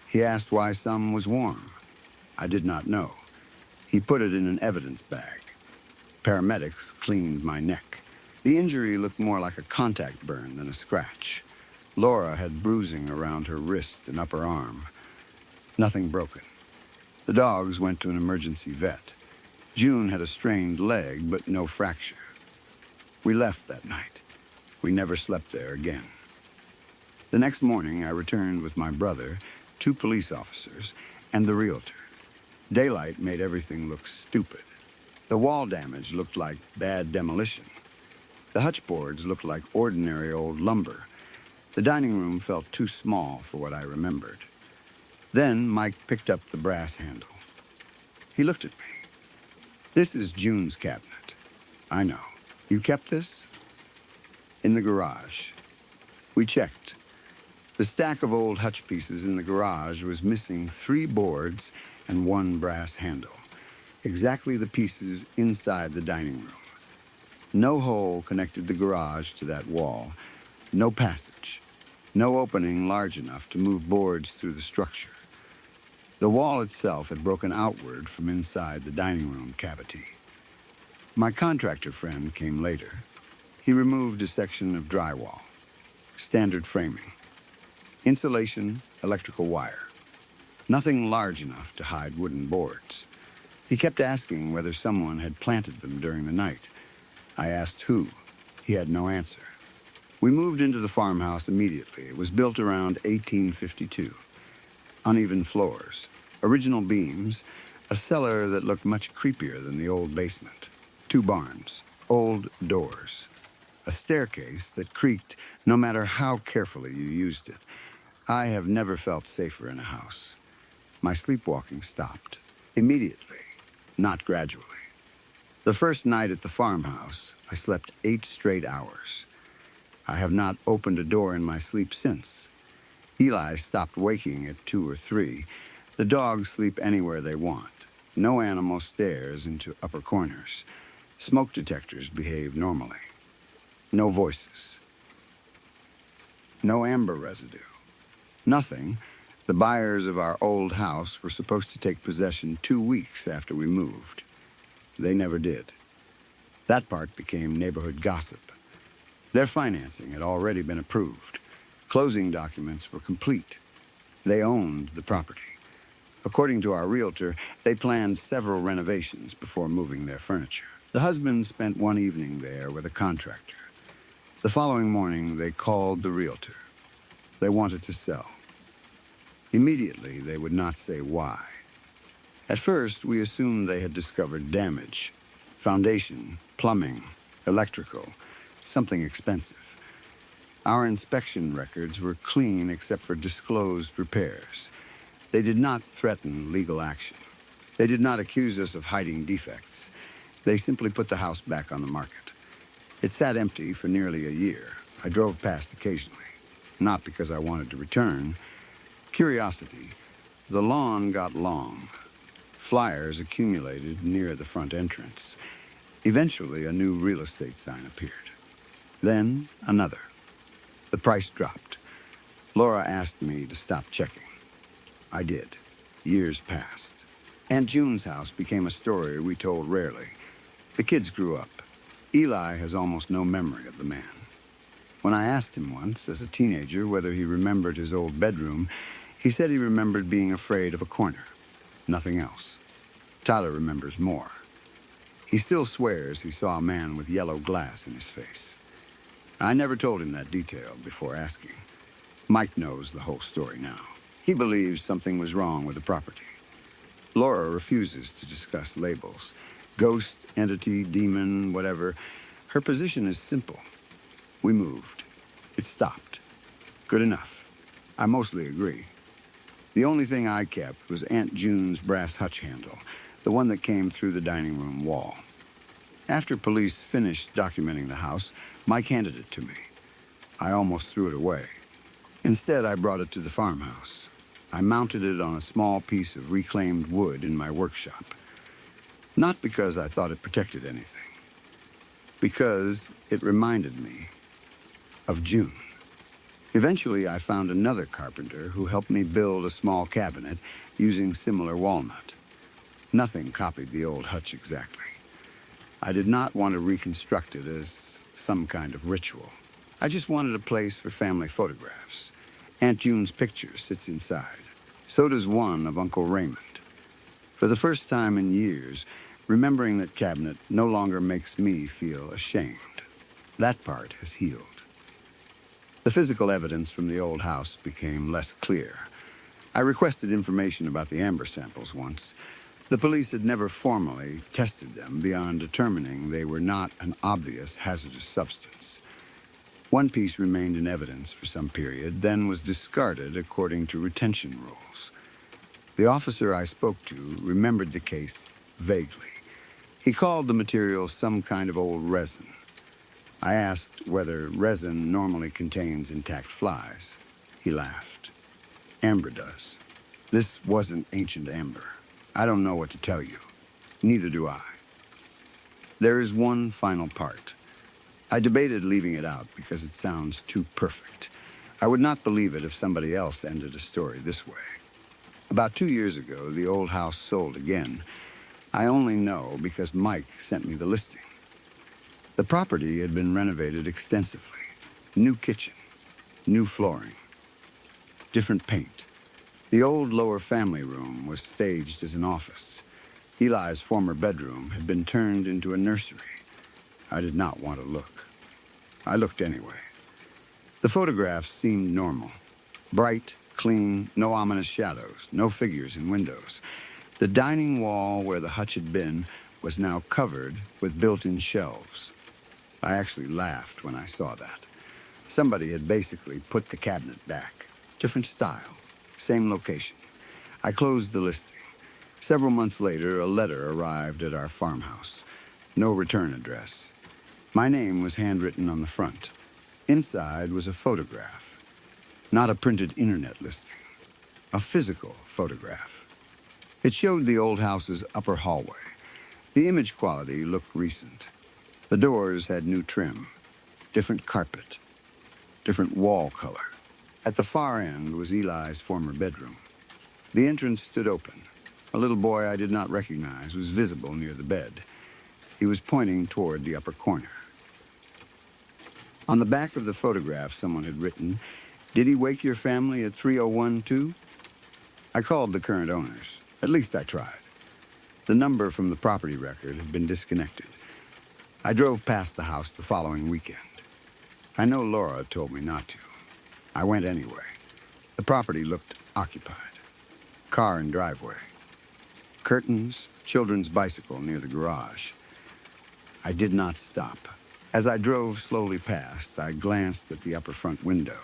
He asked why some was warm. I did not know. He put it in an evidence bag. Paramedics cleaned my neck. The injury looked more like a contact burn than a scratch. Laura had bruising around her wrist and upper arm. Nothing broken. The dogs went to an emergency vet. June had a strained leg, but no fracture. We left that night. We never slept there again. The next morning, I returned with my brother, 2 police officers, and the realtor. Daylight made everything look stupid. The wall damage looked like bad demolition. The hutchboards looked like ordinary old lumber. The dining room felt too small for what I remembered. Then Mike picked up the brass handle. He looked at me. "This is June's cabinet." "I know. You kept this?" "In the garage." We checked. The stack of old hutch pieces in the garage was missing 3 boards and 1 brass handle. Exactly the pieces inside the dining room. No hole connected the garage to that wall. No passage. No opening large enough to move boards through the structure. The wall itself had broken outward from inside the dining room cavity. My contractor friend came later. He removed a section of drywall. Standard framing. Insulation, electrical wire. Nothing large enough to hide wooden boards. He kept asking whether someone had planted them during the night. I asked who. He had no answer. We moved into the farmhouse immediately. It was built around 1852. Uneven floors, original beams, a cellar that looked much creepier than the old basement. 2 barns, old doors. A staircase that creaked no matter how carefully you used it. I have never felt safer in a house. My sleepwalking stopped. Immediately, not gradually. The first night at the farmhouse, I slept 8 straight hours. I have not opened a door in my sleep since. Eli stopped waking at 2 or 3. The dogs sleep anywhere they want. No animal stares into upper corners. Smoke detectors behave normally. No voices. No amber residue. Nothing. The buyers of our old house were supposed to take possession 2 weeks after we moved. They never did. That part became neighborhood gossip. Their financing had already been approved. Closing documents were complete. They owned the property. According to our realtor, they planned several renovations before moving their furniture. The husband spent one evening there with a contractor. The following morning, they called the realtor. They wanted to sell. Immediately, they would not say why. At first, we assumed they had discovered damage. Foundation, plumbing, electrical, something expensive. Our inspection records were clean except for disclosed repairs. They did not threaten legal action. They did not accuse us of hiding defects. They simply put the house back on the market. It sat empty for nearly a year. I drove past occasionally, not because I wanted to return. Curiosity. The lawn got long. Flyers accumulated near the front entrance. Eventually, a new real estate sign appeared. Then, another. The price dropped. Laura asked me to stop checking. I did. Years passed. Aunt June's house became a story we told rarely. The kids grew up. Eli has almost no memory of the man. When I asked him once, as a teenager, whether he remembered his old bedroom, he said he remembered being afraid of a corner. Nothing else. Tyler remembers more. He still swears he saw a man with yellow glass in his face. I never told him that detail before asking. Mike knows the whole story now. He believes something was wrong with the property. Laura refuses to discuss labels. Ghost, entity, demon, whatever. Her position is simple. We moved. It stopped. Good enough. I mostly agree. The only thing I kept was Aunt June's brass hutch handle, the one that came through the dining room wall. After police finished documenting the house, Mike handed it to me. I almost threw it away. Instead, I brought it to the farmhouse. I mounted it on a small piece of reclaimed wood in my workshop. Not because I thought it protected anything. Because it reminded me of June. Eventually, I found another carpenter who helped me build a small cabinet using similar walnut. Nothing copied the old hutch exactly. I did not want to reconstruct it as some kind of ritual. I just wanted a place for family photographs. Aunt June's picture sits inside. So does one of Uncle Raymond. For the first time in years, remembering that cabinet no longer makes me feel ashamed. That part has healed. The physical evidence from the old house became less clear. I requested information about the amber samples once. The police had never formally tested them beyond determining they were not an obvious hazardous substance. One piece remained in evidence for some period, then was discarded according to retention rules. The officer I spoke to remembered the case vaguely. He called the material some kind of old resin. I asked whether resin normally contains intact flies. He laughed. Amber does. This wasn't ancient amber. I don't know what to tell you. Neither do I. There is one final part. I debated leaving it out because it sounds too perfect. I would not believe it if somebody else ended a story this way. About 2 years ago, the old house sold again. I only know because Mike sent me the listing. The property had been renovated extensively. New kitchen, new flooring, different paint. The old lower family room was staged as an office. Eli's former bedroom had been turned into a nursery. I did not want to look. I looked anyway. The photographs seemed normal. Bright, clean, no ominous shadows, no figures in windows. The dining wall where the hutch had been was now covered with built-in shelves. I actually laughed when I saw that. Somebody had basically put the cabinet back. Different style, same location. I closed the listing. Several months later, a letter arrived at our farmhouse. No return address. My name was handwritten on the front. Inside was a photograph. Not a printed internet listing. A physical photograph. It showed the old house's upper hallway. The image quality looked recent. The doors had new trim, different carpet, different wall color. At the far end was Eli's former bedroom. The entrance stood open. A little boy I did not recognize was visible near the bed. He was pointing toward the upper corner. On the back of the photograph, someone had written, "Did he wake your family at 3:01 too?" I called the current owners. At least I tried. The number from the property record had been disconnected. I drove past the house the following weekend. I know Laura told me not to. I went anyway. The property looked occupied. Car and driveway. Curtains, children's bicycle near the garage. I did not stop. As I drove slowly past, I glanced at the upper front window.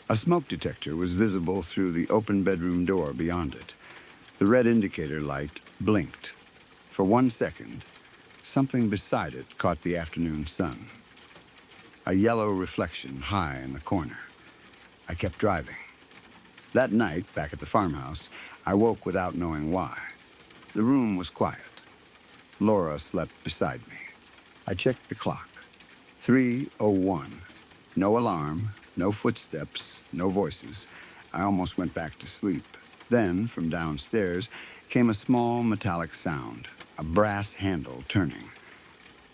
A smoke detector was visible through the open bedroom door beyond it. The red indicator light blinked. For 1 second, something beside it caught the afternoon sun. A yellow reflection high in the corner. I kept driving. That night, back at the farmhouse, I woke without knowing why. The room was quiet. Laura slept beside me. I checked the clock. 3:01. No alarm, no footsteps, no voices. I almost went back to sleep. Then, from downstairs, came a small metallic sound, a brass handle turning.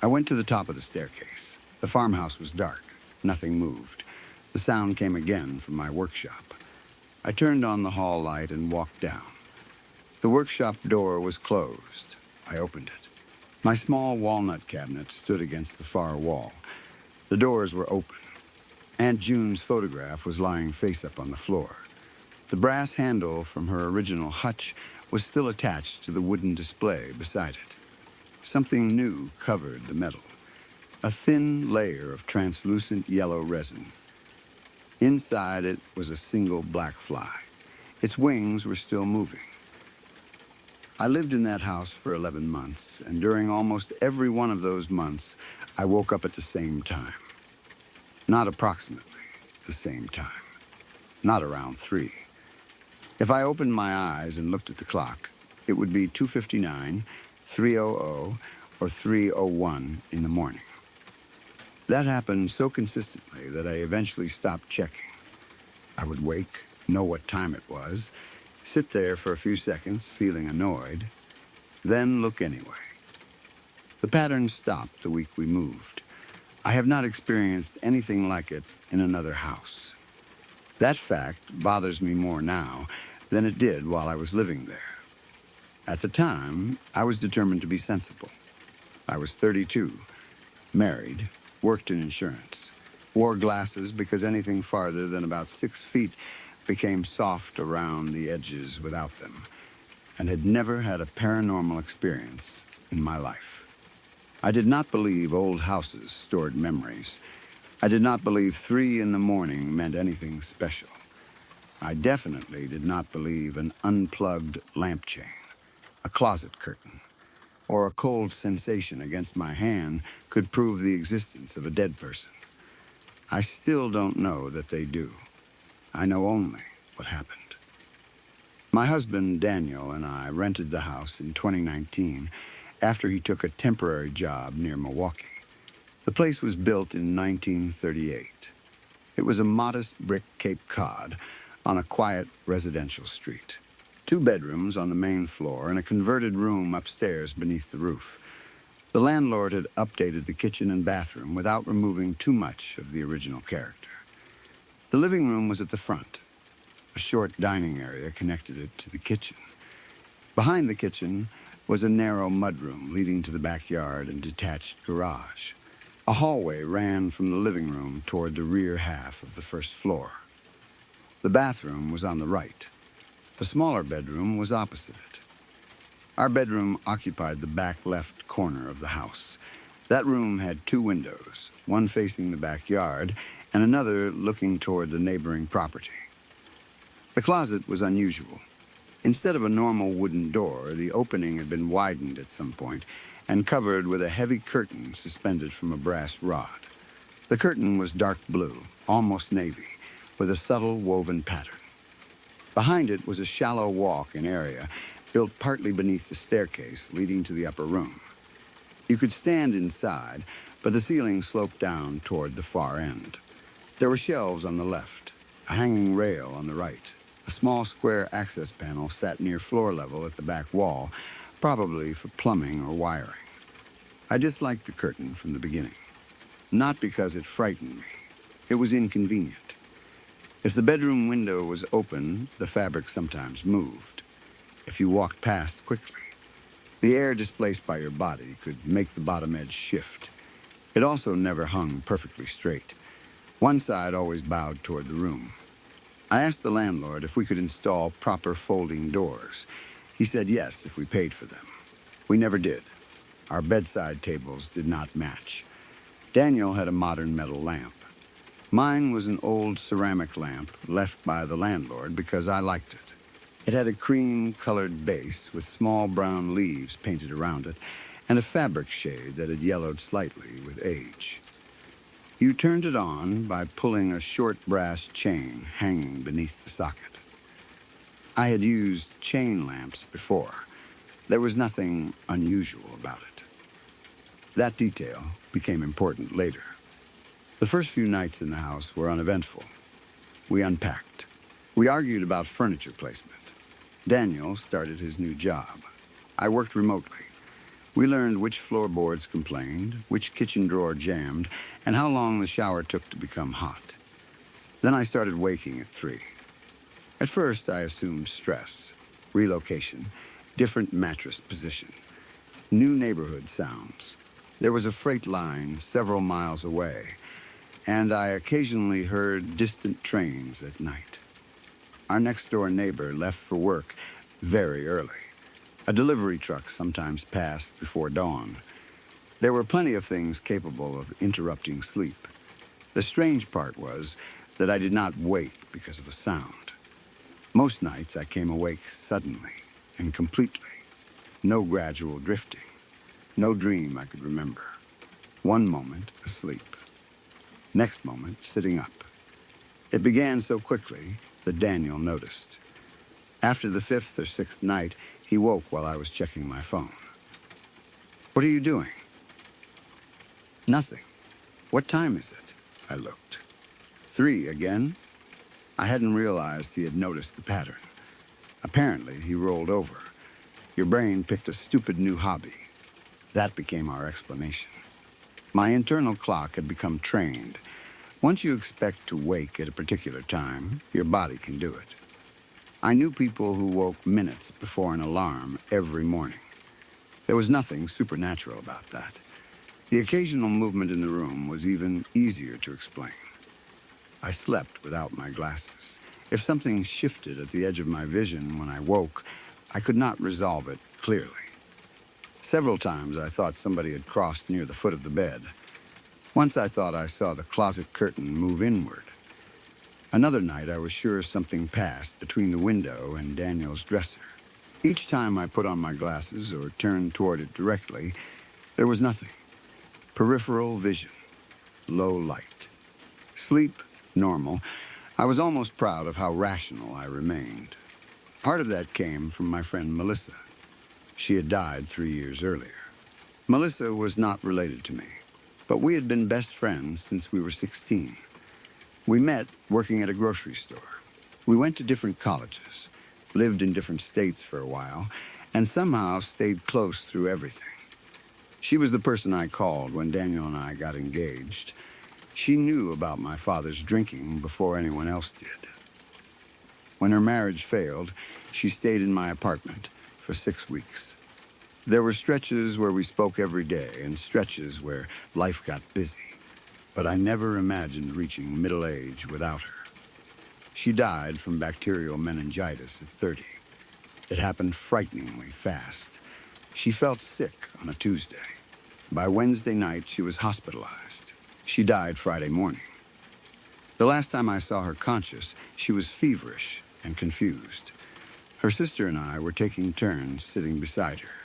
I went to the top of the staircase. The farmhouse was dark. Nothing moved. The sound came again from my workshop. I turned on the hall light and walked down. The workshop door was closed. I opened it. My small walnut cabinet stood against the far wall. The doors were open. Aunt June's photograph was lying face up on the floor. The brass handle from her original hutch was still attached to the wooden display beside it. Something new covered the metal, a thin layer of translucent yellow resin. Inside it was a single black fly. Its wings were still moving. I lived in that house for 11 months, and during almost every one of those months, I woke up at the same time. Not approximately the same time. Not around 3. If I opened my eyes and looked at the clock, it would be 2:59, 3:00, or 3:01 in the morning. That happened so consistently that I eventually stopped checking. I would wake, know what time it was, sit there for a few seconds feeling annoyed, then look anyway. The pattern stopped the week we moved. I have not experienced anything like it in another house. That fact bothers me more now than it did while I was living there. At the time, I was determined to be sensible. I was 32, married, worked in insurance, wore glasses because anything farther than about 6 feet became soft around the edges without them, and had never had a paranormal experience in my life. I did not believe old houses stored memories. I did not believe 3 in the morning meant anything special. I definitely did not believe an unplugged lamp chain, a closet curtain, or a cold sensation against my hand could prove the existence of a dead person. I still don't know that they do. I know only what happened. My husband, Daniel, and I rented the house in 2019 after he took a temporary job near Milwaukee. The place was built in 1938. It was a modest brick Cape Cod on a quiet residential street. 2 bedrooms on the main floor and a converted room upstairs beneath the roof. The landlord had updated the kitchen and bathroom without removing too much of the original character. The living room was at the front. A short dining area connected it to the kitchen. Behind the kitchen was a narrow mudroom leading to the backyard and detached garage. A hallway ran from the living room toward the rear half of the first floor. The bathroom was on the right. The smaller bedroom was opposite it. Our bedroom occupied the back left corner of the house. That room had 2 windows, one facing the backyard and another looking toward the neighboring property. The closet was unusual. Instead of a normal wooden door, the opening had been widened at some point and covered with a heavy curtain suspended from a brass rod. The curtain was dark blue, almost navy, with a subtle woven pattern. Behind it was a shallow walk-in area built partly beneath the staircase leading to the upper room. You could stand inside, but the ceiling sloped down toward the far end. There were shelves on the left, a hanging rail on the right. A small square access panel sat near floor level at the back wall, probably for plumbing or wiring. I disliked the curtain from the beginning, not because it frightened me. It was inconvenient. If the bedroom window was open, the fabric sometimes moved. If you walked past quickly, the air displaced by your body could make the bottom edge shift. It also never hung perfectly straight. One side always bowed toward the room. I asked the landlord if we could install proper folding doors. He said yes if we paid for them. We never did. Our bedside tables did not match. Daniel had a modern metal lamp. Mine was an old ceramic lamp left by the landlord because I liked it. It had a cream-colored base with small brown leaves painted around it and a fabric shade that had yellowed slightly with age. You turned it on by pulling a short brass chain hanging beneath the socket. I had used chain lamps before. There was nothing unusual about it. That detail became important later. The first few nights in the house were uneventful. We unpacked. We argued about furniture placement. Daniel started his new job. I worked remotely. We learned which floorboards complained, which kitchen drawer jammed, and how long the shower took to become hot. Then I started waking at 3. At first, I assumed stress, relocation, different mattress position, new neighborhood sounds. There was a freight line several miles away, and I occasionally heard distant trains at night. Our next-door neighbor left for work very early. A delivery truck sometimes passed before dawn. There were plenty of things capable of interrupting sleep. The strange part was that I did not wake because of a sound. Most nights I came awake suddenly and completely. No gradual drifting. No dream I could remember. One moment asleep. Next moment sitting up. It began so quickly that Daniel noticed. After the 5th or 6th night, he woke while I was checking my phone. "What are you doing?" "Nothing." "What time is it?" I looked. 3 again? I hadn't realized he had noticed the pattern. Apparently, he rolled over. Your brain picked a stupid new hobby. That became our explanation. My internal clock had become trained. Once you expect to wake at a particular time, your body can do it. I knew people who woke minutes before an alarm every morning. There was nothing supernatural about that. The occasional movement in the room was even easier to explain. I slept without my glasses. If something shifted at the edge of my vision when I woke, I could not resolve it clearly. Several times I thought somebody had crossed near the foot of the bed. Once I thought I saw the closet curtain move inward. Another night I was sure something passed between the window and Daniel's dresser. Each time I put on my glasses or turned toward it directly, there was nothing. Peripheral vision. Low light. Sleep, normal. I was almost proud of how rational I remained. Part of that came from my friend Melissa. She had died 3 years earlier. Melissa was not related to me, but we had been best friends since we were 16. We met working at a grocery store. We went to different colleges, lived in different states for a while, and somehow stayed close through everything. She was the person I called when Daniel and I got engaged. She knew about my father's drinking before anyone else did. When her marriage failed, she stayed in my apartment for 6 weeks. There were stretches where we spoke every day and stretches where life got busy. But I never imagined reaching middle age without her. She died from bacterial meningitis at 30. It happened frighteningly fast. She felt sick on a Tuesday. By Wednesday night, she was hospitalized. She died Friday morning. The last time I saw her conscious, she was feverish and confused. Her sister and I were taking turns sitting beside her.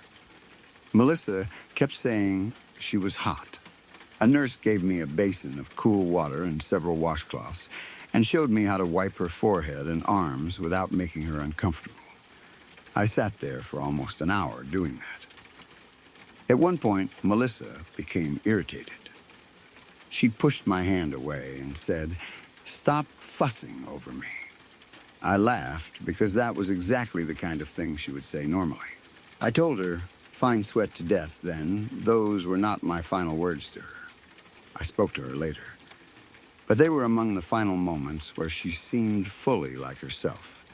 Melissa kept saying she was hot. A nurse gave me a basin of cool water and several washcloths and showed me how to wipe her forehead and arms without making her uncomfortable. I sat there for almost an hour doing that. At one point, Melissa became irritated. She pushed my hand away and said, "Stop fussing over me." I laughed because that was exactly the kind of thing she would say normally. I told her, "Fine sweat to death," then. Those were not my final words to her. I spoke to her later. But they were among the final moments where she seemed fully like herself.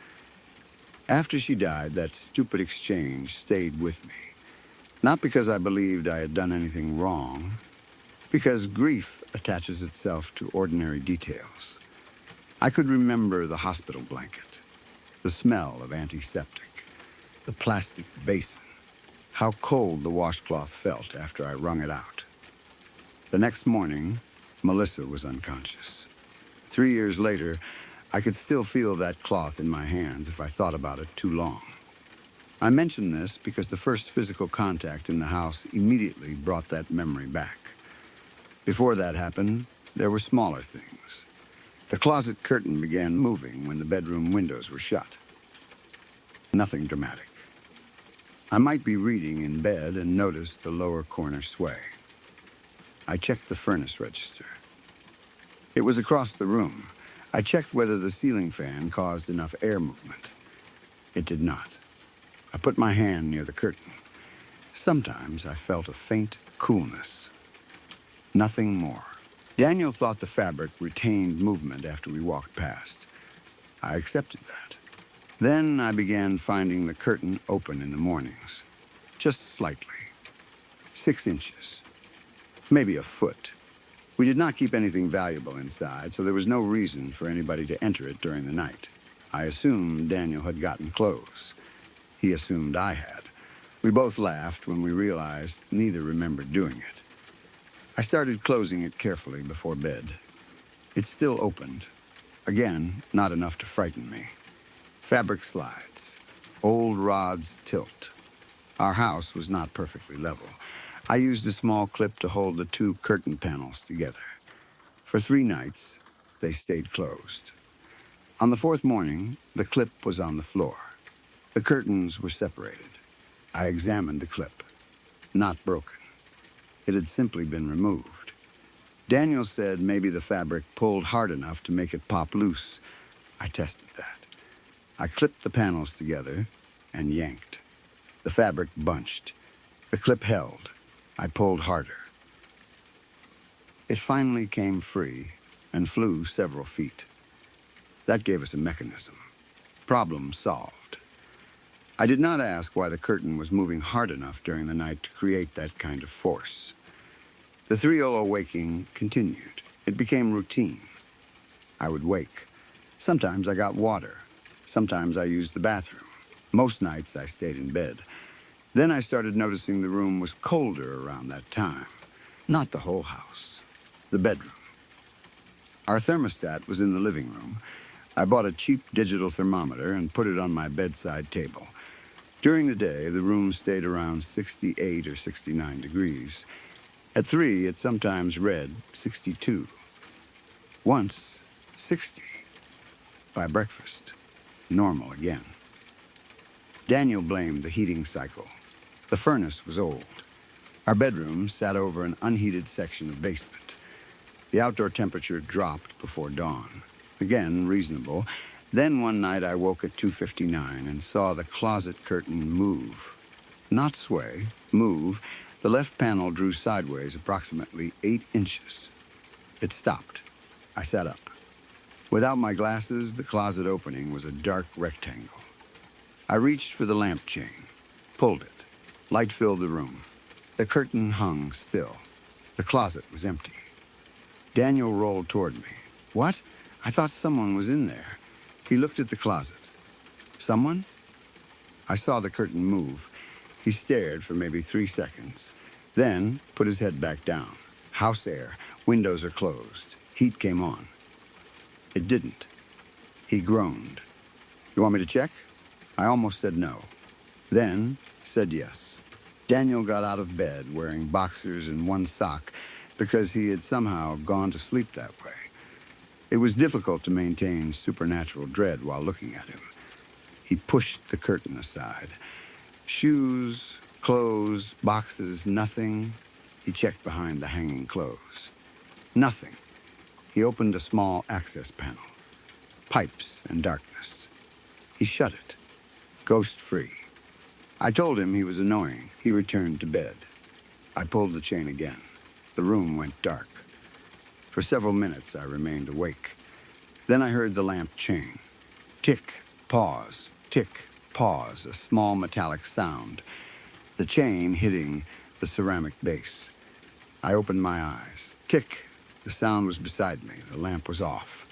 After she died, that stupid exchange stayed with me. Not because I believed I had done anything wrong. because grief attaches itself to ordinary details. I could remember the hospital blanket, the smell of antiseptic, the plastic basin, how cold the washcloth felt after I wrung it out. The next morning, Melissa was unconscious. 3 years later, I could still feel that cloth in my hands if I thought about it too long. I mention this because the first physical contact in the house immediately brought that memory back. Before that happened, there were smaller things. The closet curtain began moving when the bedroom windows were shut. Nothing dramatic. I might be reading in bed and notice the lower corner sway. I checked the furnace register. It was across the room. I checked whether the ceiling fan caused enough air movement. It did not. I put my hand near the curtain. Sometimes I felt a faint coolness. Nothing more. Daniel thought the fabric retained movement after we walked past. I accepted that. Then I began finding the curtain open in the mornings. Just slightly. 6 inches. Maybe a foot. We did not keep anything valuable inside, so there was no reason for anybody to enter it during the night. I assumed Daniel had gotten close. He assumed I had. We both laughed when we realized neither remembered doing it. I started closing it carefully before bed. It still opened. Again, not enough to frighten me. Fabric slides. Old rods tilt. Our house was not perfectly level. I used a small clip to hold the 2 curtain panels together. For 3 nights, they stayed closed. On the 4th morning, the clip was on the floor. The curtains were separated. I examined the clip. Not broken. It had simply been removed. Daniel said maybe the fabric pulled hard enough to make it pop loose. I tested that. I clipped the panels together and yanked. The fabric bunched. The clip held. I pulled harder. It finally came free and flew several feet. That gave us a mechanism. Problem solved. I did not ask why the curtain was moving hard enough during the night to create that kind of force. The 3:00 waking continued. It became routine. I would wake. Sometimes I got water. Sometimes I used the bathroom. Most nights I stayed in bed. Then I started noticing the room was colder around that time. Not the whole house. The bedroom. Our thermostat was in the living room. I bought a cheap digital thermometer and put it on my bedside table. During the day, the room stayed around 68 or 69 degrees. At 3, it sometimes read 62. Once, 60. By breakfast, normal again. Daniel blamed the heating cycle. The furnace was old. Our bedroom sat over an unheated section of basement. The outdoor temperature dropped before dawn. Again, reasonable. Then one night I woke at 2:59 and saw the closet curtain move. Not sway, move. The left panel drew sideways approximately 8 inches. It stopped. I sat up. Without my glasses, the closet opening was a dark rectangle. I reached for the lamp chain, pulled it. Light filled the room. The curtain hung still. The closet was empty. Daniel rolled toward me. What? I thought someone was in there. He looked at the closet. Someone? I saw the curtain move. He stared for maybe 3 seconds, then put his head back down. House air. Windows are closed. Heat came on. It didn't. He groaned. You want me to check? I almost said no. Then said yes. Daniel got out of bed wearing boxers and 1 sock because he had somehow gone to sleep that way. It was difficult to maintain supernatural dread while looking at him. He pushed the curtain aside. Shoes, clothes, boxes, nothing. He checked behind the hanging clothes. Nothing. He opened a small access panel. Pipes and darkness. He shut it. Ghost-free. I told him he was annoying. He returned to bed. I pulled the chain again. The room went dark. For several minutes, I remained awake. Then I heard the lamp chain. Tick, pause, tick, pause, a small metallic sound. The chain hitting the ceramic base. I opened my eyes. Tick! The sound was beside me. The lamp was off.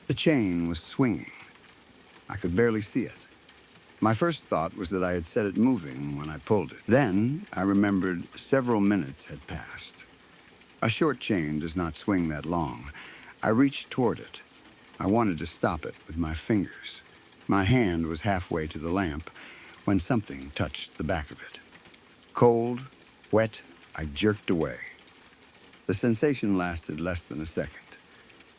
The chain was swinging. I could barely see it. My first thought was that I had set it moving when I pulled it. Then I remembered several minutes had passed. A short chain does not swing that long. I reached toward it. I wanted to stop it with my fingers. My hand was halfway to the lamp when something touched the back of it. Cold, wet, I jerked away. The sensation lasted less than a second.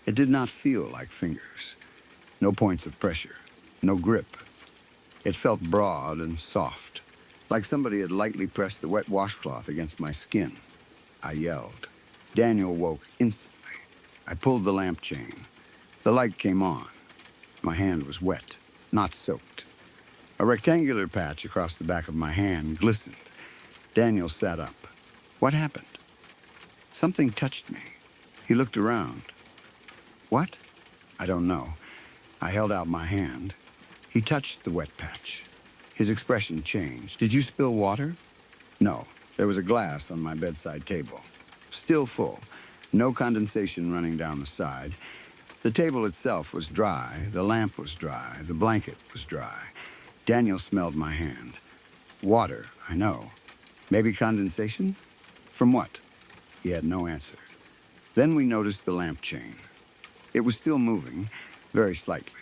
It did not feel like fingers. No points of pressure. No grip. It felt broad and soft, like somebody had lightly pressed the wet washcloth against my skin. I yelled. Daniel woke instantly. I pulled the lamp chain. The light came on. My hand was wet, not soaked. A rectangular patch across the back of my hand glistened. Daniel sat up. What happened? Something touched me. He looked around. What? I don't know. I held out my hand. He touched the wet patch. His expression changed. Did you spill water? No. There was a glass on my bedside table. Still full. No condensation running down the side. The table itself was dry. The lamp was dry. The blanket was dry. Daniel smelled my hand. Water, I know. Maybe condensation? From what? He had no answer. Then we noticed the lamp chain. It was still moving, very slightly.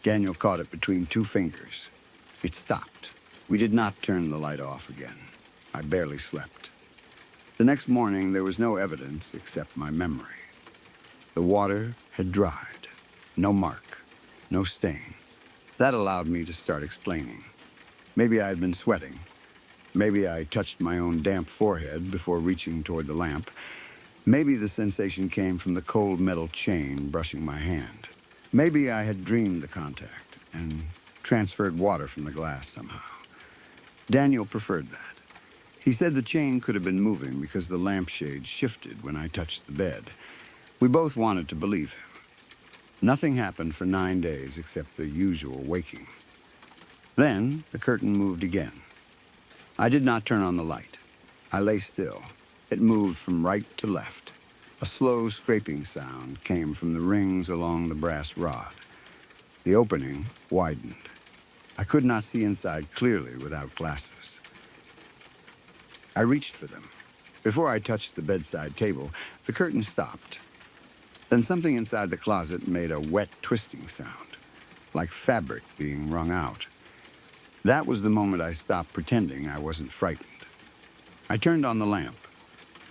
Daniel caught it between two fingers. It stopped. We did not turn the light off again. I barely slept. The next morning, there was no evidence except my memory. The water had dried. No mark. No stain. That allowed me to start explaining. Maybe I had been sweating. Maybe I touched my own damp forehead before reaching toward the lamp. Maybe the sensation came from the cold metal chain brushing my hand. Maybe I had dreamed the contact and transferred water from the glass somehow. Daniel preferred that. He said the chain could have been moving because the lampshade shifted when I touched the bed. We both wanted to believe him. Nothing happened for 9 days except the usual waking. Then the curtain moved again. I did not turn on the light. I lay still. It moved from right to left. A slow scraping sound came from the rings along the brass rod. The opening widened. I could not see inside clearly without glasses. I reached for them. Before I touched the bedside table, the curtain stopped. Then something inside the closet made a wet twisting sound, like fabric being wrung out. That was the moment I stopped pretending I wasn't frightened. I turned on the lamp.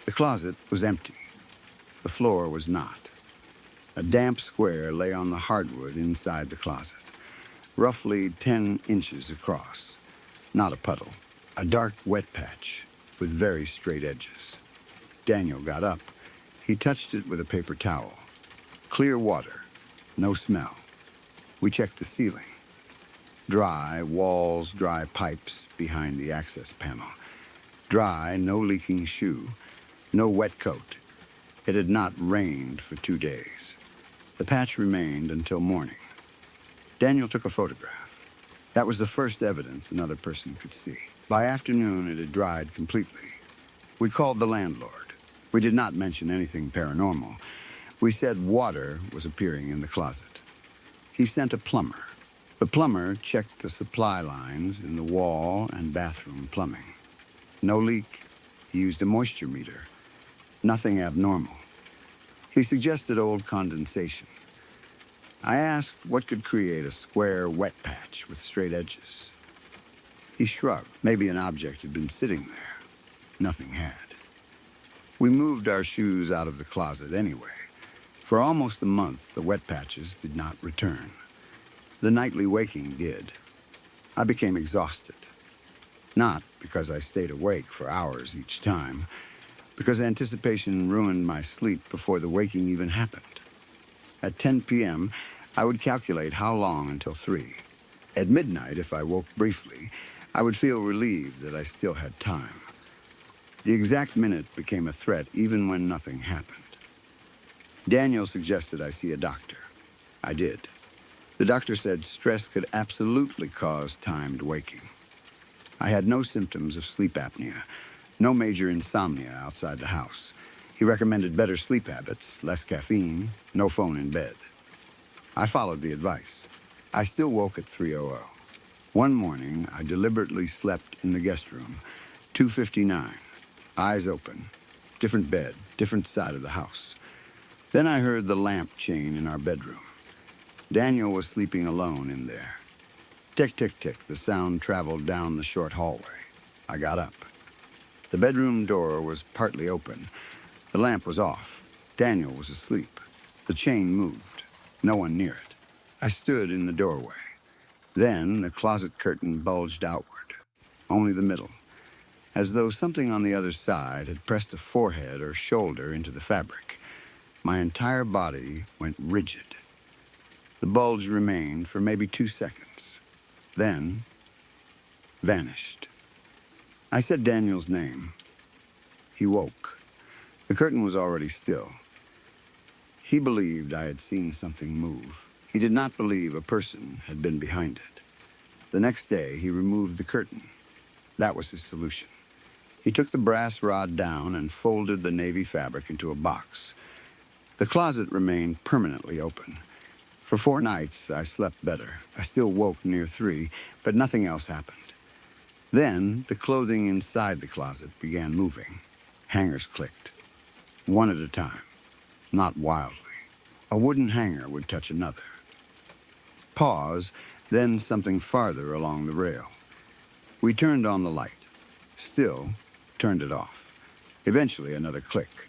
The closet was empty. The floor was not. A damp square lay on the hardwood inside the closet, roughly 10 inches across. Not a puddle. A dark, wet patch with very straight edges. Daniel got up. He touched it with a paper towel. Clear water. No smell. We checked the ceiling. Dry walls, dry pipes behind the access panel. Dry, no leaking shoe. No wet coat. It had not rained for 2 days. The patch remained until morning. Daniel took a photograph. That was the first evidence another person could see. By afternoon, it had dried completely. We called the landlord. We did not mention anything paranormal. We said water was appearing in the closet. He sent a plumber. The plumber checked the supply lines in the wall and bathroom plumbing. No leak. He used a moisture meter. Nothing abnormal. He suggested old condensation. I asked what could create a square wet patch with straight edges. He shrugged. Maybe an object had been sitting there. Nothing had. We moved our shoes out of the closet anyway. For almost a month, the wet patches did not return. The nightly waking did. I became exhausted. Not because I stayed awake for hours each time, because anticipation ruined my sleep before the waking even happened. At 10 p.m., I would calculate how long until 3. At midnight, if I woke briefly, I would feel relieved that I still had time. The exact minute became a threat even when nothing happened. Daniel suggested I see a doctor. I did. The doctor said stress could absolutely cause timed waking. I had no symptoms of sleep apnea, no major insomnia outside the house. He recommended better sleep habits, less caffeine, no phone in bed. I followed the advice. I still woke at 3:00. One morning, I deliberately slept in the guest room, 2:59, eyes open, different bed, different side of the house. Then I heard the lamp chain in our bedroom. Daniel was sleeping alone in there. Tick, tick, tick, the sound traveled down the short hallway. I got up. The bedroom door was partly open. The lamp was off. Daniel was asleep. The chain moved. No one near it. I stood in the doorway. Then the closet curtain bulged outward, only the middle, as though something on the other side had pressed a forehead or shoulder into the fabric. My entire body went rigid. The bulge remained for maybe 2 seconds, then vanished. I said Daniel's name. He woke. The curtain was already still. He believed I had seen something move. He did not believe a person had been behind it. The next day, he removed the curtain. That was his solution. He took the brass rod down and folded the navy fabric into a box. The closet remained permanently open. For 4 nights, I slept better. I still woke near 3, but nothing else happened. Then, the clothing inside the closet began moving. Hangers clicked, one at a time, not wildly. A wooden hanger would touch another. Pause, then something farther along the rail. We turned on the light. Still, turned it off. Eventually, another click.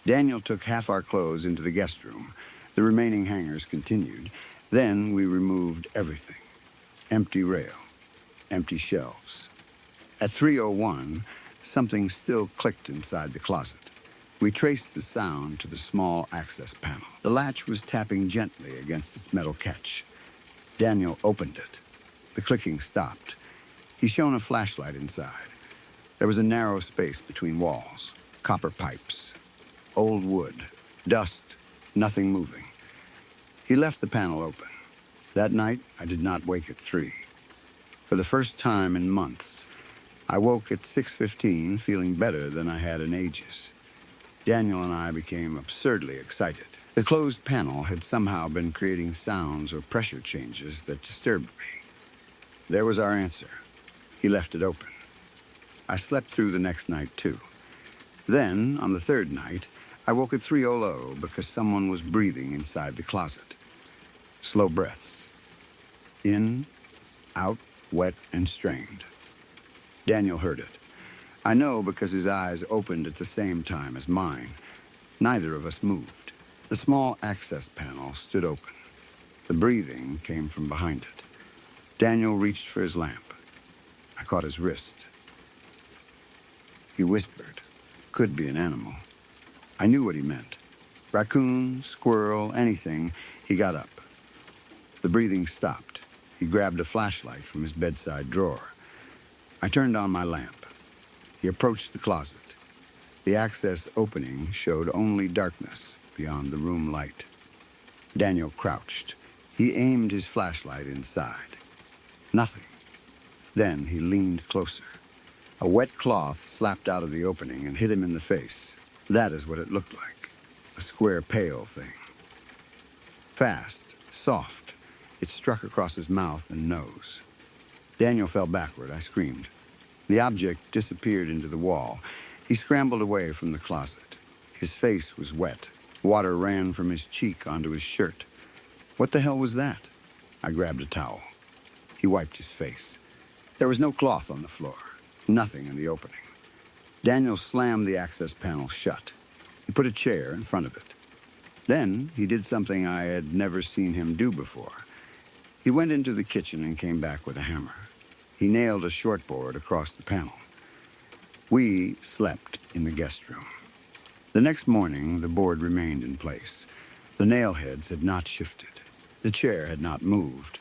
Daniel took half our clothes into the guest room. The remaining hangers continued. Then we removed everything. Empty rail. Empty shelves. At 3:01, something still clicked inside the closet. We traced the sound to the small access panel. The latch was tapping gently against its metal catch. Daniel opened it. The clicking stopped. He shone a flashlight inside. There was a narrow space between walls, copper pipes, old wood, dust, nothing moving. He left the panel open. That night, I did not wake at 3. For the first time in months, I woke at 6:15 feeling better than I had in ages. Daniel and I became absurdly excited. The closed panel had somehow been creating sounds or pressure changes that disturbed me. There was our answer. He left it open. I slept through the next night, too. Then, on the 3rd night, I woke at 3:00 because someone was breathing inside the closet. Slow breaths. In, out, wet, and strained. Daniel heard it. I know because his eyes opened at the same time as mine. Neither of us moved. The small access panel stood open. The breathing came from behind it. Daniel reached for his lamp. I caught his wrist. He whispered. Could be an animal. I knew what he meant. Raccoon, squirrel, anything. He got up. The breathing stopped. He grabbed a flashlight from his bedside drawer. I turned on my lamp. He approached the closet. The access opening showed only darkness beyond the room light. Daniel crouched. He aimed his flashlight inside. Nothing. Then he leaned closer. A wet cloth slapped out of the opening and hit him in the face. That is what it looked like. A square, pale thing. Fast, soft. It struck across his mouth and nose. Daniel fell backward. I screamed. The object disappeared into the wall. He scrambled away from the closet. His face was wet. Water ran from his cheek onto his shirt. What the hell was that? I grabbed a towel. He wiped his face. There was no cloth on the floor. Nothing in the opening. Daniel slammed the access panel shut. He put a chair in front of it. Then he did something I had never seen him do before. He went into the kitchen and came back with a hammer. He nailed a shortboard across the panel. We slept in the guest room. The next morning, the board remained in place. The nail heads had not shifted. The chair had not moved.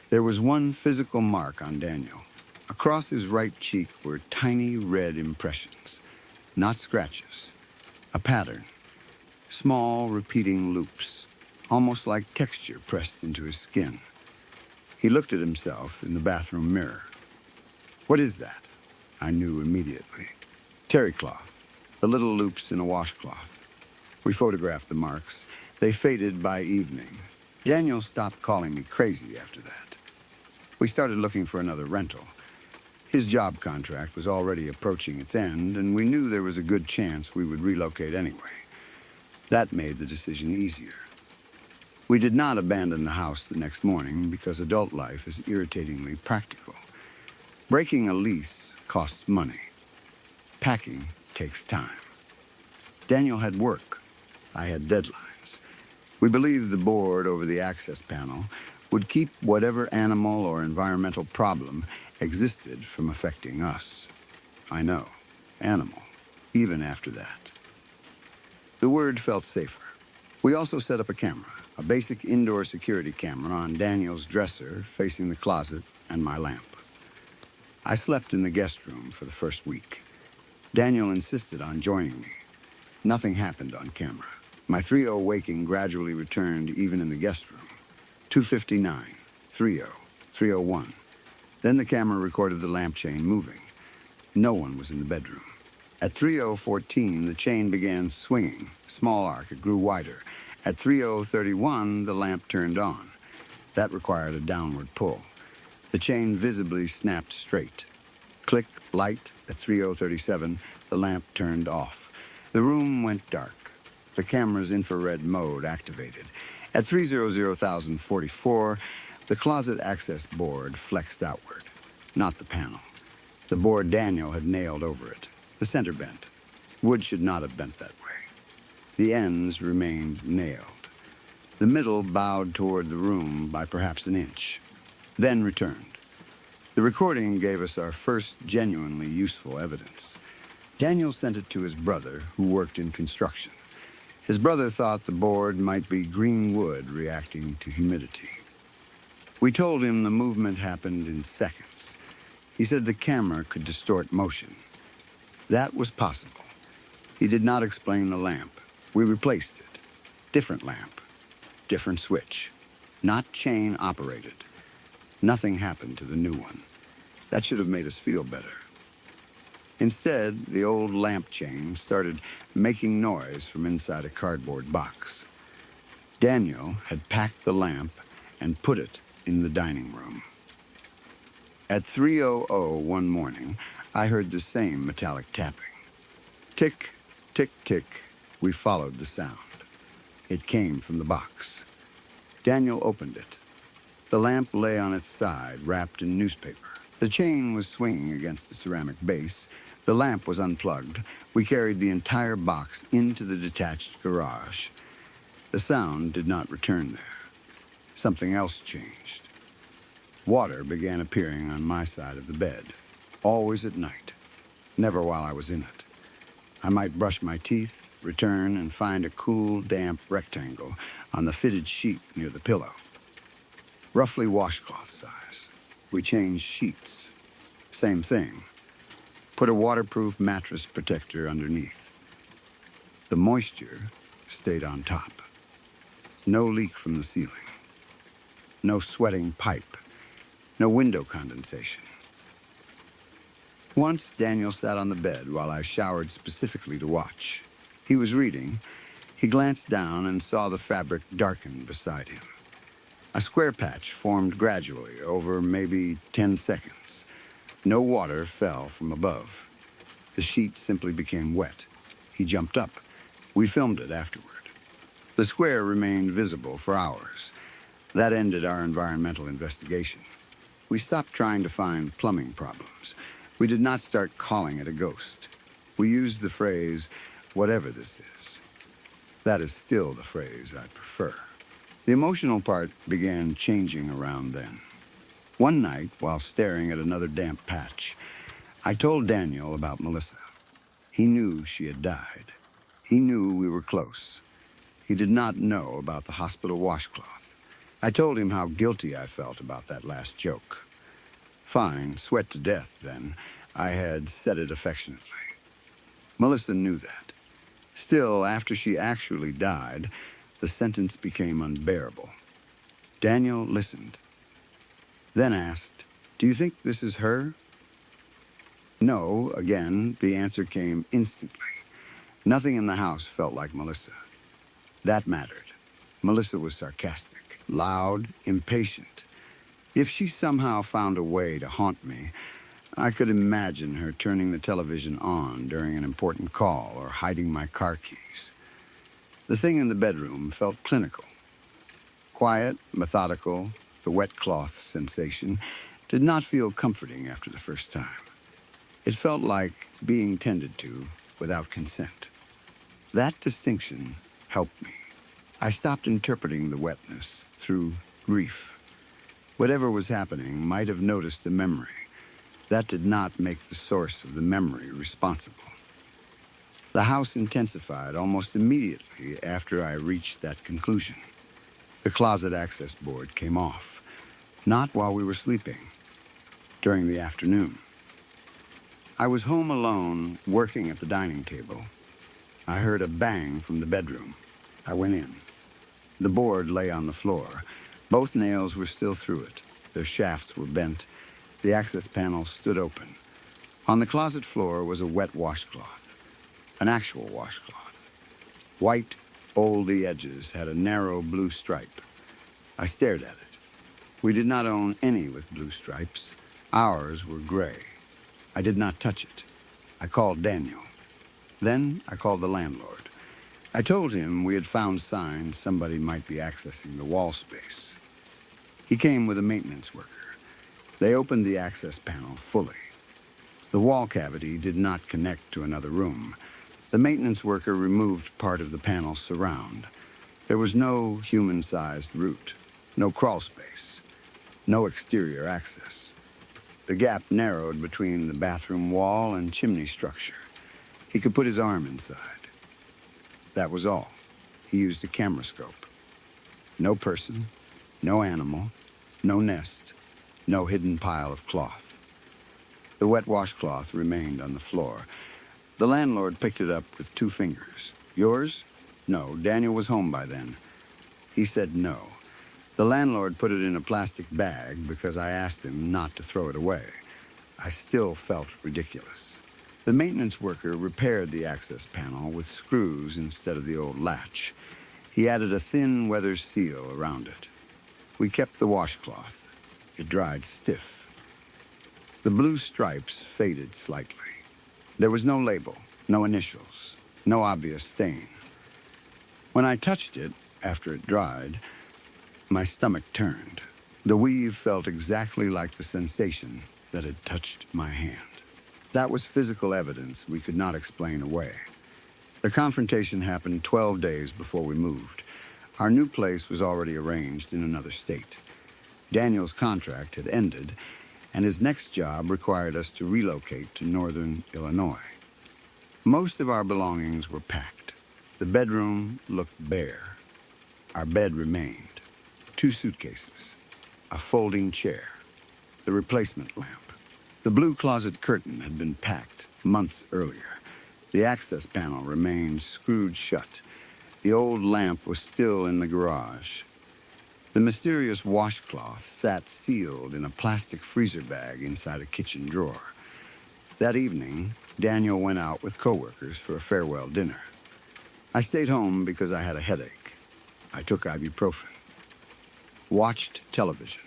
There was one physical mark on Daniel. Across his right cheek were tiny red impressions, not scratches. A pattern. Small, repeating loops, almost like texture pressed into his skin. He looked at himself in the bathroom mirror. What is that? I knew immediately. Terry cloth. the little loops in a washcloth. We photographed the marks. They faded by evening. Daniel stopped calling me crazy after that. We started looking for another rental. His job contract was already approaching its end, and we knew there was a good chance we would relocate anyway. That made the decision easier. We did not abandon the house the next morning because adult life is irritatingly practical. Breaking a lease costs money. Packing takes time. Daniel had work. I had deadlines. We believed the board over the access panel would keep whatever animal or environmental problem existed from affecting us. I know, animal, even after that. The word felt safer. We also set up a camera, a basic indoor security camera on Daniel's dresser facing the closet and my lamp. I slept in the guest room for the first week. Daniel insisted on joining me. Nothing happened on camera. My 3:00 waking gradually returned even in the guest room. 2:59, 3:00, 3:01. Then the camera recorded the lamp chain moving. No one was in the bedroom. At 3:014, the chain began swinging. Small arc, it grew wider. At 3:031, the lamp turned on. That required a downward pull. The chain visibly snapped straight. Click, light. At 3:037, the lamp turned off. The room went dark. The camera's infrared mode activated. At 3:00,044, the closet access board flexed outward. Not the panel. The board Daniel had nailed over it. The center bent. Wood should not have bent that way. The ends remained nailed. The middle bowed toward the room by perhaps an inch, then returned. The recording gave us our first genuinely useful evidence. Daniel sent it to his brother, who worked in construction. His brother thought the board might be green wood reacting to humidity. We told him the movement happened in seconds. He said the camera could distort motion. That was possible. He did not explain the lamp. We replaced it. Different lamp. Different switch. Not chain operated. Nothing happened to the new one. That should have made us feel better. Instead, the old lamp chain started making noise from inside a cardboard box. Daniel had packed the lamp and put it in the dining room. At 3:00 one morning, I heard the same metallic tapping. Tick, tick, tick. We followed the sound. It came from the box. Daniel opened it. The lamp lay on its side, wrapped in newspaper. The chain was swinging against the ceramic base. The lamp was unplugged. We carried the entire box into the detached garage. The sound did not return there. Something else changed. Water began appearing on my side of the bed, always at night, never while I was in it. I might brush my teeth, return, and find a cool, damp rectangle on the fitted sheet near the pillow. Roughly washcloth size. We changed sheets. Same thing. Put a waterproof mattress protector underneath. The moisture stayed on top. No leak from the ceiling. No sweating pipe. No window condensation. Once, Daniel sat on the bed while I showered specifically to watch. He was reading. He glanced down and saw the fabric darken beside him. A square patch formed gradually over maybe 10 seconds. No water fell from above. The sheet simply became wet. He jumped up. We filmed it afterward. The square remained visible for hours. That ended our environmental investigation. We stopped trying to find plumbing problems. We did not start calling it a ghost. We used the phrase, whatever this is. That is still the phrase I prefer. The emotional part began changing around then. One night, while staring at another damp patch, I told Daniel about Melissa. He knew she had died. He knew we were close. He did not know about the hospital washcloth. I told him how guilty I felt about that last joke. Fine, sweat to death, then. I had said it affectionately. Melissa knew that. Still, after she actually died, the sentence became unbearable. Daniel listened, then asked, "Do you think this is her?" No, again, the answer came instantly. Nothing in the house felt like Melissa. That mattered. Melissa was sarcastic, loud, impatient. If she somehow found a way to haunt me, I could imagine her turning the television on during an important call or hiding my car keys. The thing in the bedroom felt clinical. Quiet, methodical, the wet cloth sensation did not feel comforting after the first time. It felt like being tended to without consent. That distinction helped me. I stopped interpreting the wetness through grief. Whatever was happening might have noticed the memory. That did not make the source of the memory responsible. The house intensified almost immediately after I reached that conclusion. The closet access board came off, not while we were sleeping, during the afternoon. I was home alone, working at the dining table. I heard a bang from the bedroom. I went in. The board lay on the floor. Both nails were still through it. Their shafts were bent. The access panel stood open. On the closet floor was a wet washcloth, an actual washcloth. White, oldy edges had a narrow blue stripe. I stared at it. We did not own any with blue stripes. Ours were gray. I did not touch it. I called Daniel. Then I called the landlord. I told him we had found signs somebody might be accessing the wall space. He came with a maintenance worker. They opened the access panel fully. The wall cavity did not connect to another room. The maintenance worker removed part of the panel's surround. There was no human-sized route, no crawl space, no exterior access. The gap narrowed between the bathroom wall and chimney structure. He could put his arm inside. That was all. He used a camera scope. No person, no animal, no nest, no hidden pile of cloth. The wet washcloth remained on the floor. The landlord picked it up with 2 fingers. Yours? No, Daniel was home by then. He said no. The landlord put it in a plastic bag because I asked him not to throw it away. I still felt ridiculous. The maintenance worker repaired the access panel with screws instead of the old latch. He added a thin weather seal around it. We kept the washcloth. It dried stiff. The blue stripes faded slightly. There was no label, no initials, no obvious stain. When I touched it, after it dried, my stomach turned. The weave felt exactly like the sensation that had touched my hand. That was physical evidence we could not explain away. The confrontation happened 12 days before we moved. Our new place was already arranged in another state. Daniel's contract had ended, and his next job required us to relocate to northern Illinois. Most of our belongings were packed. The bedroom looked bare. Our bed remained. 2 suitcases, a folding chair, the replacement lamp. The blue closet curtain had been packed months earlier. The access panel remained screwed shut. The old lamp was still in the garage. The mysterious washcloth sat sealed in a plastic freezer bag inside a kitchen drawer. That evening, Daniel went out with coworkers for a farewell dinner. I stayed home because I had a headache. I took ibuprofen. Watched television.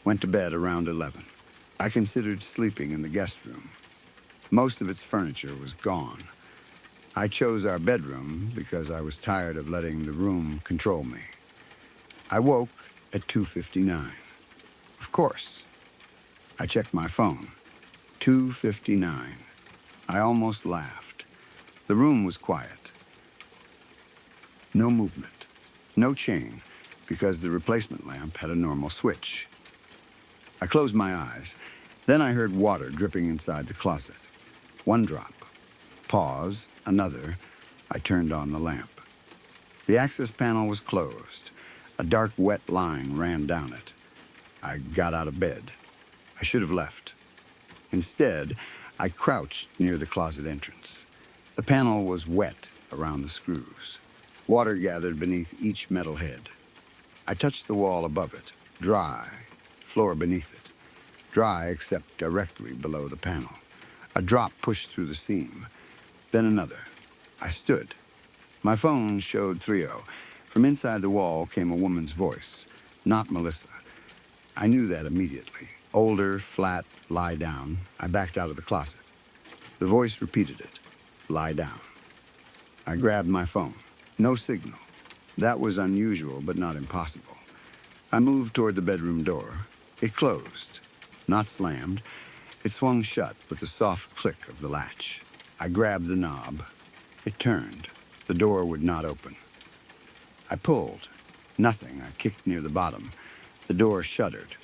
Went to bed around 11. I considered sleeping in the guest room. Most of its furniture was gone. I chose our bedroom because I was tired of letting the room control me. I woke at 2:59. Of course. I checked my phone. 2:59. I almost laughed. The room was quiet. No movement. No chain, because the replacement lamp had a normal switch. I closed my eyes. Then I heard water dripping inside the closet. 1 drop. Pause. Another. I turned on the lamp. The access panel was closed. A dark, wet line ran down it. I got out of bed. I should have left. Instead, I crouched near the closet entrance. The panel was wet around the screws. Water gathered beneath each metal head. I touched the wall above it, dry, floor beneath it, dry except directly below the panel. A drop pushed through the seam, then another. I stood. My phone showed 30. From inside the wall came a woman's voice, not Melissa. I knew that immediately. Older, flat, lie down. I backed out of the closet. The voice repeated it. Lie down. I grabbed my phone. No signal. That was unusual, but not impossible. I moved toward the bedroom door. It closed. Not slammed. It swung shut with the soft click of the latch. I grabbed the knob. It turned. The door would not open. I pulled. Nothing. I kicked near the bottom. The door shuddered.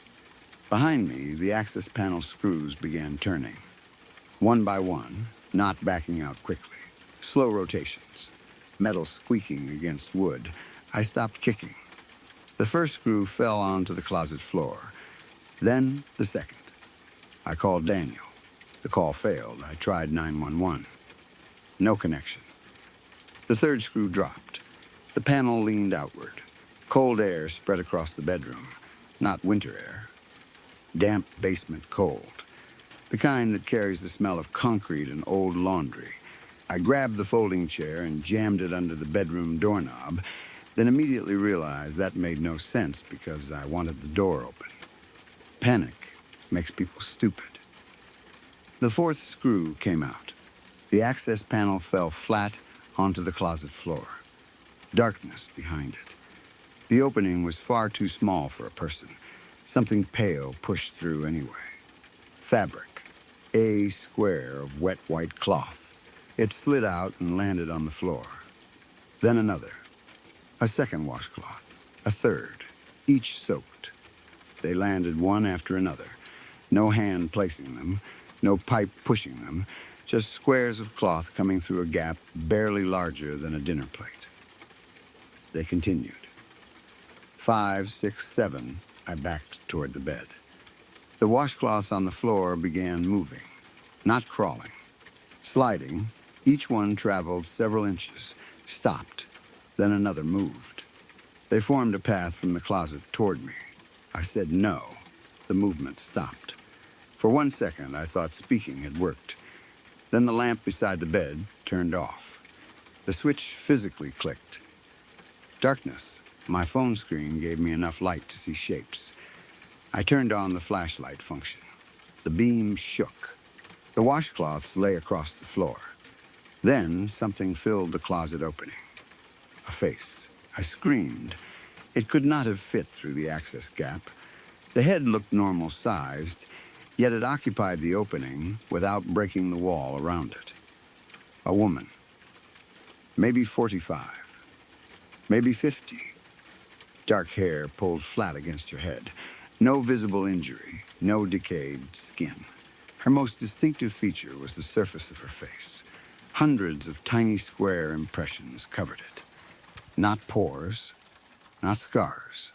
Behind me, the access panel screws began turning. One by one, not backing out quickly. Slow rotations. Metal squeaking against wood. I stopped kicking. The first screw fell onto the closet floor. Then the second. I called Daniel. The call failed. I tried 911. No connection. The third screw dropped. The panel leaned outward. Cold air spread across the bedroom. Not winter air. Damp basement cold. The kind that carries the smell of concrete and old laundry. I grabbed the folding chair and jammed it under the bedroom doorknob, then immediately realized that made no sense because I wanted the door open. Panic makes people stupid. The fourth screw came out. The access panel fell flat onto the closet floor. Darkness behind it. The opening was far too small for a person. Something pale pushed through anyway. Fabric. A square of wet white cloth. It slid out and landed on the floor. Then another. A second washcloth. A third. Each soaked. They landed one after another. No hand placing them. No pipe pushing them. Just squares of cloth coming through a gap barely larger than a dinner plate. They continued. 5, 6, 7, I backed toward the bed. The washcloths on the floor began moving, not crawling. Sliding, each one traveled several inches, stopped, then another moved. They formed a path from the closet toward me. I said no. The movement stopped. For 1 second, I thought speaking had worked. Then the lamp beside the bed turned off. The switch physically clicked. Darkness. My phone screen gave me enough light to see shapes. I turned on the flashlight function. The beam shook. The washcloths lay across the floor. Then something filled the closet opening. A face. I screamed. It could not have fit through the access gap. The head looked normal-sized, yet it occupied the opening without breaking the wall around it. A woman. Maybe 45. Maybe 50. Dark hair pulled flat against her head. No visible injury, no decayed skin. Her most distinctive feature was the surface of her face. Hundreds of tiny square impressions covered it. Not pores, not scars.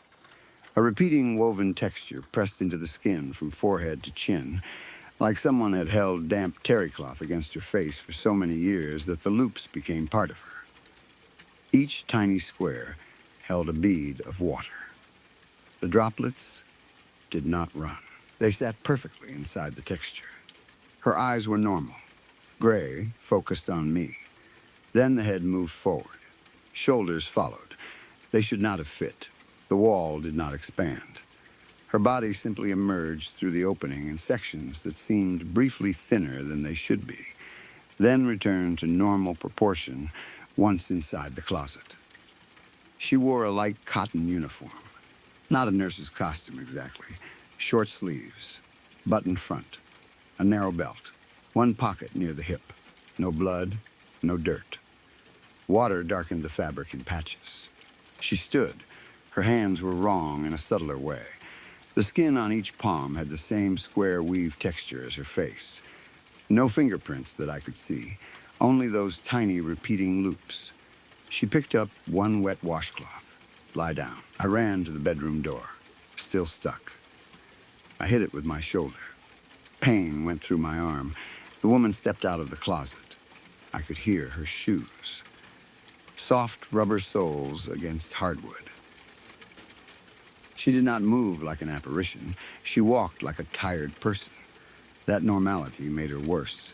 A repeating woven texture pressed into the skin from forehead to chin, like someone had held damp terry cloth against her face for so many years that the loops became part of her. Each tiny square held a bead of water. The droplets did not run. They sat perfectly inside the texture. Her eyes were normal, gray, focused on me. Then the head moved forward. Shoulders followed. They should not have fit. The wall did not expand. Her body simply emerged through the opening in sections that seemed briefly thinner than they should be, then returned to normal proportion once inside the closet. She wore a light cotton uniform. Not a nurse's costume exactly. Short sleeves, buttoned front, a narrow belt, one pocket near the hip. No blood, no dirt. Water darkened the fabric in patches. She stood. Her hands were wrong in a subtler way. The skin on each palm had the same square weave texture as her face. No fingerprints that I could see, only those tiny repeating loops. She picked up one wet washcloth. Lie down. I ran to the bedroom door, still stuck. I hit it with my shoulder. Pain went through my arm. The woman stepped out of the closet. I could hear her shoes. Soft rubber soles against hardwood. She did not move like an apparition. She walked like a tired person. That normality made her worse.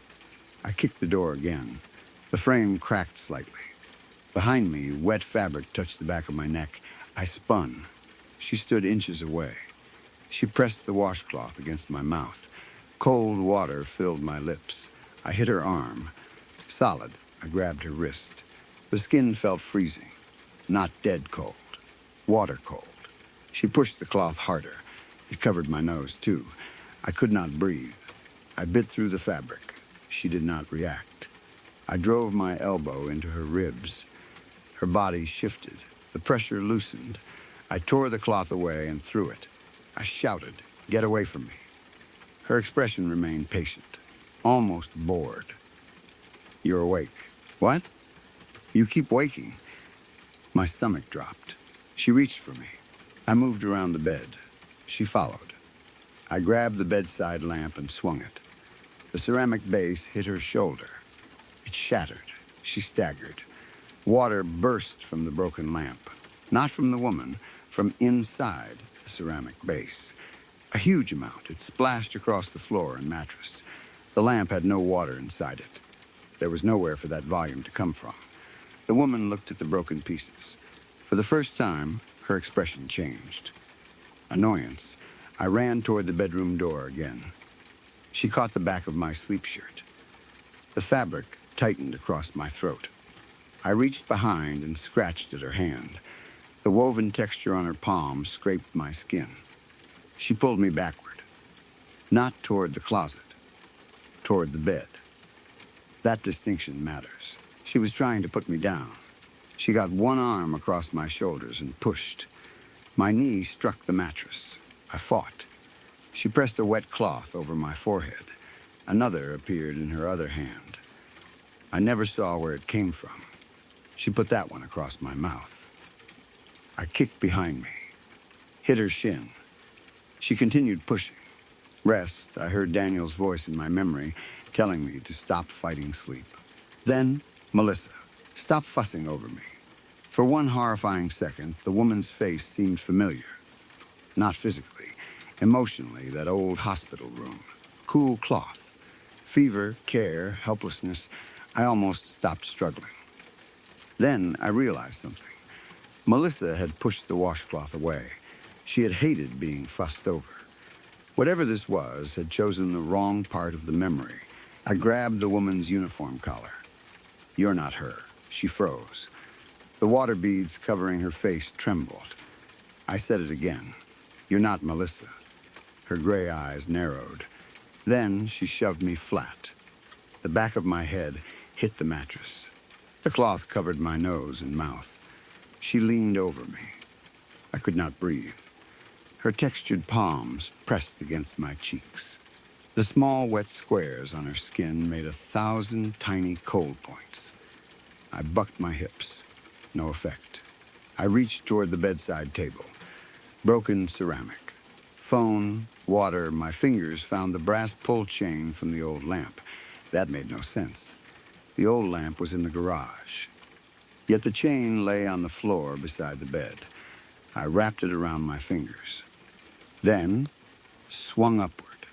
I kicked the door again. The frame cracked slightly. Behind me, wet fabric touched the back of my neck. I spun. She stood inches away. She pressed the washcloth against my mouth. Cold water filled my lips. I hit her arm. Solid, I grabbed her wrist. The skin felt freezing. Not dead cold. Water cold. She pushed the cloth harder. It covered my nose, too. I could not breathe. I bit through the fabric. She did not react. I drove my elbow into her ribs. Her body shifted. The pressure loosened. I tore the cloth away and threw it. I shouted, "Get away from me." Her expression remained patient, almost bored. "You're awake." "What?" "You keep waking." My stomach dropped. She reached for me. I moved around the bed. She followed. I grabbed the bedside lamp and swung it. The ceramic base hit her shoulder. It shattered. She staggered. Water burst from the broken lamp. Not from the woman, from inside the ceramic base. A huge amount. It splashed across the floor and mattress. The lamp had no water inside it. There was nowhere for that volume to come from. The woman looked at the broken pieces. For the first time, her expression changed. Annoyance. I ran toward the bedroom door again. She caught the back of my sleep shirt. The fabric tightened across my throat. I reached behind and scratched at her hand. The woven texture on her palm scraped my skin. She pulled me backward. Not toward the closet. Toward the bed. That distinction matters. She was trying to put me down. She got one arm across my shoulders and pushed. My knee struck the mattress. I fought. She pressed a wet cloth over my forehead. Another appeared in her other hand. I never saw where it came from. She put that one across my mouth. I kicked behind me, hit her shin. She continued pushing. Rest, I heard Daniel's voice in my memory telling me to stop fighting sleep. Then, Melissa, stop fussing over me. For one horrifying second, the woman's face seemed familiar. Not physically, emotionally, that old hospital room. Cool cloth. Fever, care, helplessness. I almost stopped struggling. Then I realized something. Melissa had pushed the washcloth away. She had hated being fussed over. Whatever this was had chosen the wrong part of the memory. I grabbed the woman's uniform collar. "You're not her." She froze. The water beads covering her face trembled. I said it again. "You're not Melissa." Her gray eyes narrowed. Then she shoved me flat. The back of my head hit the mattress. The cloth covered my nose and mouth. She leaned over me. I could not breathe. Her textured palms pressed against my cheeks. The small wet squares on her skin made 1,000 tiny cold points. I bucked my hips. No effect. I reached toward the bedside table. Broken ceramic. Phone, water, my fingers found the brass pull chain from the old lamp. That made no sense. The old lamp was in the garage. Yet the chain lay on the floor beside the bed. I wrapped it around my fingers. Then, swung upward.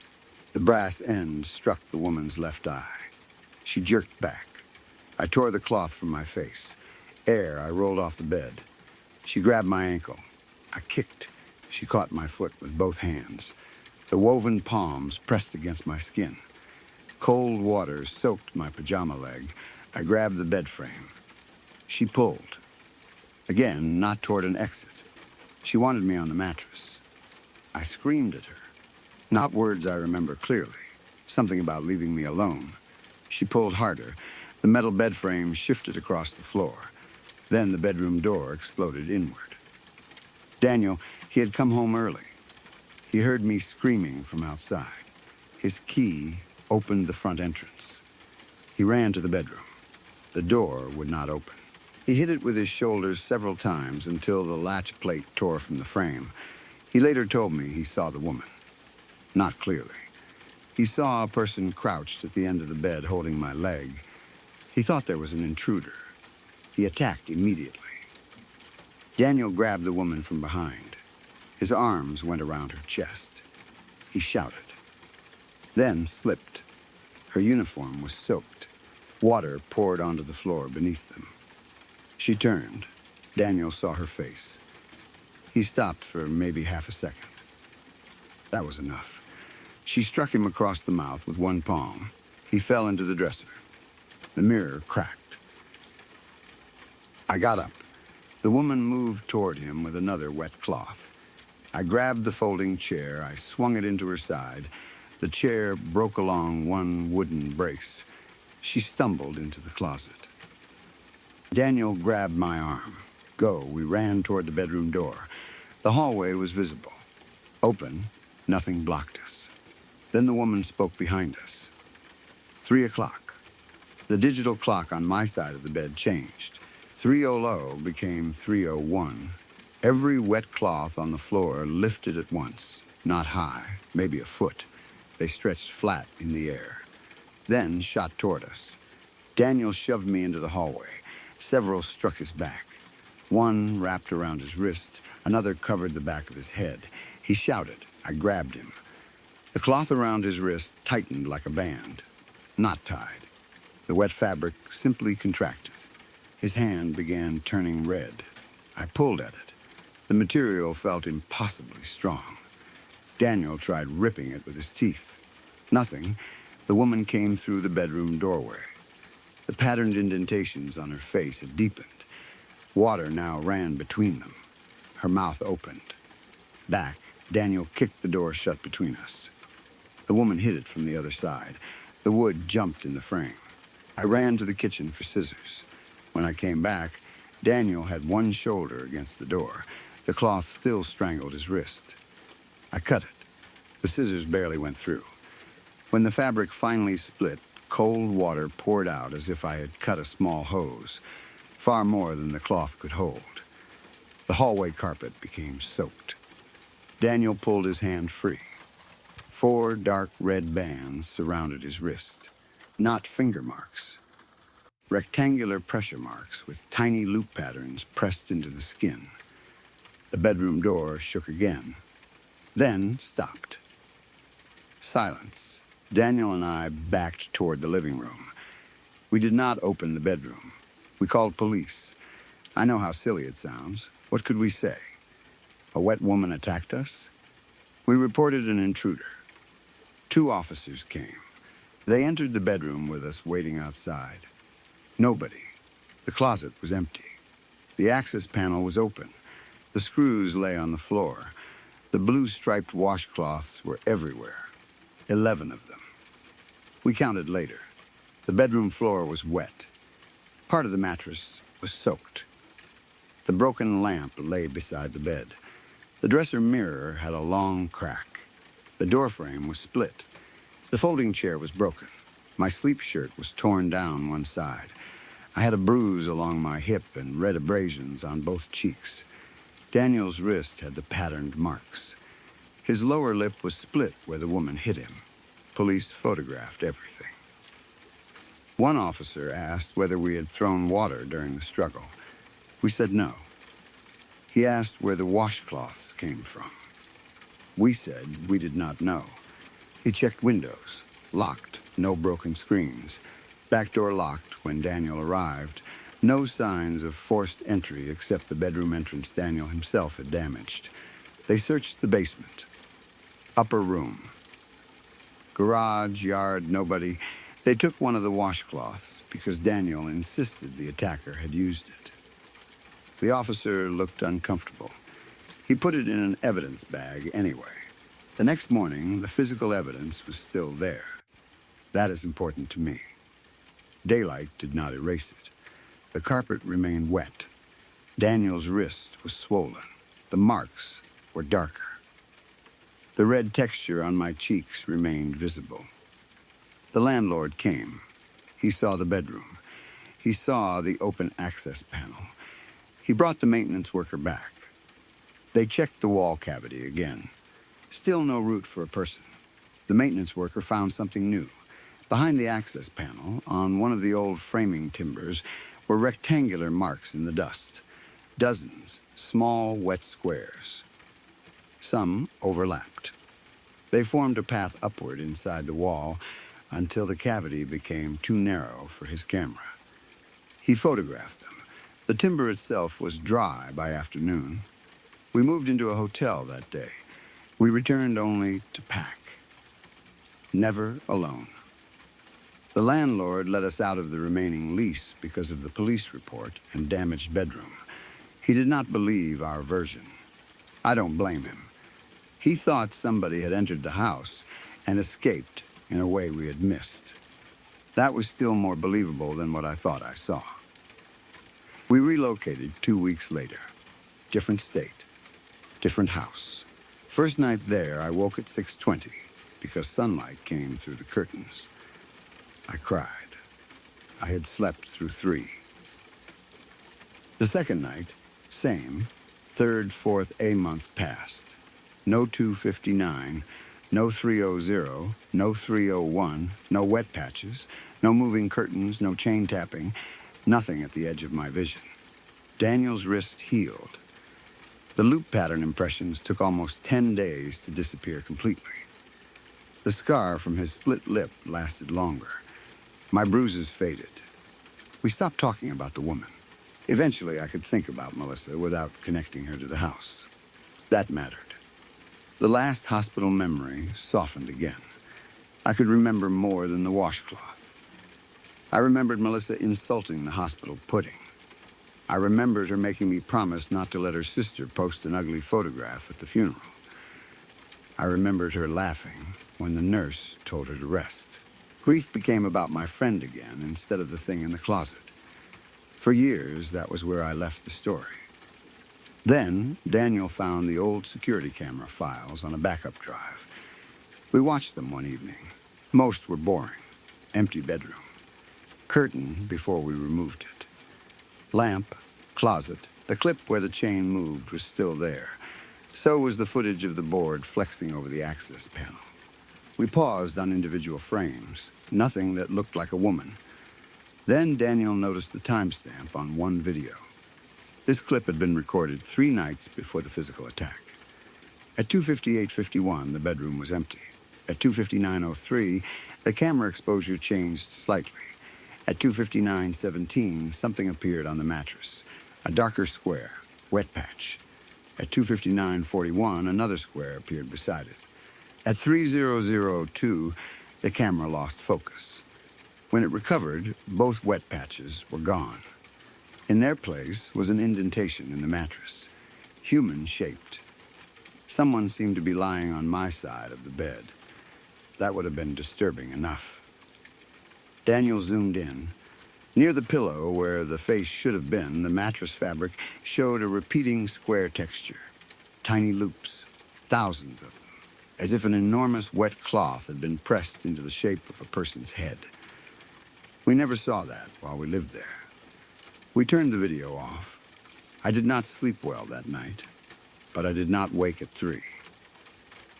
The brass end struck the woman's left eye. She jerked back. I tore the cloth from my face. I rolled off the bed. She grabbed my ankle. I kicked. She caught my foot with both hands. The woven palms pressed against my skin. Cold water soaked my pajama leg. I grabbed the bed frame. She pulled. Again, not toward an exit. She wanted me on the mattress. I screamed at her. Not words I remember clearly. Something about leaving me alone. She pulled harder. The metal bed frame shifted across the floor. Then the bedroom door exploded inward. Daniel, he had come home early. He heard me screaming from outside. His key opened the front entrance. He ran to the bedroom. The door would not open. He hit it with his shoulders several times until the latch plate tore from the frame. He later told me he saw the woman. Not clearly. He saw a person crouched at the end of the bed holding my leg. He thought there was an intruder. He attacked immediately. Daniel grabbed the woman from behind. His arms went around her chest. He shouted. Then slipped. Her uniform was soaked. Water poured onto the floor beneath them. She turned. Daniel saw her face. He stopped for maybe half a second. That was enough. She struck him across the mouth with one palm. He fell into the dresser. The mirror cracked. I got up. The woman moved toward him with another wet cloth. I grabbed the folding chair. I swung it into her side. The chair broke along one wooden brace. She stumbled into the closet. Daniel grabbed my arm. Go, we ran toward the bedroom door. The hallway was visible. Open, nothing blocked us. Then the woman spoke behind us. 3 o'clock. The digital clock on my side of the bed changed. 3:00 became 3:01. Every wet cloth on the floor lifted at once, not high, maybe a foot. They stretched flat in the air, then shot toward us. Daniel shoved me into the hallway. Several struck his back. One wrapped around his wrist, another covered the back of his head. He shouted. I grabbed him. The cloth around his wrist tightened like a band, not tied. The wet fabric simply contracted. His hand began turning red. I pulled at it. The material felt impossibly strong. Daniel tried ripping it with his teeth. Nothing. The woman came through the bedroom doorway. The patterned indentations on her face had deepened. Water now ran between them. Her mouth opened. Back, Daniel kicked the door shut between us. The woman hit it from the other side. The wood jumped in the frame. I ran to the kitchen for scissors. When I came back, Daniel had one shoulder against the door. The cloth still strangled his wrist. I cut it. The scissors barely went through. When the fabric finally split, cold water poured out as if I had cut a small hose, far more than the cloth could hold. The hallway carpet became soaked. Daniel pulled his hand free. 4 dark red bands surrounded his wrist. Not finger marks. Rectangular pressure marks with tiny loop patterns pressed into the skin. The bedroom door shook again, then stopped. Silence. Daniel and I backed toward the living room. We did not open the bedroom. We called police. I know how silly it sounds. What could we say? A wet woman attacked us? We reported an intruder. 2 officers came. They entered the bedroom with us waiting outside. Nobody. The closet was empty. The access panel was open. The screws lay on the floor. The blue-striped washcloths were everywhere. 11 of them. We counted later. The bedroom floor was wet. Part of the mattress was soaked. The broken lamp lay beside the bed. The dresser mirror had a long crack. The doorframe was split. The folding chair was broken. My sleep shirt was torn down one side. I had a bruise along my hip and red abrasions on both cheeks. Daniel's wrist had the patterned marks. His lower lip was split where the woman hit him. Police photographed everything. One officer asked whether we had thrown water during the struggle. We said no. He asked where the washcloths came from. We said we did not know. He checked windows. Locked, no broken screens. Back door locked when Daniel arrived. No signs of forced entry except the bedroom entrance Daniel himself had damaged. They searched the basement. Upper room. Garage, yard, nobody. They took one of the washcloths because Daniel insisted the attacker had used it. The officer looked uncomfortable. He put it in an evidence bag anyway. The next morning, the physical evidence was still there. That is important to me. Daylight did not erase it. The carpet remained wet. Daniel's wrist was swollen. The marks were darker. The red texture on my cheeks remained visible. The landlord came. He saw the bedroom. He saw the open access panel. He brought the maintenance worker back. They checked the wall cavity again. Still no root for a person. The maintenance worker found something new. Behind the access panel, on one of the old framing timbers, were rectangular marks in the dust. Dozens, small, wet squares. Some overlapped. They formed a path upward inside the wall, until the cavity became too narrow for his camera. He photographed them. The timber itself was dry by afternoon. We moved into a hotel that day. We returned only to pack. Never alone. The landlord let us out of the remaining lease because of the police report and damaged bedroom. He did not believe our version. I don't blame him. He thought somebody had entered the house and escaped in a way we had missed. That was still more believable than what I thought I saw. We relocated 2 weeks later. Different state. Different house. First night there, I woke at 6:20 because sunlight came through the curtains. I cried. I had slept through 3. The second night, same. Third, fourth A month passed. No 259, no 300, no 301, no wet patches, no moving curtains, no chain tapping, nothing at the edge of my vision. Daniel's wrist healed. The loop pattern impressions took almost 10 days to disappear completely. The scar from his split lip lasted longer. My bruises faded. We stopped talking about the woman. Eventually, I could think about Melissa without connecting her to the house. That mattered. The last hospital memory softened again. I could remember more than the washcloth. I remembered Melissa insulting the hospital pudding. I remembered her making me promise not to let her sister post an ugly photograph at the funeral. I remembered her laughing when the nurse told her to rest. Grief became about my friend again instead of the thing in the closet. For years, that was where I left the story. Then, Daniel found the old security camera files on a backup drive. We watched them one evening. Most were boring. Empty bedroom. Curtain before we removed it. Lamp, closet, the clip where the chain moved was still there. So was the footage of the board flexing over the access panel. We paused on individual frames, nothing that looked like a woman. Then Daniel noticed the timestamp on one video. This clip had been recorded 3 nights before the physical attack. At 2:58:51, the bedroom was empty. At 2:59:03, the camera exposure changed slightly. At 2:59:17, something appeared on the mattress. A darker square, wet patch. At 2:59:41, another square appeared beside it. At 3:00:02, the camera lost focus. When it recovered, both wet patches were gone. In their place was an indentation in the mattress, human-shaped. Someone seemed to be lying on my side of the bed. That would have been disturbing enough. Daniel zoomed in. Near the pillow, where the face should have been, the mattress fabric showed a repeating square texture. Tiny loops, thousands of them, as if an enormous wet cloth had been pressed into the shape of a person's head. We never saw that while we lived there. We turned the video off. I did not sleep well that night, but I did not wake at 3.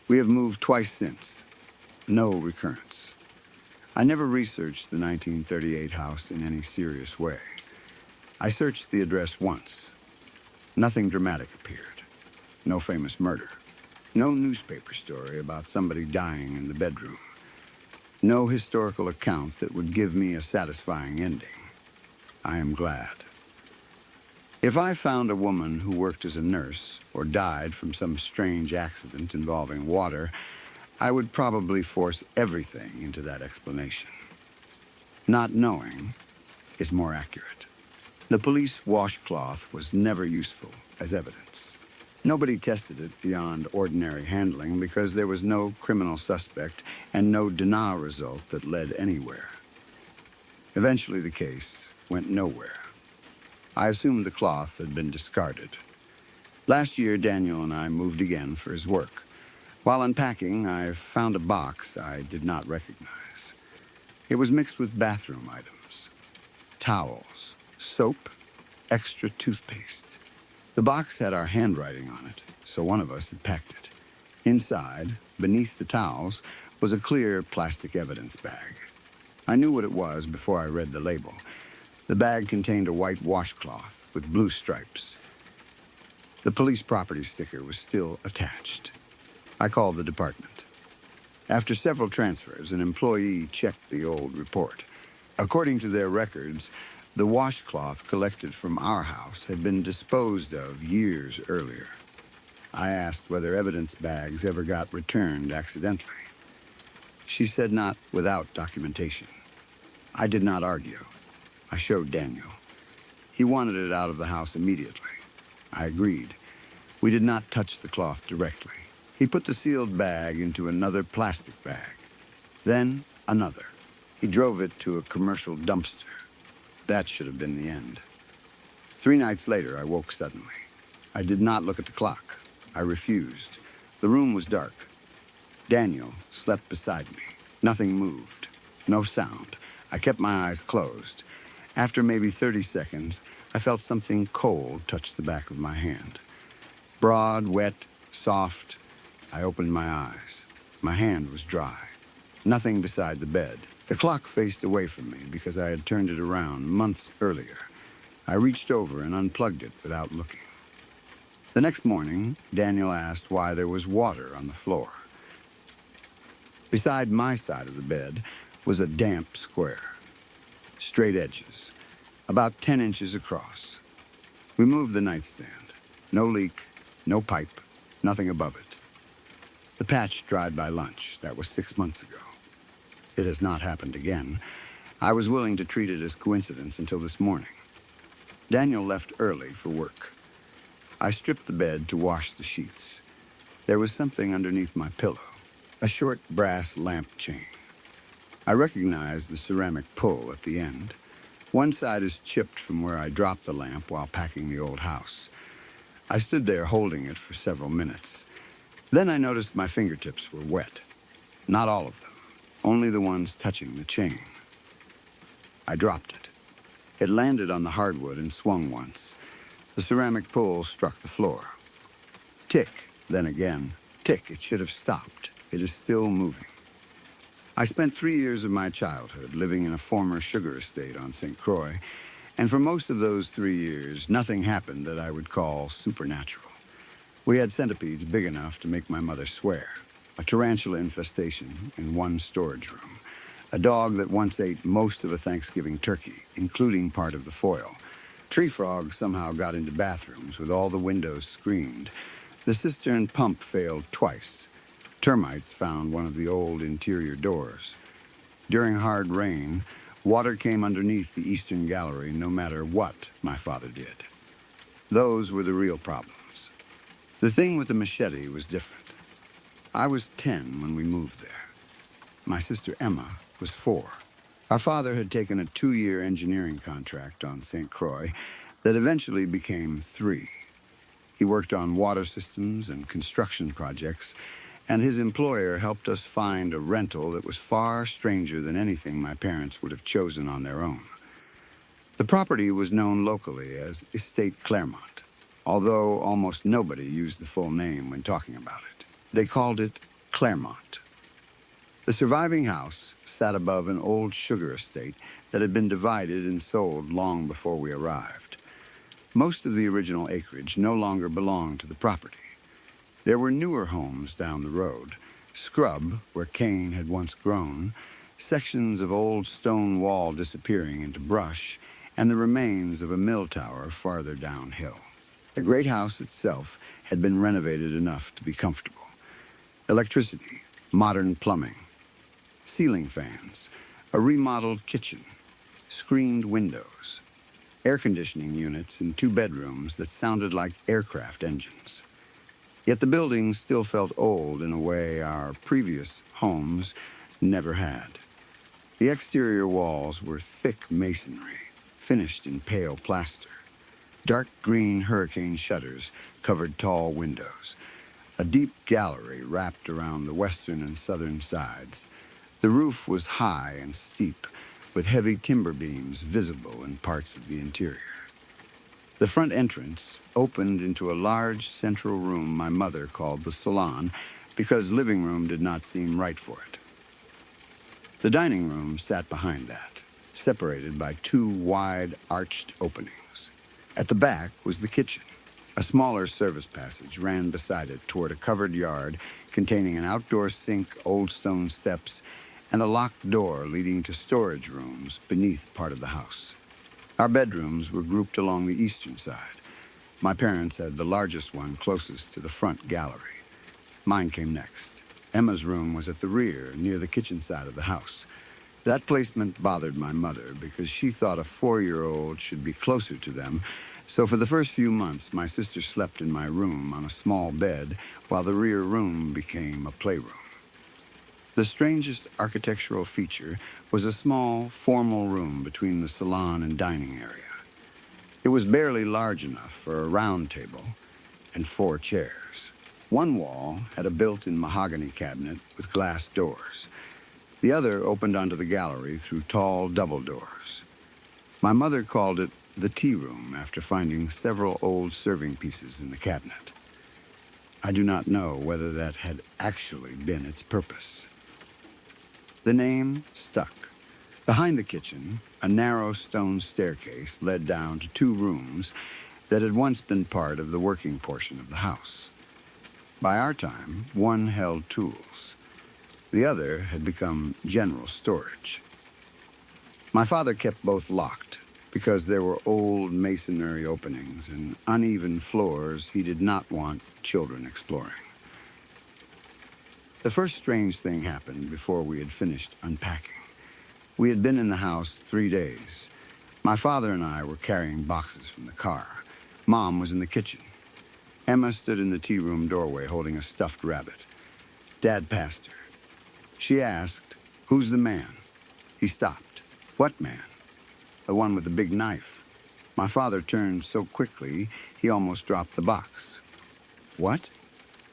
We have moved twice since. No recurrence. I never researched the 1938 house in any serious way. I searched the address once. Nothing dramatic appeared. No famous murder. No newspaper story about somebody dying in the bedroom. No historical account that would give me a satisfying ending. I am glad. If I found a woman who worked as a nurse or died from some strange accident involving water, I would probably force everything into that explanation. Not knowing is more accurate. The police washcloth was never useful as evidence. Nobody tested it beyond ordinary handling because there was no criminal suspect and no denial result that led anywhere. Eventually, the case went nowhere. I assumed the cloth had been discarded. Last year, Daniel and I moved again for his work. While unpacking, I found a box I did not recognize. It was mixed with bathroom items, towels, soap, extra toothpaste. The box had our handwriting on it, so one of us had packed it. Inside, beneath the towels, was a clear plastic evidence bag. I knew what it was before I read the label. The bag contained a white washcloth with blue stripes. The police property sticker was still attached. I called the department. After several transfers, an employee checked the old report. According to their records, the washcloth collected from our house had been disposed of years earlier. I asked whether evidence bags ever got returned accidentally. She said not without documentation. I did not argue. I showed Daniel. He wanted it out of the house immediately. I agreed. We did not touch the cloth directly. He put the sealed bag into another plastic bag. Then another. He drove it to a commercial dumpster. That should have been the end. 3 nights later, I woke suddenly. I did not look at the clock. I refused. The room was dark. Daniel slept beside me. Nothing moved. No sound. I kept my eyes closed. After maybe 30 seconds, I felt something cold touch the back of my hand. Broad, wet, soft. I opened my eyes. My hand was dry. Nothing beside the bed. The clock faced away from me because I had turned it around months earlier. I reached over and unplugged it without looking. The next morning, Daniel asked why there was water on the floor. Beside my side of the bed was a damp square. Straight edges, about 10 inches across. We moved the nightstand. No leak, no pipe, nothing above it. The patch dried by lunch. That was 6 months ago. It has not happened again. I was willing to treat it as coincidence until this morning. Daniel left early for work. I stripped the bed to wash the sheets. There was something underneath my pillow, a short brass lamp chain. I recognized the ceramic pull at the end. One side is chipped from where I dropped the lamp while packing the old house. I stood there holding it for several minutes. Then I noticed my fingertips were wet. Not all of them, only the ones touching the chain. I dropped it. It landed on the hardwood and swung once. The ceramic pull struck the floor. Tick, then again. Tick, it should have stopped. It is still moving. I spent 3 years of my childhood living in a former sugar estate on St. Croix, and for most of those 3 years, nothing happened that I would call supernatural. We had centipedes big enough to make my mother swear, a tarantula infestation in one storage room, a dog that once ate most of a Thanksgiving turkey, including part of the foil. Tree frogs somehow got into bathrooms with all the windows screened. The cistern pump failed twice. Termites found one of the old interior doors. During hard rain, water came underneath the eastern gallery no matter what my father did. Those were the real problems. The thing with the machete was different. I was 10 when we moved there. My sister Emma was 4. Our father had taken a 2-year engineering contract on St. Croix that eventually became 3. He worked on water systems and construction projects, and his employer helped us find a rental that was far stranger than anything my parents would have chosen on their own. The property was known locally as Estate Claremont, although almost nobody used the full name when talking about it. They called it Claremont. The surviving house sat above an old sugar estate that had been divided and sold long before we arrived. Most of the original acreage no longer belonged to the property. There were newer homes down the road, scrub where cane had once grown, sections of old stone wall disappearing into brush, and the remains of a mill tower farther downhill. The great house itself had been renovated enough to be comfortable. Electricity, modern plumbing, ceiling fans, a remodeled kitchen, screened windows, air conditioning units in 2 bedrooms that sounded like aircraft engines. Yet the building still felt old in a way our previous homes never had. The exterior walls were thick masonry, finished in pale plaster. Dark green hurricane shutters covered tall windows. A deep gallery wrapped around the western and southern sides. The roof was high and steep, with heavy timber beams visible in parts of the interior. The front entrance opened into a large central room my mother called the salon because living room did not seem right for it. The dining room sat behind that, separated by 2 wide arched openings. At the back was the kitchen. A smaller service passage ran beside it toward a covered yard containing an outdoor sink, old stone steps, and a locked door leading to storage rooms beneath part of the house. Our bedrooms were grouped along the eastern side. My parents had the largest one closest to the front gallery. Mine came next. Emma's room was at the rear, near the kitchen side of the house. That placement bothered my mother because she thought a 4-year-old should be closer to them, so for the first few months, my sister slept in my room on a small bed while the rear room became a playroom. The strangest architectural feature was a small, formal room between the salon and dining area. It was barely large enough for a round table and 4 chairs. One wall had a built-in mahogany cabinet with glass doors. The other opened onto the gallery through tall double doors. My mother called it the tea room after finding several old serving pieces in the cabinet. I do not know whether that had actually been its purpose. The name stuck. Behind the kitchen, a narrow stone staircase led down to 2 rooms that had once been part of the working portion of the house. By our time, one held tools. The other had become general storage. My father kept both locked because there were old masonry openings and uneven floors he did not want children exploring. The first strange thing happened before we had finished unpacking. We had been in the house 3 days. My father and I were carrying boxes from the car. Mom was in the kitchen. Emma stood in the tea room doorway holding a stuffed rabbit. Dad passed her. She asked, "Who's the man?" He stopped. "What man?" "The one with the big knife." My father turned so quickly, he almost dropped the box. "What?"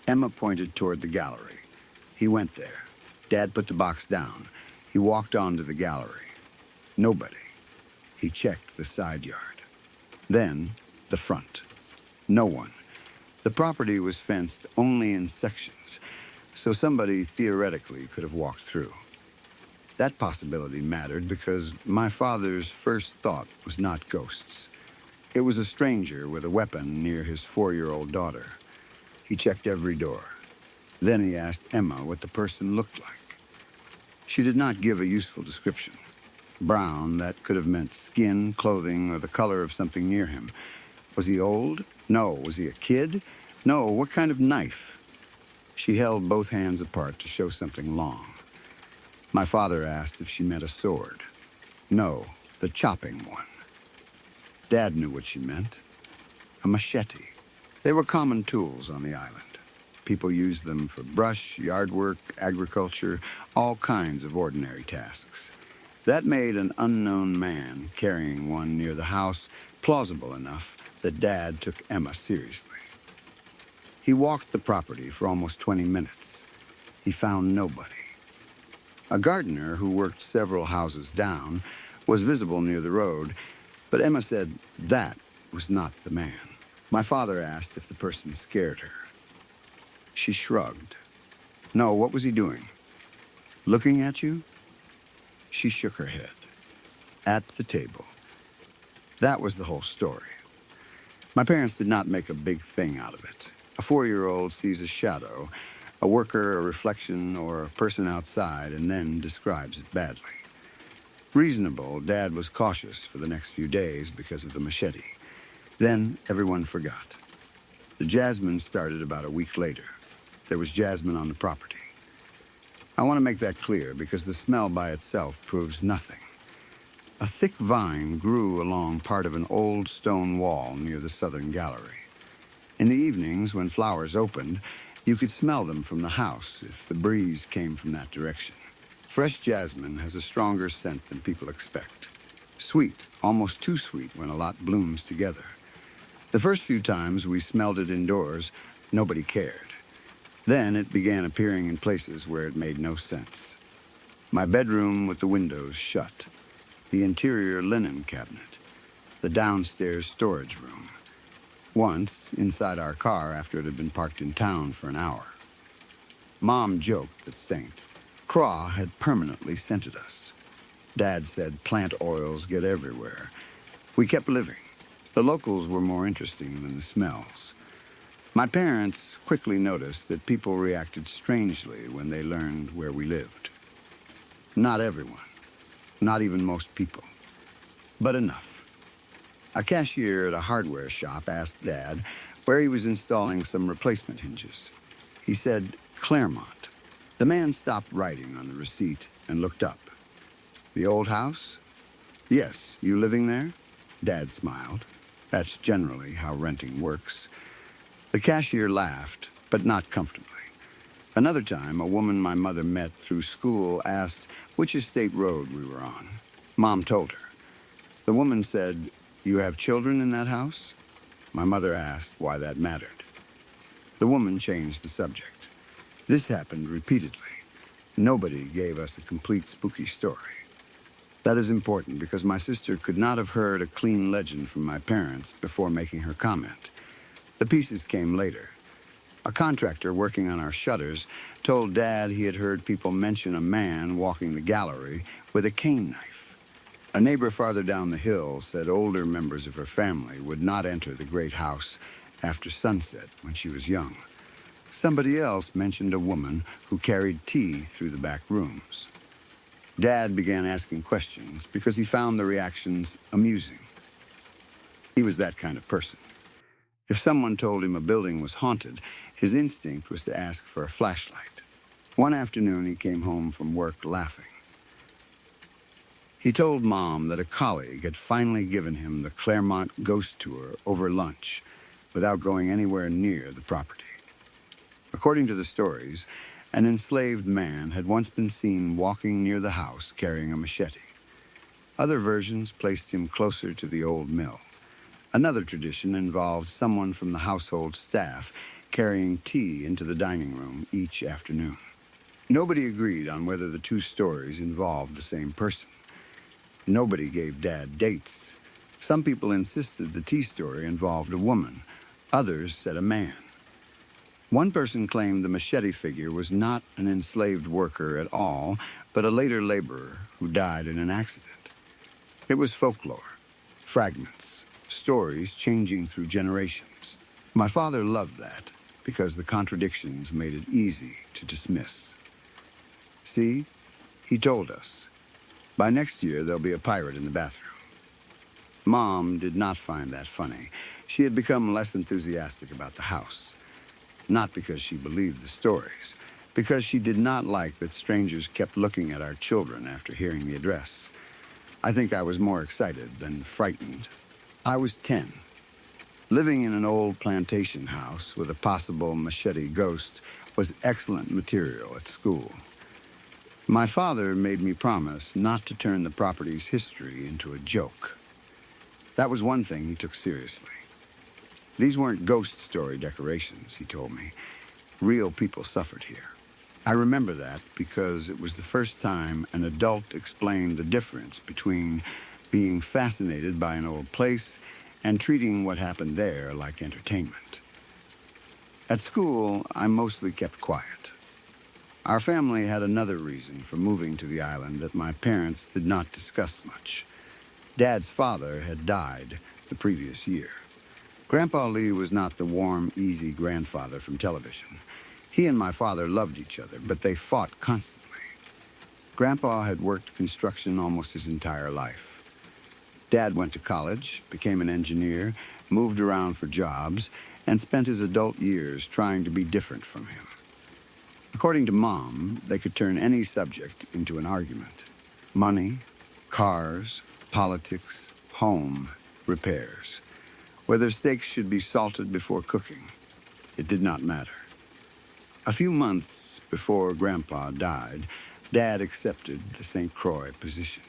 Emma pointed toward the gallery. He went there. Dad put the box down. He walked onto the gallery. Nobody. He checked the side yard. Then, the front. No one. The property was fenced only in sections, so somebody theoretically could have walked through. That possibility mattered because my father's first thought was not ghosts. It was a stranger with a weapon near his 4-year-old daughter. He checked every door. Then he asked Emma what the person looked like. She did not give a useful description. Brown, that could have meant skin, clothing, or the color of something near him. Was he old? No. Was he a kid? No. What kind of knife? She held both hands apart to show something long. My father asked if she meant a sword. No, the chopping one. Dad knew what she meant. A machete. They were common tools on the island. People used them for brush, yard work, agriculture, all kinds of ordinary tasks. That made an unknown man carrying one near the house plausible enough that Dad took Emma seriously. He walked the property for almost 20 minutes. He found nobody. A gardener who worked several houses down was visible near the road, but Emma said that was not the man. My father asked if the person scared her. She shrugged. No, what was he doing? Looking at you? She shook her head. At the table. That was the whole story. My parents did not make a big thing out of it. A 4-year-old sees a shadow, a worker, a reflection, or a person outside, and then describes it badly. Reasonable, Dad was cautious for the next few days because of the machete. Then everyone forgot. The jasmine started about a week later. There was jasmine on the property. I want to make that clear because the smell by itself proves nothing. A thick vine grew along part of an old stone wall near the southern gallery. In the evenings, when flowers opened, you could smell them from the house if the breeze came from that direction. Fresh jasmine has a stronger scent than people expect. Sweet, almost too sweet when a lot blooms together. The first few times we smelled it indoors, nobody cared. Then it began appearing in places where it made no sense. My bedroom with the windows shut, the interior linen cabinet, the downstairs storage room. Once, inside our car after it had been parked in town for an hour. Mom joked that St. Croix had permanently scented us. Dad said plant oils get everywhere. We kept living. The locals were more interesting than the smells. My parents quickly noticed that people reacted strangely when they learned where we lived. Not everyone, not even most people, but enough. A cashier at a hardware shop asked Dad where he was installing some replacement hinges. He said, Claremont. The man stopped writing on the receipt and looked up. The old house? Yes, you living there? Dad smiled. That's generally how renting works. The cashier laughed, but not comfortably. Another time, a woman my mother met through school asked which estate road we were on. Mom told her. The woman said, You have children in that house? My mother asked why that mattered. The woman changed the subject. This happened repeatedly. Nobody gave us a complete spooky story. That is important because my sister could not have heard a clean legend from my parents before making her comment. The pieces came later. A contractor working on our shutters told Dad he had heard people mention a man walking the gallery with a cane knife. A neighbor farther down the hill said older members of her family would not enter the great house after sunset when she was young. Somebody else mentioned a woman who carried tea through the back rooms. Dad began asking questions because he found the reactions amusing. He was that kind of person. If someone told him a building was haunted, his instinct was to ask for a flashlight. One afternoon, he came home from work laughing. He told Mom that a colleague had finally given him the Claremont ghost tour over lunch without going anywhere near the property. According to the stories, an enslaved man had once been seen walking near the house carrying a machete. Other versions placed him closer to the old mill. Another tradition involved someone from the household staff carrying tea into the dining room each afternoon. Nobody agreed on whether the two stories involved the same person. Nobody gave Dad dates. Some people insisted the tea story involved a woman. Others said a man. One person claimed the machete figure was not an enslaved worker at all, but a later laborer who died in an accident. It was folklore, fragments, stories changing through generations. My father loved that because the contradictions made it easy to dismiss. See, he told us, by next year there'll be a pirate in the bathroom. Mom did not find that funny. She had become less enthusiastic about the house. Not because she believed the stories, because she did not like that strangers kept looking at our children after hearing the address. I think I was more excited than frightened. I was 10. Living in an old plantation house with a possible machete ghost was excellent material at school. My father made me promise not to turn the property's history into a joke. That was one thing he took seriously. These weren't ghost story decorations, he told me. Real people suffered here. I remember that because it was the first time an adult explained the difference between being fascinated by an old place and treating what happened there like entertainment. At school, I mostly kept quiet. Our family had another reason for moving to the island that my parents did not discuss much. Dad's father had died the previous year. Grandpa Lee was not the warm, easy grandfather from television. He and my father loved each other, but they fought constantly. Grandpa had worked construction almost his entire life. Dad went to college, became an engineer, moved around for jobs, and spent his adult years trying to be different from him. According to Mom, they could turn any subject into an argument. Money, cars, politics, home, repairs. Whether steaks should be salted before cooking, it did not matter. A few months before Grandpa died, Dad accepted the St. Croix position.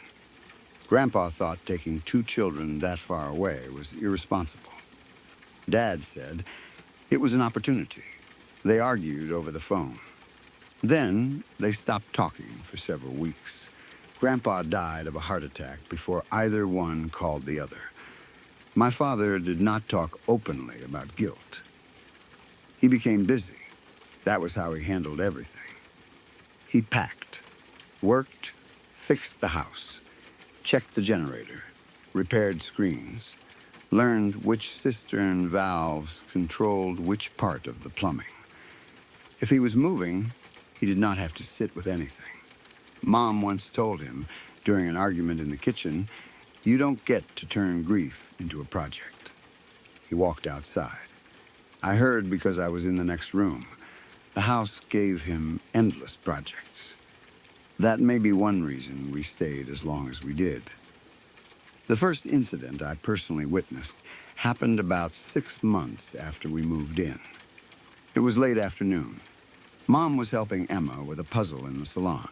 Grandpa thought taking 2 children that far away was irresponsible. Dad said it was an opportunity. They argued over the phone. Then they stopped talking for several weeks. Grandpa died of a heart attack before either one called the other. My father did not talk openly about guilt. He became busy. That was how he handled everything. He packed, worked, fixed the house, checked the generator, repaired screens, learned which cistern valves controlled which part of the plumbing. If he was moving, he did not have to sit with anything. Mom once told him, during an argument in the kitchen, "You don't get to turn grief into a project." He walked outside. I heard because I was in the next room. The house gave him endless projects. That may be one reason we stayed as long as we did. The first incident I personally witnessed happened about 6 months after we moved in. It was late afternoon. Mom was helping Emma with a puzzle in the salon.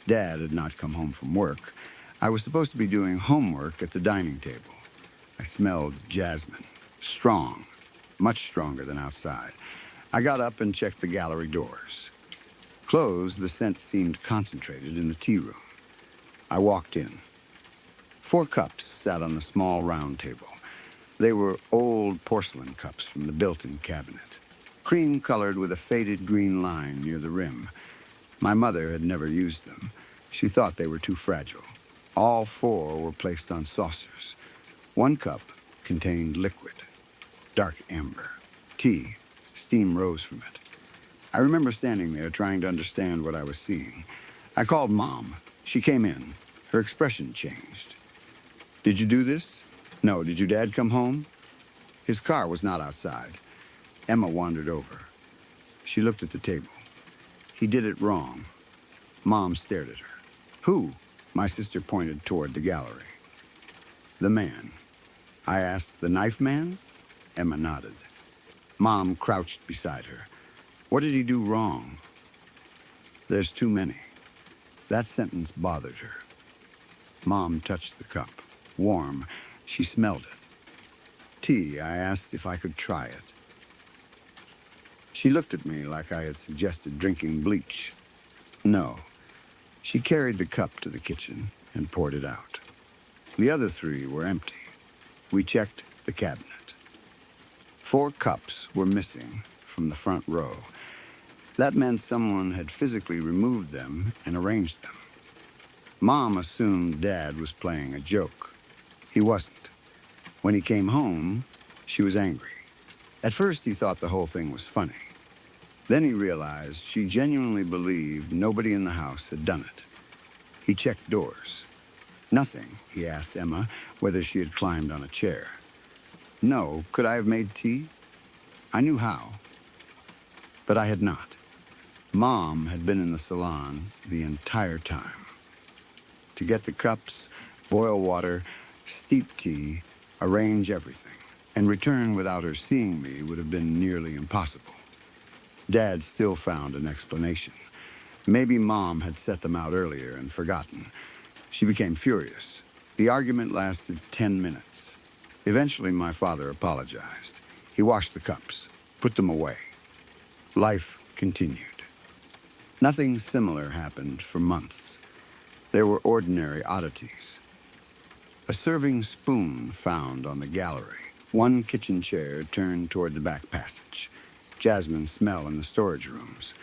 Dad had not come home from work. I was supposed to be doing homework at the dining table. I smelled jasmine, strong, much stronger than outside. I got up and checked the gallery doors. Closed, the scent seemed concentrated in the tea room. I walked in. 4 cups sat on the small round table. They were old porcelain cups from the built-in cabinet, cream-colored with a faded green line near the rim. My mother had never used them. She thought they were too fragile. All 4 were placed on saucers. 1 cup contained liquid, dark amber, tea. Steam rose from it. I remember standing there trying to understand what I was seeing. I called Mom. She came in. Her expression changed. "Did you do this?" "No. Did your dad come home?" "His car was not outside." Emma wandered over. She looked at the table. "He did it wrong." Mom stared at her. "Who?" My sister pointed toward the gallery. "The man." I asked, "The knife man?" Emma nodded. Mom crouched beside her. "What did he do wrong?" "There's too many." That sentence bothered her. Mom touched the cup. Warm. She smelled it. "Tea." I asked if I could try it. She looked at me like I had suggested drinking bleach. No. She carried the cup to the kitchen and poured it out. The other 3 were empty. We checked the cabinet. 4 cups were missing from the front row. That meant someone had physically removed them and arranged them. Mom assumed Dad was playing a joke. He wasn't. When he came home, she was angry. At first, he thought the whole thing was funny. Then he realized she genuinely believed nobody in the house had done it. He checked doors. Nothing. He asked Emma whether she had climbed on a chair. "No. Could I have made tea?" I knew how, but I had not. Mom had been in the salon the entire time. To get the cups, boil water, steep tea, arrange everything, and return without her seeing me would have been nearly impossible. Dad still found an explanation. Maybe Mom had set them out earlier and forgotten. She became furious. The argument lasted 10 minutes. Eventually, my father apologized. He washed the cups, put them away. Life continued. Nothing similar happened for months. There were ordinary oddities. A serving spoon found on the gallery. 1 kitchen chair turned toward the back passage. Jasmine smell in the storage rooms.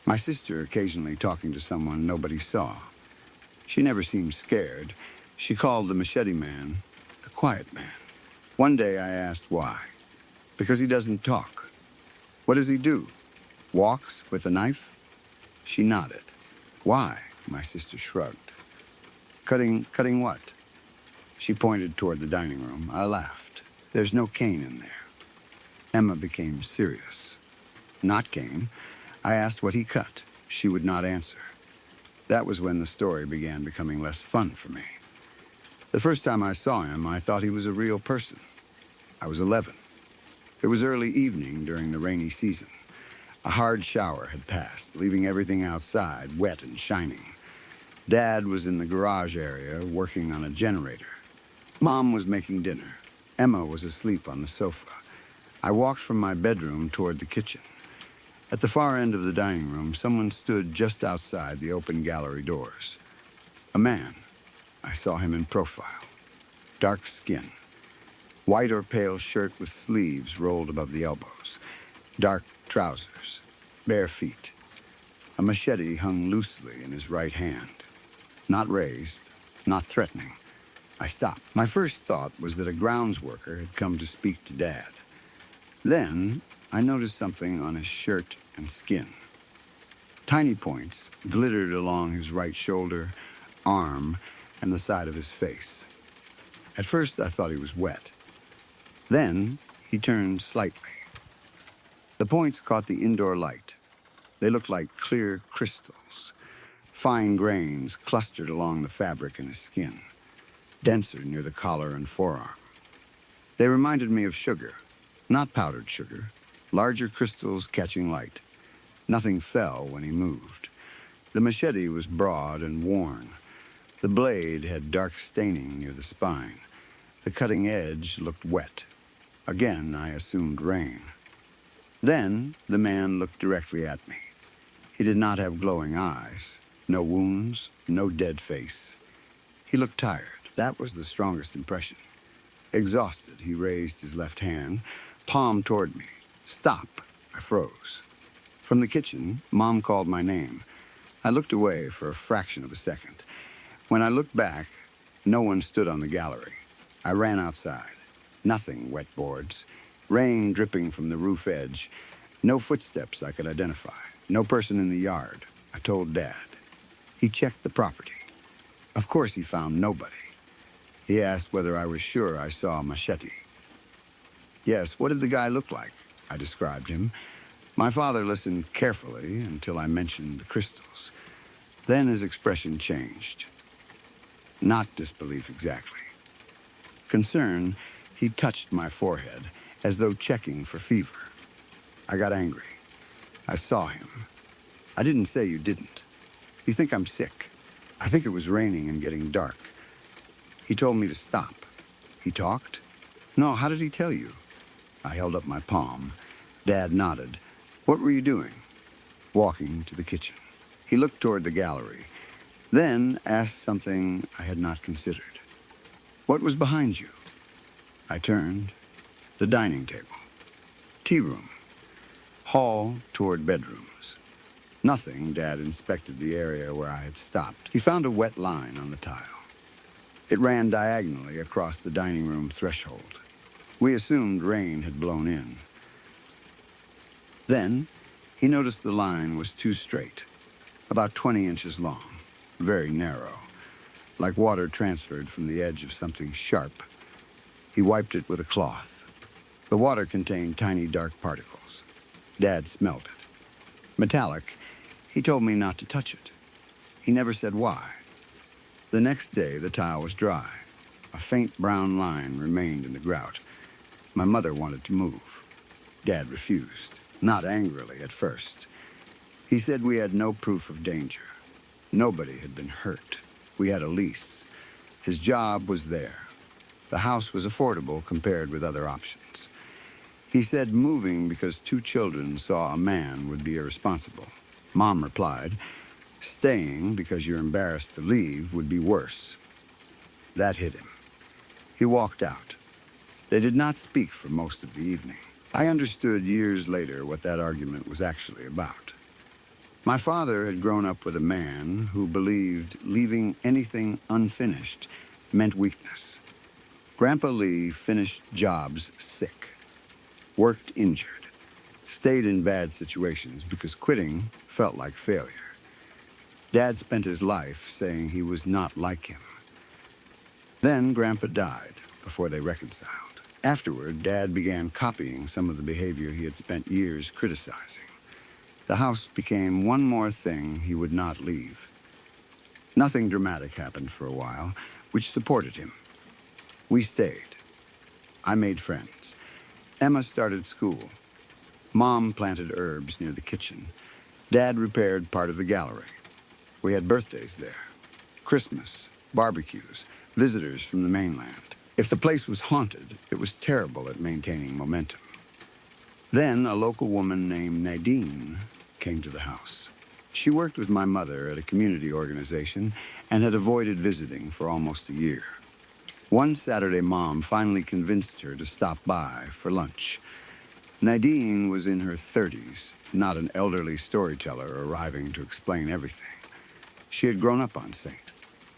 My sister occasionally talking to someone nobody saw. She never seemed scared. She called the machete man the quiet man. One day I asked why. "Because he doesn't talk." "What does he do? Walks with a knife?" She nodded. "Why?" My sister shrugged. Cutting what?" She pointed toward the dining room. I laughed. "There's no cane in there." Emma became serious. "Not cane." I asked what he cut. She would not answer. That was when the story began becoming less fun for me. The first time I saw him, I thought he was a real person. I was 11. It was early evening during the rainy season. A hard shower had passed, leaving everything outside wet and shining. Dad was in the garage area working on a generator. Mom was making dinner. Emma was asleep on the sofa. I walked from my bedroom toward the kitchen. At the far end of the dining room, someone stood just outside the open gallery doors. A man. I saw him in profile. Dark skin. White or pale shirt with sleeves rolled above the elbows. Dark trousers. Bare feet. A machete hung loosely in his right hand. Not raised, not threatening. I stopped. My first thought was that a grounds worker had come to speak to Dad. Then I noticed something on his shirt and skin. Tiny points glittered along his right shoulder, arm, and the side of his face. At first I thought he was wet. Then he turned slightly. The points caught the indoor light. They looked like clear crystals. Fine grains clustered along the fabric in his skin, denser near the collar and forearm. They reminded me of sugar, not powdered sugar, larger crystals catching light. Nothing fell when he moved. The machete was broad and worn. The blade had dark staining near the spine. The cutting edge looked wet. Again, I assumed rain. Then the man looked directly at me. He did not have glowing eyes, no wounds, no dead face. He looked tired. That was the strongest impression. Exhausted, he raised his left hand, palm toward me. Stop! I froze. From the kitchen, Mom called my name. I looked away for a fraction of a second. When I looked back, no one stood on the gallery. I ran outside. Nothing, wet boards. Rain dripping from the roof edge. No footsteps I could identify. No person in the yard. I told Dad. He checked the property. Of course he found nobody. He asked whether I was sure I saw a machete. Yes, what did the guy look like? I described him. My father listened carefully until I mentioned the crystals. Then his expression changed. Not disbelief exactly. Concern, he touched my forehead as though checking for fever. I got angry. I saw him. I didn't say you didn't. You think I'm sick. I think it was raining and getting dark. He told me to stop. He talked? No, how did he tell you? I held up my palm. Dad nodded. What were you doing? Walking to the kitchen. He looked toward the gallery, then asked something I had not considered. What was behind you? I turned. The dining table. Tea room. Hall toward bedrooms. Nothing. Dad inspected the area where I had stopped. He found a wet line on the tile. It ran diagonally across the dining room threshold. We assumed rain had blown in. Then, he noticed the line was too straight, about 20 inches long, very narrow, like water transferred from the edge of something sharp. He wiped it with a cloth. The water contained tiny dark particles. Dad smelled it. Metallic. He told me not to touch it. He never said why. The next day, the tile was dry. A faint brown line remained in the grout. My mother wanted to move. Dad refused, not angrily at first. He said we had no proof of danger. Nobody had been hurt. We had a lease. His job was there. The house was affordable compared with other options. He said moving because 2 children saw a man would be irresponsible. Mom replied, staying because you're embarrassed to leave would be worse. That hit him. He walked out. They did not speak for most of the evening. I understood years later what that argument was actually about. My father had grown up with a man who believed leaving anything unfinished meant weakness. Grandpa Lee finished jobs sick, worked injured, stayed in bad situations because quitting felt like failure. Dad spent his life saying he was not like him. Then Grandpa died before they reconciled. Afterward, Dad began copying some of the behavior he had spent years criticizing. The house became one more thing he would not leave. Nothing dramatic happened for a while, which supported him. We stayed. I made friends. Emma started school. Mom planted herbs near the kitchen. Dad repaired part of the gallery. We had birthdays there. Christmas, barbecues, visitors from the mainland. If the place was haunted, it was terrible at maintaining momentum. Then a local woman named Nadine came to the house. She worked with my mother at a community organization and had avoided visiting for almost a year. One Saturday, Mom finally convinced her to stop by for lunch. Nadine was in her 30s, not an elderly storyteller arriving to explain everything. She had grown up on Saint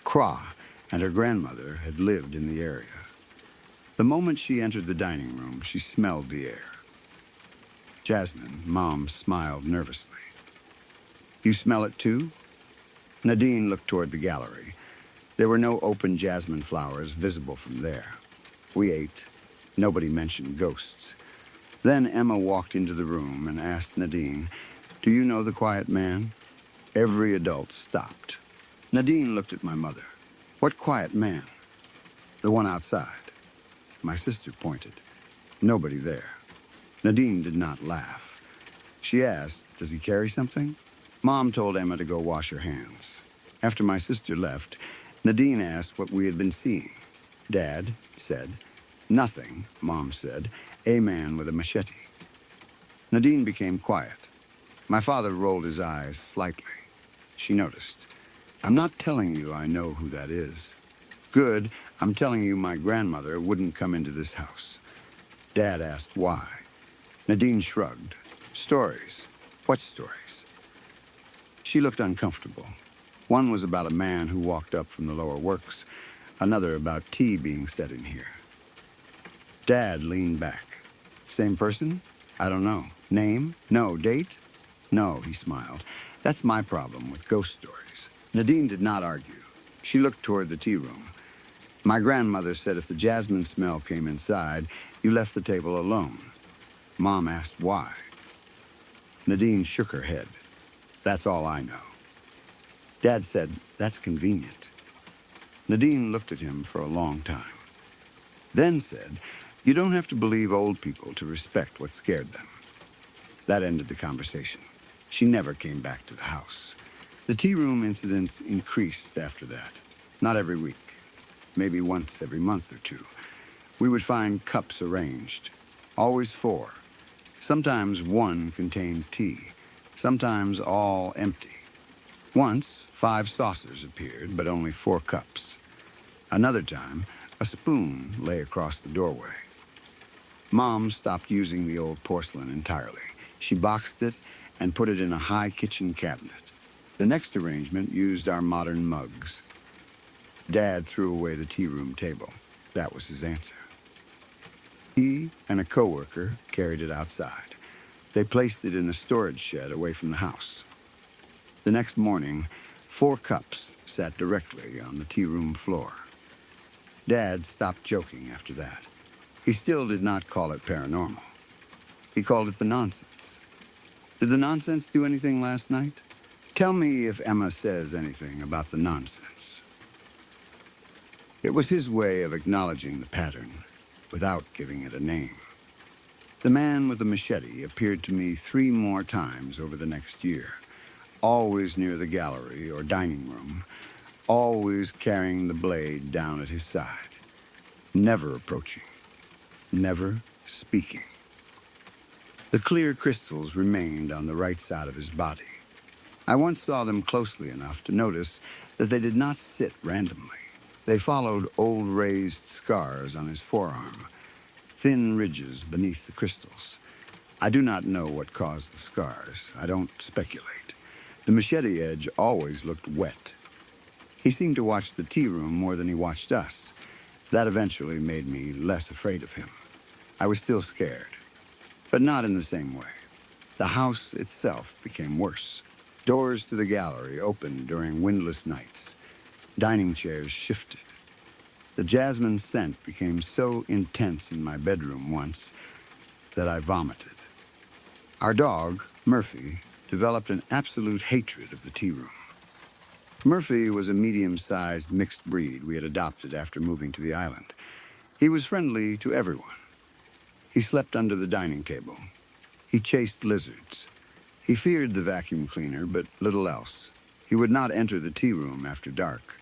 Croix and her grandmother had lived in the area. The moment she entered the dining room, she smelled the air. Jasmine, Mom, smiled nervously. You smell it too? Nadine looked toward the gallery. There were no open jasmine flowers visible from there. We ate. Nobody mentioned ghosts. Then Emma walked into the room and asked Nadine, "Do you know the quiet man?" Every adult stopped. Nadine looked at my mother. "What quiet man?" "The one outside." My sister pointed. Nobody there. Nadine did not laugh. She asked, "Does he carry something?" Mom told Emma to go wash her hands. After my sister left, Nadine asked what we had been seeing. Dad said, "Nothing," Mom said, "a man with a machete." Nadine became quiet. My father rolled his eyes slightly. She noticed. "I'm not telling you I know who that is." "Good, I'm telling you my grandmother wouldn't come into this house." Dad asked why. Nadine shrugged. "Stories." "What stories?" She looked uncomfortable. One was about a man who walked up from the lower works, another about tea being set in here. Dad leaned back. "Same person?" "I don't know." "Name?" "No." "Date?" "No," he smiled. "That's my problem with ghost stories." Nadine did not argue. She looked toward the tea room. "My grandmother said if the jasmine smell came inside, you left the table alone." Mom asked why. Nadine shook her head. "That's all I know." Dad said, "That's convenient." Nadine looked at him for a long time. Then said, "You don't have to believe old people to respect what scared them." That ended the conversation. She never came back to the house. The tea room incidents increased after that. Not every week. Maybe once every month or two. We would find cups arranged. Always 4. Sometimes one contained tea. Sometimes all empty. Once, 5 saucers appeared, but only 4 cups. Another time, a spoon lay across the doorway. Mom stopped using the old porcelain entirely. She boxed it and put it in a high kitchen cabinet. The next arrangement used our modern mugs. Dad threw away the tea room table. That was his answer. He and a coworker carried it outside. They placed it in a storage shed away from the house. The next morning, 4 cups sat directly on the tea room floor. Dad stopped joking after that. He still did not call it paranormal. He called it the nonsense. Did the nonsense do anything last night? Tell me if Emma says anything about the nonsense. It was his way of acknowledging the pattern without giving it a name. The man with the machete appeared to me 3 more times over the next year. Always near the gallery or dining room, always carrying the blade down at his side, never approaching, never speaking. The clear crystals remained on the right side of his body. I once saw them closely enough to notice that they did not sit randomly. They followed old raised scars on his forearm, thin ridges beneath the crystals. I do not know what caused the scars. I don't speculate. The machete edge always looked wet. He seemed to watch the tea room more than he watched us. That eventually made me less afraid of him. I was still scared, but not in the same way. The house itself became worse. Doors to the gallery opened during windless nights. Dining chairs shifted. The jasmine scent became so intense in my bedroom once that I vomited. Our dog, Murphy, developed an absolute hatred of the tea room. Murphy was a medium-sized mixed breed we had adopted after moving to the island. He was friendly to everyone. He slept under the dining table. He chased lizards. He feared the vacuum cleaner, but little else. He would not enter the tea room after dark.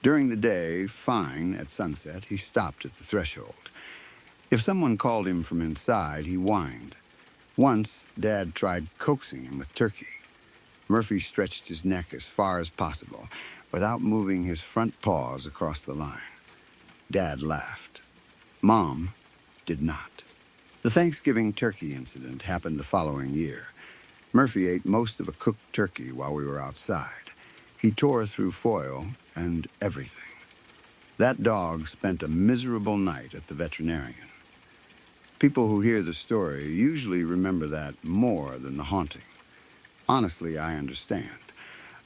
During the day, fine, at sunset, he stopped at the threshold. If someone called him from inside, he whined. Once, Dad tried coaxing him with turkey. Murphy stretched his neck as far as possible, without moving his front paws across the line. Dad laughed. Mom did not. The Thanksgiving turkey incident happened the following year. Murphy ate most of a cooked turkey while we were outside. He tore through foil and everything. That dog spent a miserable night at the veterinarian. People who hear the story usually remember that more than the haunting. Honestly, I understand.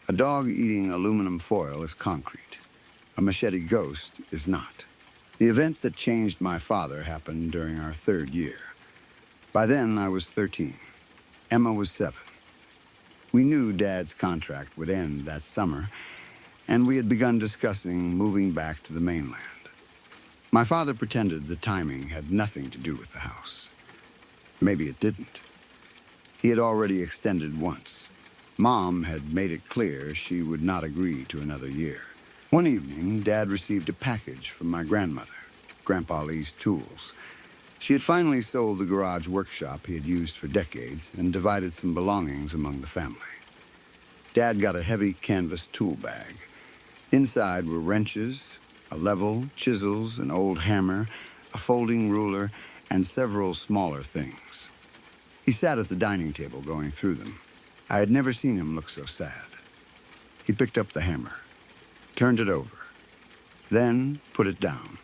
A dog eating aluminum foil is concrete. A machete ghost is not. The event that changed my father happened during our 3rd year. By then, I was 13. Emma was 7. We knew Dad's contract would end that summer, and we had begun discussing moving back to the mainland. My father pretended the timing had nothing to do with the house. Maybe it didn't. He had already extended once. Mom had made it clear she would not agree to another year. One evening, Dad received a package from my grandmother, Grandpa Lee's tools. She had finally sold the garage workshop he had used for decades and divided some belongings among the family. Dad got a heavy canvas tool bag. Inside were wrenches, a level, chisels, an old hammer, a folding ruler, and several smaller things. He sat at the dining table going through them. I had never seen him look so sad. He picked up the hammer, turned it over, then put it down.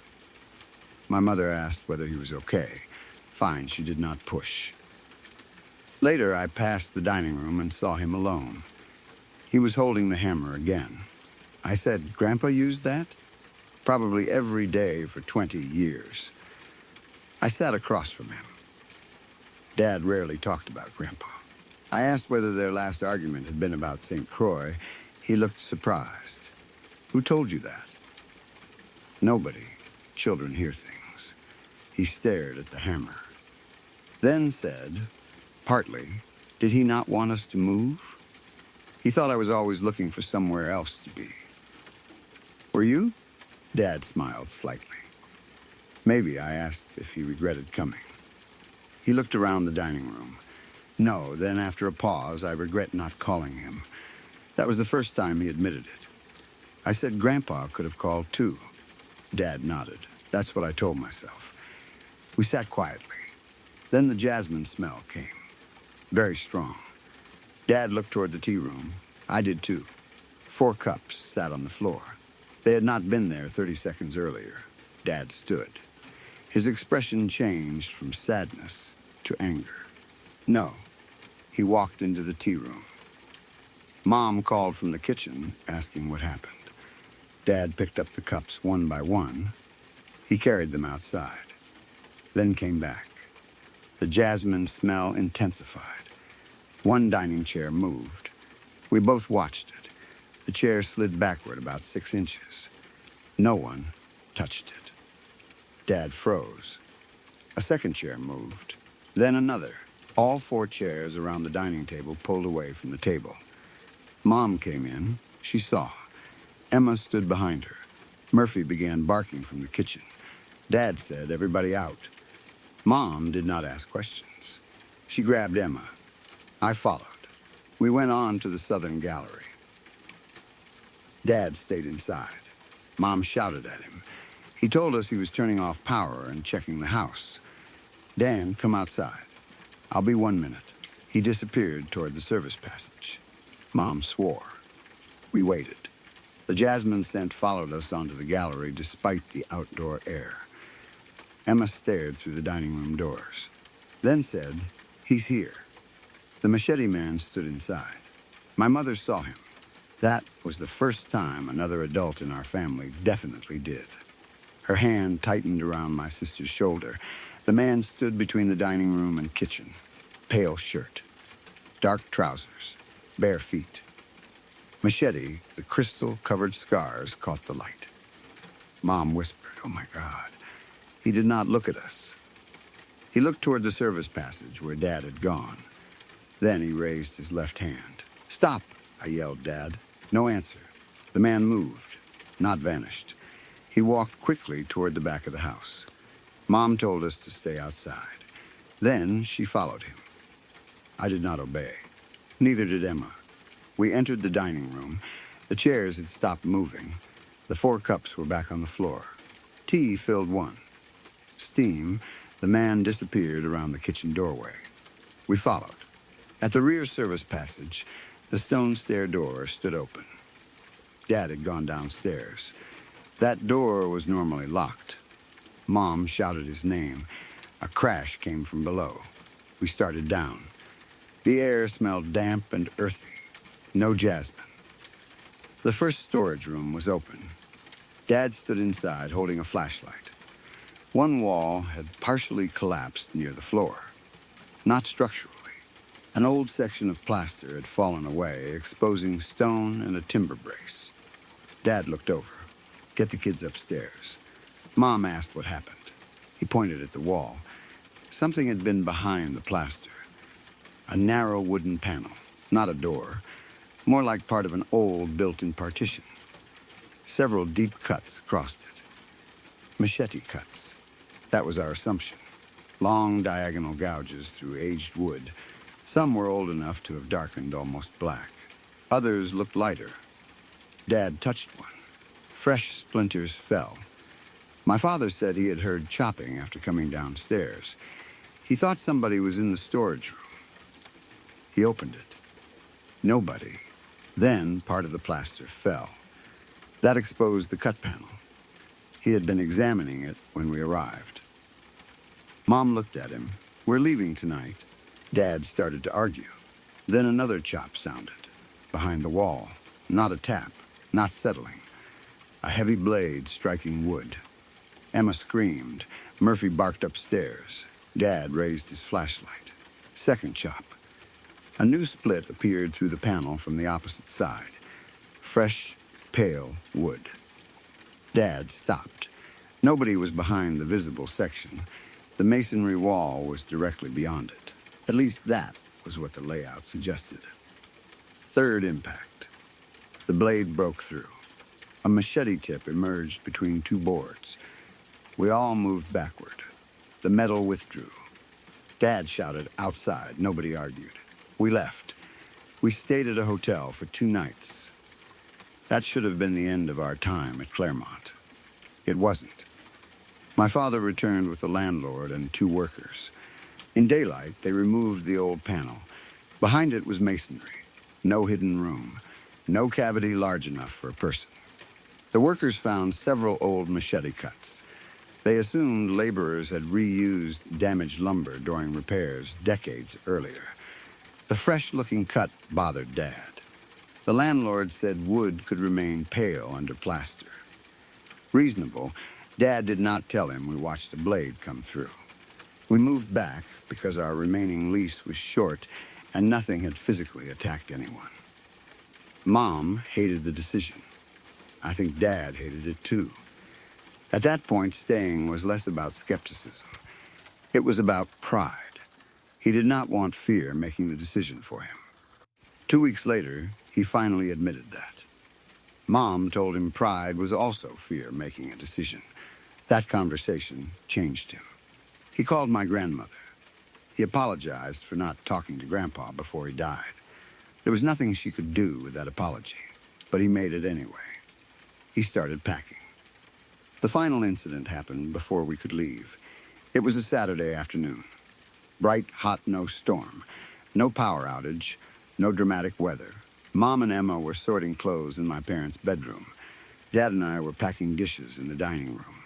My mother asked whether he was okay. Fine, she did not push. Later, I passed the dining room and saw him alone. He was holding the hammer again. I said, "Grandpa used that?" Probably every day for 20 years. I sat across from him. Dad rarely talked about Grandpa. I asked whether their last argument had been about St. Croix. He looked surprised. "Who told you that?" "Nobody. Children hear things." He stared at the hammer. Then said, partly, did he not want us to move? He thought I was always looking for somewhere else to be. "Were you?" Dad smiled slightly. Maybe I asked if he regretted coming. He looked around the dining room. No, then after a pause, I regret not calling him. That was the first time he admitted it. I said Grandpa could have called too. Dad nodded. That's what I told myself. We sat quietly. Then the jasmine smell came. Very strong. Dad looked toward the tea room. I did too. 4 cups sat on the floor. They had not been there 30 seconds earlier. Dad stood. His expression changed from sadness to anger. No. He walked into the tea room. Mom called from the kitchen, asking what happened. Dad picked up the cups one by one. He carried them outside, then came back. The jasmine smell intensified. One dining chair moved. We both watched it. The chair slid backward about 6 inches. No one touched it. Dad froze. A second chair moved, then another. All 4 chairs around the dining table pulled away from the table. Mom came in. She saw. Emma stood behind her. Murphy began barking from the kitchen. Dad said, "Everybody out." Mom did not ask questions. She grabbed Emma. I followed. We went on to the southern gallery. Dad stayed inside. Mom shouted at him. He told us he was turning off power and checking the house. "Dan, come outside." "I'll be 1 minute." He disappeared toward the service passage. Mom swore. We waited. The jasmine scent followed us onto the gallery despite the outdoor air. Emma stared through the dining room doors, then said, "He's here." The machete man stood inside. My mother saw him. That was the first time another adult in our family definitely did. Her hand tightened around my sister's shoulder. The man stood between the dining room and kitchen. Pale shirt, dark trousers, bare feet. Machete, the crystal-covered scars, caught the light. Mom whispered, "Oh my God." He did not look at us. He looked toward the service passage where Dad had gone. Then he raised his left hand. "Stop," I yelled, Dad. No answer. The man moved, not vanished. He walked quickly toward the back of the house. Mom told us to stay outside. Then she followed him. I did not obey. Neither did Emma. We entered the dining room. The chairs had stopped moving. The 4 cups were back on the floor. Tea filled one. Steam, the man disappeared around the kitchen doorway. We followed. At the rear service passage, the stone stair door stood open. Dad had gone downstairs. That door was normally locked. Mom shouted his name. A crash came from below. We started down. The air smelled damp and earthy. No jasmine. The first storage room was open. Dad stood inside holding a flashlight. One wall had partially collapsed near the floor. Not structurally. An old section of plaster had fallen away, exposing stone and a timber brace. Dad looked over. Get the kids upstairs. Mom asked what happened. He pointed at the wall. Something had been behind the plaster. A narrow wooden panel, not a door, more like part of an old built-in partition. Several deep cuts crossed it. Machete cuts. That was our assumption. Long diagonal gouges through aged wood. Some were old enough to have darkened almost black. Others looked lighter. Dad touched one. Fresh splinters fell. My father said he had heard chopping after coming downstairs. He thought somebody was in the storage room. He opened it. Nobody. Then part of the plaster fell. That exposed the cut panel. He had been examining it when we arrived. Mom looked at him. We're leaving tonight. Dad started to argue. Then another chop sounded. Behind the wall. Not a tap. Not settling. A heavy blade striking wood. Emma screamed. Murphy barked upstairs. Dad raised his flashlight. Second chop. A new split appeared through the panel from the opposite side. Fresh, pale wood. Dad stopped. Nobody was behind the visible section. The masonry wall was directly beyond it. At least that was what the layout suggested. Third impact. The blade broke through. A machete tip emerged between two boards. We all moved backward. The metal withdrew. Dad shouted outside. Nobody argued. We left. We stayed at a hotel for 2 nights. That should have been the end of our time at Claremont. It wasn't. My father returned with the landlord and 2 workers. In daylight, they removed the old panel. Behind it was masonry. No hidden room. No cavity large enough for a person. The workers found several old machete cuts. They assumed laborers had reused damaged lumber during repairs decades earlier. The fresh-looking cut bothered Dad. The landlord said wood could remain pale under plaster. Reasonable, Dad did not tell him we watched a blade come through. We moved back because our remaining lease was short and nothing had physically attacked anyone. Mom hated the decision. I think Dad hated it too. At that point, staying was less about skepticism. It was about pride. He did not want fear making the decision for him. 2 weeks later, he finally admitted that. Mom told him pride was also fear making a decision. That conversation changed him. He called my grandmother. He apologized for not talking to Grandpa before he died. There was nothing she could do with that apology, but he made it anyway. He started packing. The final incident happened before we could leave. It was a Saturday afternoon. Bright, hot, no storm. No power outage. No dramatic weather. Mom and Emma were sorting clothes in my parents' bedroom. Dad and I were packing dishes in the dining room.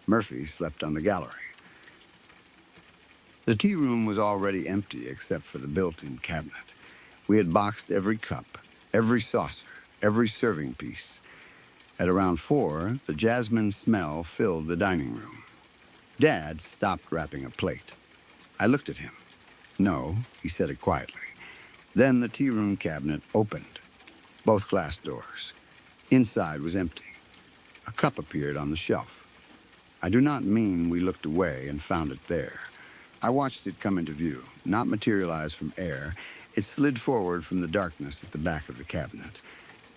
Murphy slept on the gallery. The tea room was already empty except for the built-in cabinet. We had boxed every cup, every saucer, every serving piece. At around 4, the jasmine smell filled the dining room. Dad stopped wrapping a plate. I looked at him. No, he said it quietly. Then the tea room cabinet opened. Both glass doors. Inside was empty. A cup appeared on the shelf. I do not mean we looked away and found it there. I watched it come into view, not materialize from air. It slid forward from the darkness at the back of the cabinet.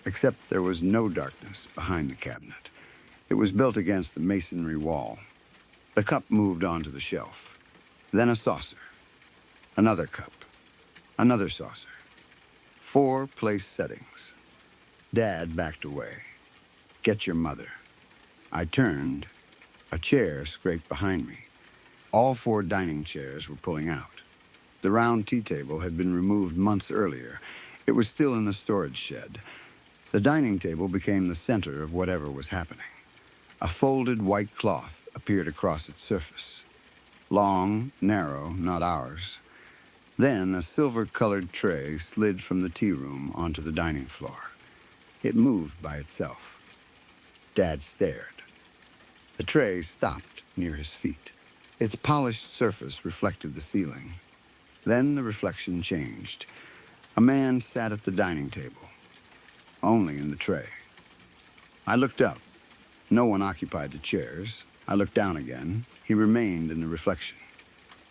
Except there was no darkness behind the cabinet. It was built against the masonry wall. The cup moved onto the shelf. Then a saucer. Another cup. Another saucer. 4 place settings. Dad backed away. Get your mother. I turned. A chair scraped behind me. All 4 dining chairs were pulling out. The round tea table had been removed months earlier. It was still in the storage shed. The dining table became the center of whatever was happening. A folded white cloth appeared across its surface. Long, narrow, not ours. Then a silver-colored tray slid from the tea room onto the dining floor. It moved by itself. Dad stared. The tray stopped near his feet. Its polished surface reflected the ceiling. Then the reflection changed. A man sat at the dining table, only in the tray. I looked up. No one occupied the chairs. I looked down again. He remained in the reflection.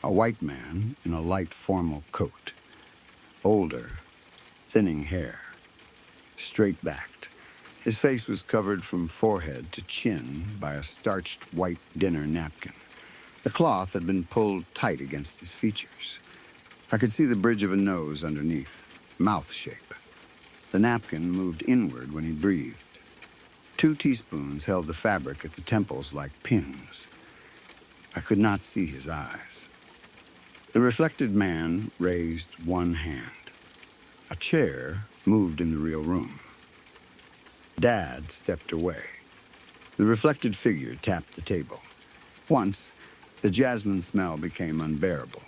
A white man in a light formal coat. Older, thinning hair. Straight-backed. His face was covered from forehead to chin by a starched white dinner napkin. The cloth had been pulled tight against his features. I could see the bridge of a nose underneath, mouth shape. The napkin moved inward when he breathed. 2 teaspoons held the fabric at the temples like pins. I could not see his eyes. The reflected man raised one hand. A chair moved in the real room. Dad stepped away. The reflected figure tapped the table. Once, the jasmine smell became unbearable.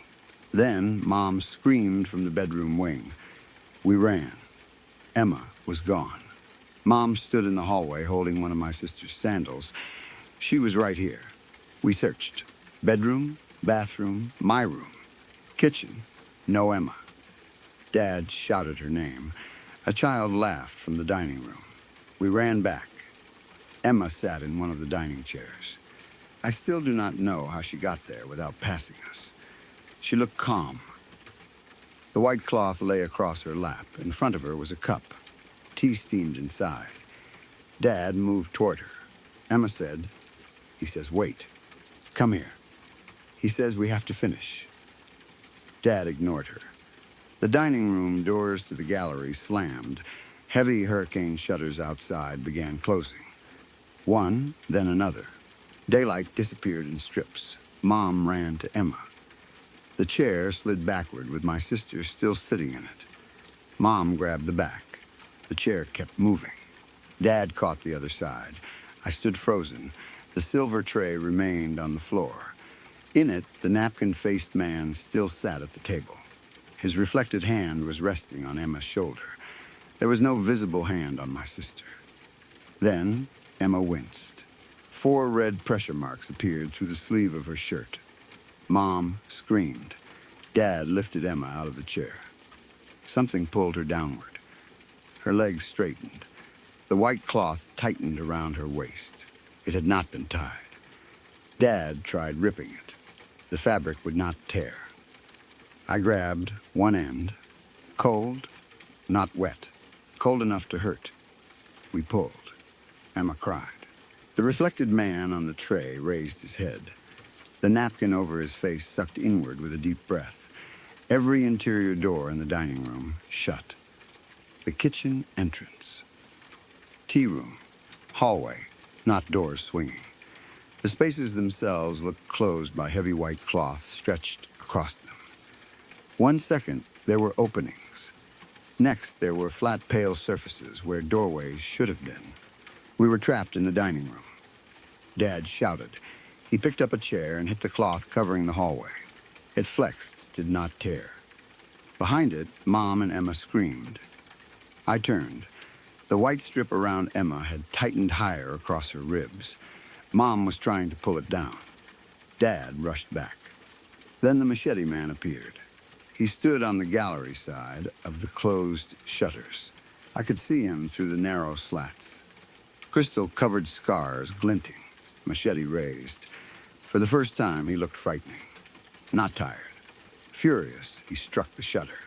Then, Mom screamed from the bedroom wing. We ran. Emma was gone. Mom stood in the hallway holding one of my sister's sandals. She was right here. We searched. Bedroom, bathroom, my room. Kitchen. No Emma. Dad shouted her name. A child laughed from the dining room. We ran back. Emma sat in one of the dining chairs. I still do not know how she got there without passing us. She looked calm. The white cloth lay across her lap. In front of her was a cup. Tea steamed inside. Dad moved toward her. Emma said, he says, wait. Come here. He says we have to finish. Dad ignored her. The dining room doors to the gallery slammed. Heavy hurricane shutters outside began closing. One, then another. Daylight disappeared in strips. Mom ran to Emma. The chair slid backward with my sister still sitting in it. Mom grabbed the back. The chair kept moving. Dad caught the other side. I stood frozen. The silver tray remained on the floor. In it, the napkin-faced man still sat at the table. His reflected hand was resting on Emma's shoulder. There was no visible hand on my sister. Then, Emma winced. 4 red pressure marks appeared through the sleeve of her shirt. Mom screamed. Dad lifted Emma out of the chair. Something pulled her downward. Her legs straightened. The white cloth tightened around her waist. It had not been tied. Dad tried ripping it. The fabric would not tear. I grabbed one end. Cold, not wet. Cold enough to hurt. We pulled. Emma cried. The reflected man on the tray raised his head. The napkin over his face sucked inward with a deep breath. Every interior door in the dining room shut. The kitchen entrance. Tea room. Hallway, not doors swinging. The spaces themselves looked closed by heavy white cloth stretched across them. 1 second, there were openings. Next, there were flat, pale surfaces where doorways should have been. We were trapped in the dining room. Dad shouted. He picked up a chair and hit the cloth covering the hallway. It flexed, did not tear. Behind it, Mom and Emma screamed. I turned. The white strip around Emma had tightened higher across her ribs. Mom was trying to pull it down. Dad rushed back. Then the machete man appeared. He stood on the gallery side of the closed shutters. I could see him through the narrow slats. Crystal-covered scars glinting, machete raised. For the first time, he looked frightening. Not tired. Furious, he struck the shutter.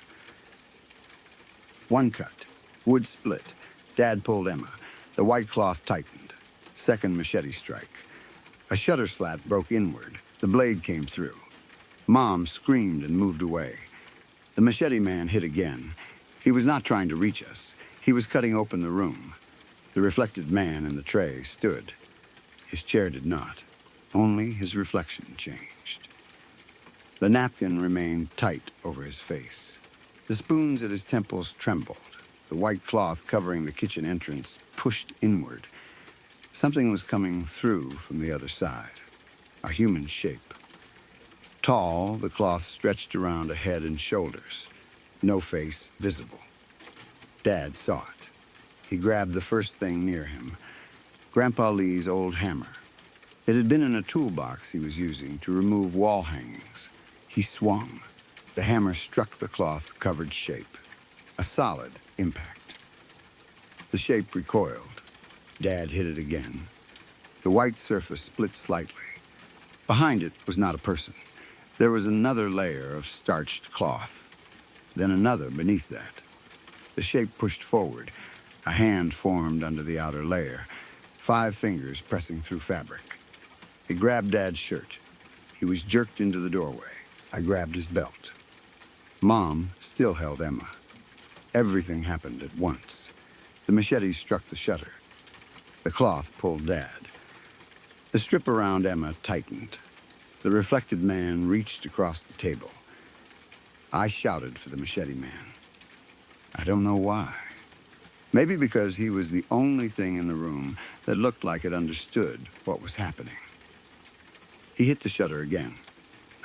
1 cut. Wood split. Dad pulled Emma. The white cloth tightened. Second machete strike. A shutter slat broke inward. The blade came through. Mom screamed and moved away. The machete man hit again. He was not trying to reach us. He was cutting open the room. The reflected man in the tray stood. His chair did not. Only his reflection changed. The napkin remained tight over his face. The spoons at his temples trembled. The white cloth covering the kitchen entrance pushed inward. Something was coming through from the other side, a human shape. Tall, the cloth stretched around a head and shoulders, no face visible. Dad saw it. He grabbed the first thing near him, Grandpa Lee's old hammer. It had been in a toolbox he was using to remove wall hangings. He swung. The hammer struck the cloth-covered shape. A solid impact. The shape recoiled. Dad hit it again. The white surface split slightly. Behind it was not a person. There was another layer of starched cloth. Then another beneath that. The shape pushed forward. A hand formed under the outer layer, 5 fingers pressing through fabric. It grabbed Dad's shirt. He was jerked into the doorway. I grabbed his belt. Mom still held Emma. Everything happened at once. The machete struck the shutter. The cloth pulled Dad. The strip around Emma tightened. The reflected man reached across the table. I shouted for the machete man. I don't know why. Maybe because he was the only thing in the room that looked like it understood what was happening. He hit the shutter again.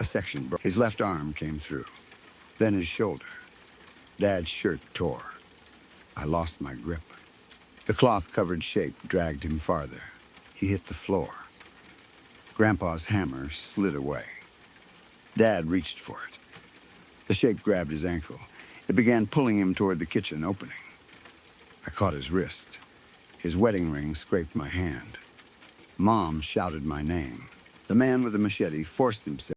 A section broke. His left arm came through. Then his shoulder. Dad's shirt tore. I lost my grip. The cloth-covered shape dragged him farther. He hit the floor. Grandpa's hammer slid away. Dad reached for it. The shape grabbed his ankle. It began pulling him toward the kitchen opening. I caught his wrist. His wedding ring scraped my hand. Mom shouted my name. The man with the machete forced himself